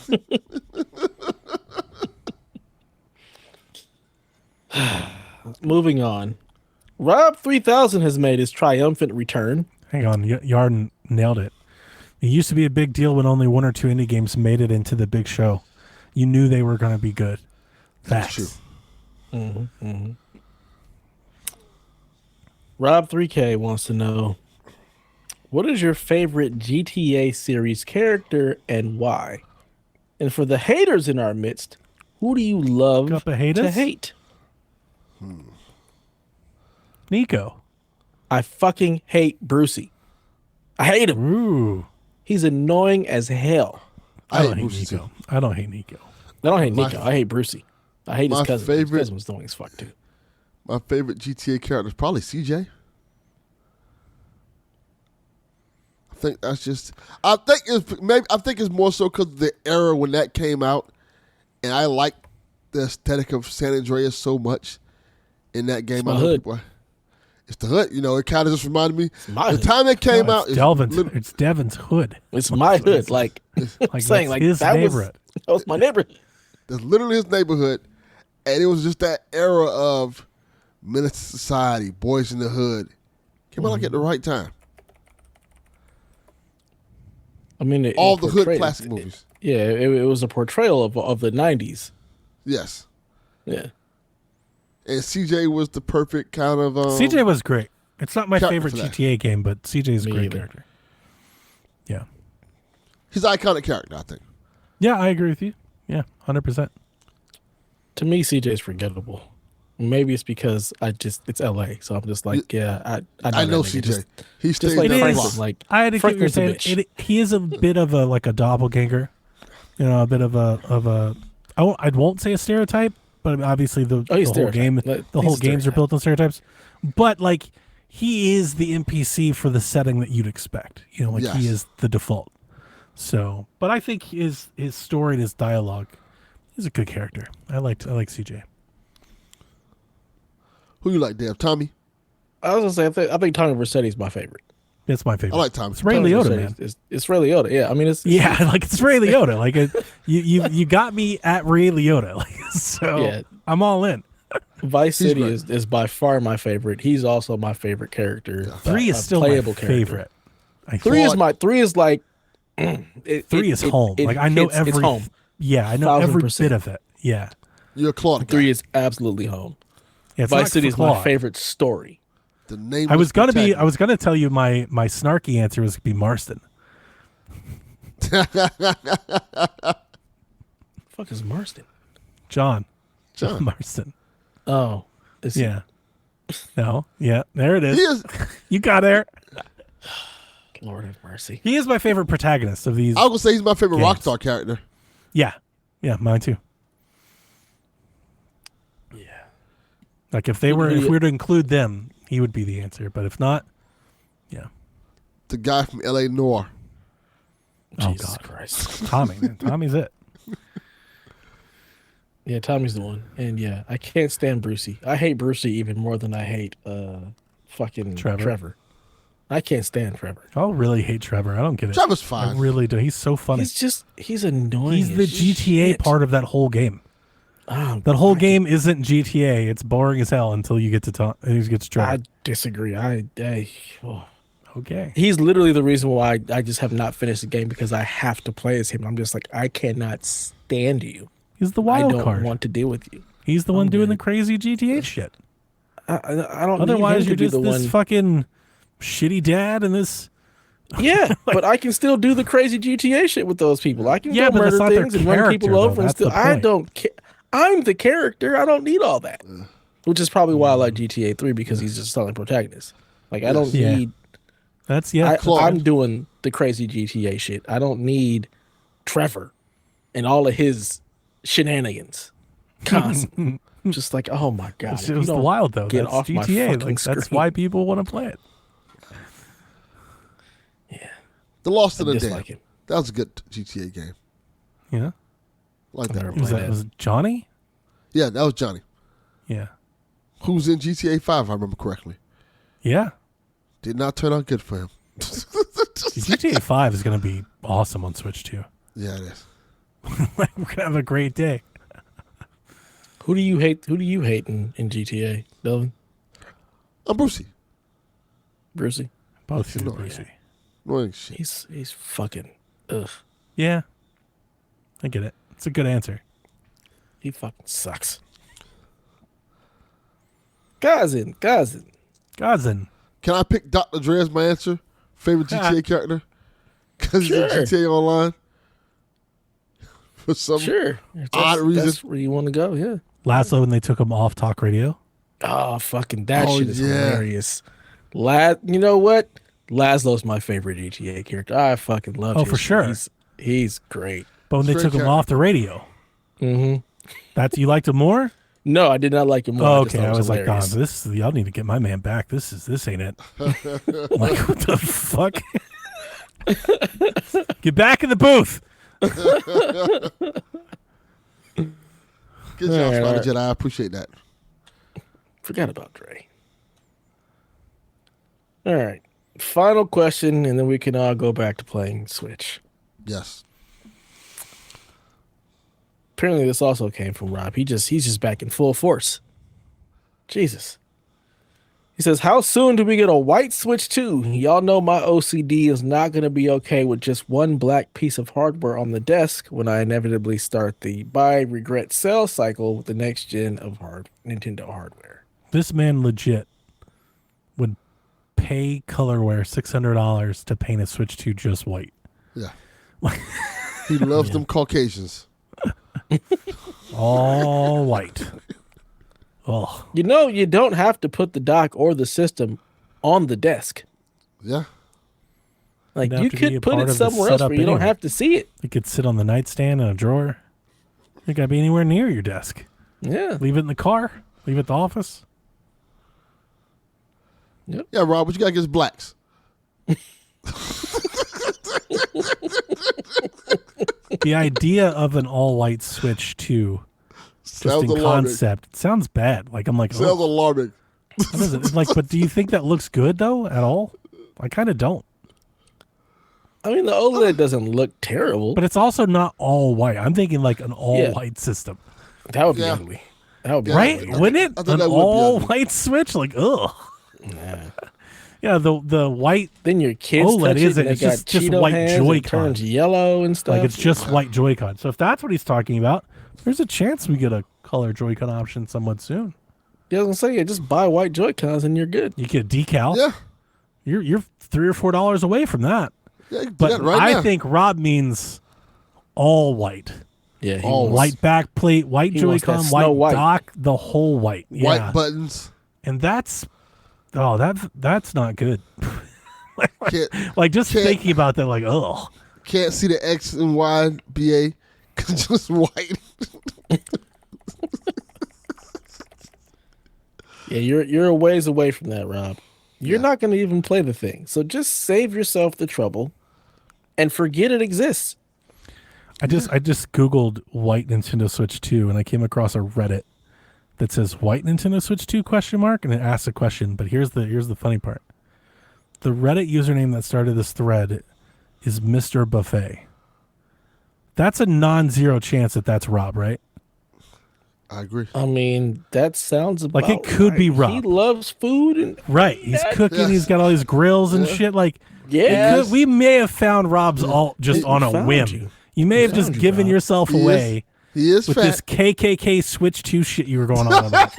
Moving on. Rob 3000 has made his triumphant return. Hang on, Yarden nailed it. It used to be a big deal when only 1 or 2 indie games made it into the big show. You knew they were going to be good. Facts. That's true. Rob 3K wants to know, what is your favorite GTA series character and why? And for the haters in our midst, who do you love Got the haters? to hate? Nico. I fucking hate Brucey. I hate him. Ooh. He's annoying as hell. I don't hate Brucey Nico. too. I don't hate Nico. I don't hate Nico. I hate Brucey. I hate his my cousin. His favorite- cousin was annoying as fuck too. My favorite GTA character is probably CJ. I think that's just. I think it's more so because of the era when that came out, and I like the aesthetic of San Andreas so much in that game. It's my hood. It's the hood. It kind of just reminded me. my The hood. time it came out, It's Delvin's. It's Devin's hood. It's my hood. Like, Like saying, that's like his that neighborhood. was my neighborhood. that's literally his neighborhood, and it was just that era of Menace to Society, Boys in the Hood. Came out like at the right time. I mean, All the hood classic movies. It was a portrayal of the '90s. Yes. Yeah. And CJ was the perfect kind of. CJ was great. It's not my character favorite for that. GTA game, but CJ is a Me great either. character. Yeah. He's an iconic character, I think. Yeah, I agree with you. Yeah, 100%. To me, CJ's forgettable. Maybe it's because it's LA, so I'm just like, I I know that nigga. CJ. He Just stays like down the Franklin, block. Franklin, like I had to get what you're Franklin's a saying. bitch. He is a bit of a doppelganger, a bit of a. I won't say a stereotype, but obviously the he's whole game, stereotype. the He's whole a games are stereotype. built on stereotypes. But like, he is the NPC for the setting that you'd expect. Like Yes. he is the default. So, but I think his story and his dialogue, he's a good character. I like CJ. Who you like, Dave? Tommy? I was gonna say, I think Tommy Vercetti's my favorite. That's my favorite. I like Tommy. It's Ray Tommy Liotta, Vercetti's- man. It's Ray Liotta. Yeah, I mean, it's Like it's Ray Liotta. Like you got me at Ray Liotta. Like so, Yeah. I'm all in. Vice He's City great. is by far my favorite. He's also my favorite character. 3 is still my playable favorite. I Three think. is like 3 is home. Like I know it's home. Yeah, I know every 1000%. bit of it. Yeah. You're a Claude guy. 3 is absolutely home. Yeah, it's Vice not City is for Claude. my favorite story. The name. I was gonna tell you my snarky answer was gonna be Marston. Fuck is Marston? John John. Marston. Oh, Yeah. No. Yeah. There it is. He is. You got there. Lord have mercy. He is my favorite protagonist of these. I was gonna say he's my favorite games. Rockstar character. Yeah, mine too. Yeah. Like if we were to include them, he would be the answer. But if not, yeah. The guy from L.A. Noir. Jesus Christ. Tommy, man. Tommy's it. Yeah, Tommy's the one. And yeah, I can't stand Brucey. I hate Brucey even more than I hate fucking Trevor. I can't stand Trevor. I really hate Trevor. I don't get it. Trevor's fine. I really do. He's so funny. He's annoying. He's the GTA part of that whole game. Oh, that whole game isn't GTA. It's boring as hell until you get to Trevor. I disagree. Okay. He's literally the reason why I just have not finished the game, because I have to play as him. I'm just like, I cannot stand you. He's the wild card. I card. don't want to deal with you. He's the one doing the crazy GTA shit. I don't. Otherwise, need him you're to be just this fucking shitty dad and this. Yeah, but I can still do the crazy GTA shit with those people. I can go murder things and run people over and still. I don't care. I'm the character. I don't need all that. Which is probably why I like GTA 3, because he's just a solid protagonist. Like I don't need. That's I'm doing the crazy GTA shit. I don't need Trevor and all of his shenanigans. Constant. Just like, oh my god, it's just wild though. Get that's off GTA. my fucking Like, screen. that's why people want to play it. Yeah, The Lost in the Dam. like him. That was a good GTA game. Yeah, Like that. Was it Johnny? Yeah, that was Johnny. Yeah. Who's in GTA 5, if I remember correctly. Yeah. Did not turn out good for him. GTA 5 is going to be awesome on Switch too. Yeah, it is. We're going to have a great day. Who do you hate? Who do you hate in GTA, Delvin? I'm Brucey. Brucey. Both Annoying. Brucey. Annoying shit. He's fucking ugh. Yeah. I get it. It's a good answer. He fucking sucks. Cousin. Godzin. Can I pick Dr. Dre as my answer? Favorite GTA character? Because Sure. he's in GTA Online? For some odd reason. That's where you want to go, yeah. Laszlo when they took him off talk radio. Oh, fucking that shit is yeah. hilarious. You know what? Laszlo's my favorite GTA character. I fucking love him. Oh, for sure. He's great. But when they took him off the radio. Mm-hmm. You liked him more? No, I did not like him more. Oh, okay. I was like, hilarious. y'all need to get my man back. This ain't it. Like, what the fuck? Get back in the booth. Good job, Spider Jedi. I appreciate that. Forgot about Dre. All right. Final question, and then we can all go back to playing Switch. Yes. Apparently, this also came from Rob. He's just back in full force. Jesus. He says, how soon do we get a white Switch 2? Y'all know my OCD is not going to be okay with just one black piece of hardware on the desk when I inevitably start the buy, regret, sell cycle with the next gen of Nintendo hardware. This man legit would pay Colorware $600 to paint a Switch 2 just white. Yeah. He loves them Caucasians. All white. Oh. You know, you don't have to put the dock or the system on the desk. Yeah. Like, It'd have you to be could a put part it of the somewhere else setup where you don't anyway. have to see it. It could sit on the nightstand in a drawer. It got to be anywhere near your desk. Yeah. Leave it in the car. Leave it at the office. Yep. Yeah, Rob, what you got against blacks? The idea of an all-white Switch 2, just Sounds in alarming. concept, it sounds bad. Like, I'm like, Sounds oh, alarming. what is it? Like, but do you think that looks good, though, at all? I kind of don't. I mean, the OLED doesn't look terrible. But it's also not all white. I'm thinking like an all-white system. That would be Yeah. ugly. That would be Right? ugly. Wouldn't it? I think An that would be all-white Switch? Like, ugh. Nah. Yeah, the white, Then your kids OLED touch it isn't. and It's they got just Cheeto white hands and Joy-Con. it turns yellow and stuff. like it's just white Joy-Con. So if that's what he's talking about, there's a chance we get a color Joy-Con option somewhat soon. Yeah, I was gonna say, yeah, just buy white Joy-Cons and you're good. You get a decal. Yeah. You're $3 or $4 away from that. Yeah, you can do But that right I now. think Rob means all white. Yeah, he All wants- White back plate, white He wants that Joy-Con, Snow white White. dock, the whole white. Yeah. White buttons. And that's not good. Like just thinking about that, like, oh, Can't see the X and Y BA because it's just white. Yeah, you're a ways away from that, Rob. You're not going to even play the thing. So just save yourself the trouble and forget it exists. I just Googled white Nintendo Switch 2 and I came across a Reddit that says white Nintendo Switch 2 ? And it asks a question, but here's the funny part. The Reddit username that started this thread is Mr. Buffet. That's a non-zero chance that that's Rob, right? I agree. I mean, that sounds about Like it could be Rob. He loves food and Right, he's cooking. He's got all these grills and shit. Like, we may have found Rob's all just on a whim. You may have just given yourself away. He is with fat. this KKK Switch 2 shit you were going on about.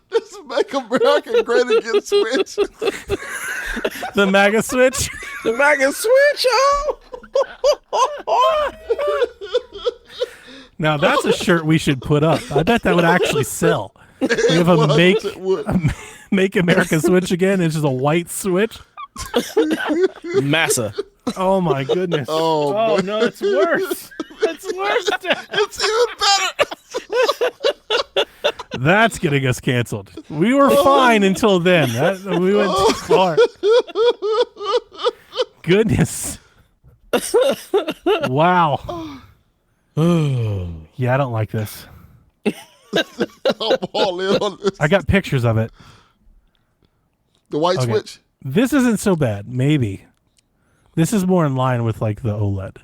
This Make America Great Again Switch. The MAGA Switch. The MAGA Switch. Oh. Now that's a shirt we should put up. I bet that would actually sell. We have a make America Switch again. It's just a white switch. Massa. Oh my goodness. Oh no, it's worse. It's worse. It's even better. That's getting us canceled. We were fine until then. We went too far. Goodness. Wow. Yeah, I don't like this. I'm all in on this. I got pictures of it. The white switch. This isn't so bad. Maybe. This is more in line with like the OLED.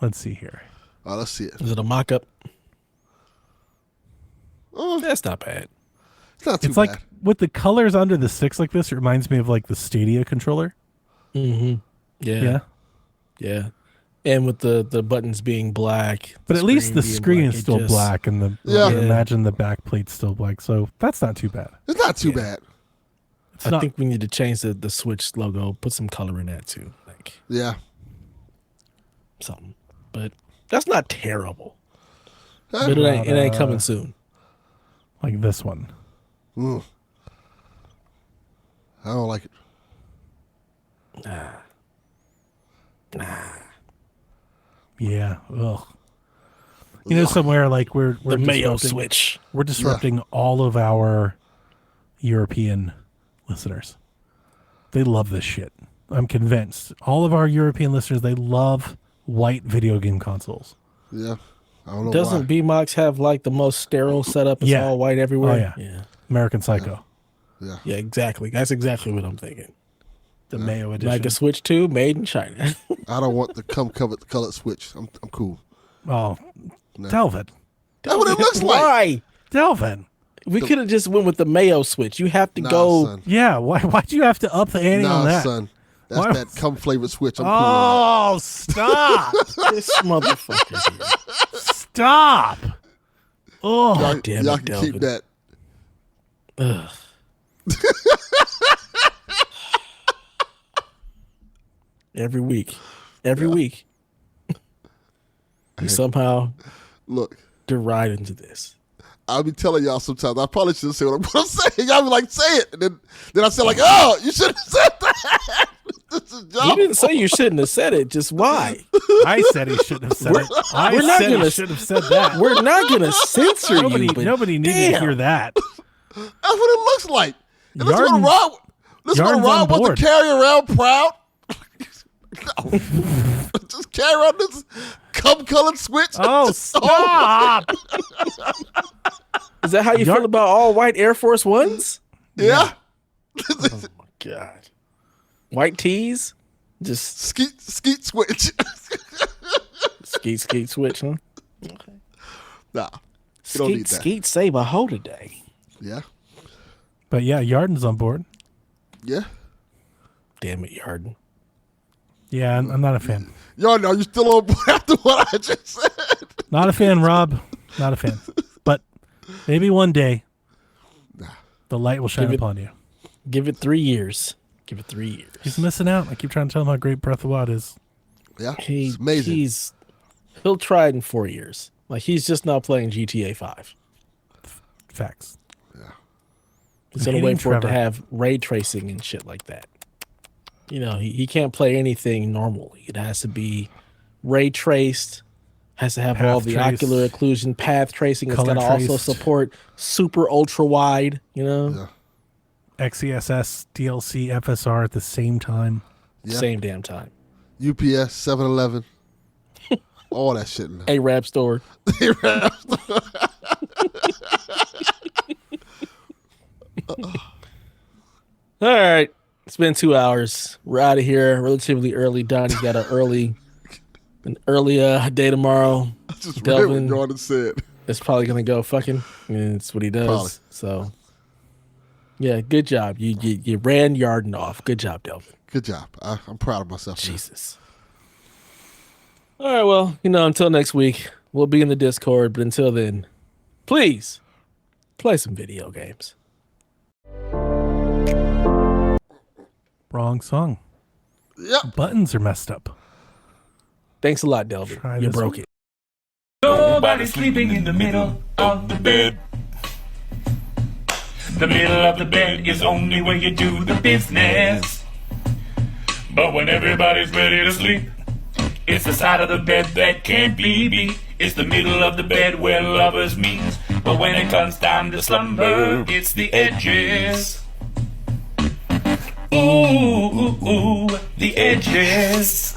Let's see here. Oh, let's see it. Is it a mock-up? That's not bad. It's not too It's bad. like with the colors under the sticks like this, it reminds me of like the Stadia controller. Mm-hmm. Yeah. And with the buttons being black. But at least the being screen black, is still black and the I imagine the back plate's still black. So that's not too bad. It's not too bad. I think we need to change the Switch logo, put some color in that too. Like something. But that's not terrible. But it ain't coming soon. Like this one. I don't like it. Nah. Yeah. Ugh. You know, somewhere like we're The Mayo disrupting- Switch. We're disrupting all of our European listeners. They love this shit. I'm convinced. All of our European listeners, they love white video game consoles. Yeah. I don't know Doesn't why. B-Mox have like the most sterile setup? It's all white everywhere. Oh, yeah. American Psycho. Yeah, exactly. That's exactly what I'm thinking. The Mayo edition. Like a Switch 2 made in China. I don't want the covered colored switch. I'm cool. Oh, No. Delvin. That's what it looks like. Why? Delvin. We could have just went with the Mayo Switch. You have to go. Son. Yeah, why'd you have to up the ante on that? Son. That's Why- that cum flavored switch. I'm cool. Oh, stop. This motherfucker here. Stop. Oh, Y'all, damn y'all it, can keep Delvin. that. Every week. We somehow Look, deride into this. I'll be telling y'all sometimes. I probably shouldn't say what I'm saying. Y'all be like, say it. And then I say like, oh, you should have said that. This is You y'all. didn't say you shouldn't have said it. Just why? I said he shouldn't have said it. I we're not said gonna- he should have said that. We're not going to censor you. But Nobody needed to hear that. That's what it looks like. And this Yarden's- is what Yarden's on Rob wants board. to carry around proud. No. Just carry around this cum-colored switch. Oh, stop. Is that how you feel about all white Air Force Ones? Yeah. Oh my God. White tees? Just Skeet switch. skeet switch, huh? Nah. You don't need that. Skeet save a hoe today. Yeah. But yeah, Yarden's on board. Yeah. Damn it, Yarden. Yeah, I'm not a fan. Y'all know you still on board after what I just said. Not a fan, Rob. Not a fan. But maybe one day the light will shine Give it- upon you. Give it 3 years. Give it 3 years. He's missing out. I keep trying to tell him how great Breath of the Wild is. Yeah. It's amazing. He'll try it in 4 years. Like he's just not playing GTA 5. Facts. He's gonna wait for it to have ray tracing and shit like that. You know, he can't play anything normally. It has to be ray traced. Has to have Path all the ocular occlusion, path tracing. It's got to also support super ultra wide. You know, XESS, DLC, FSR at the same time. Same damn time. UPS, 7-Eleven, all that shit. Now. A-Rap store. A-Rap store. All right. It's been 2 hours. We're out of here relatively early. Donnie's got an early day tomorrow. I just Delvin, read what Jordan said. It's probably going to go fucking. I mean, it's what he does. Probably. So, yeah, good job. You ran Yarden off. Good job, Delvin. Good job. I'm proud of myself. Jesus. All right, well, until next week, we'll be in the Discord. But until then, please play some video games. Wrong song. Yep. Buttons are messed up. Thanks a lot, Delvin. You broke it. Nobody's sleeping in the middle of the bed. The middle of the bed is only where you do the business. But when everybody's ready to sleep, it's the side of the bed that can't be beat. It's the middle of the bed where lovers meet. But when it comes time to slumber, it's the edges. Ooh, the edges.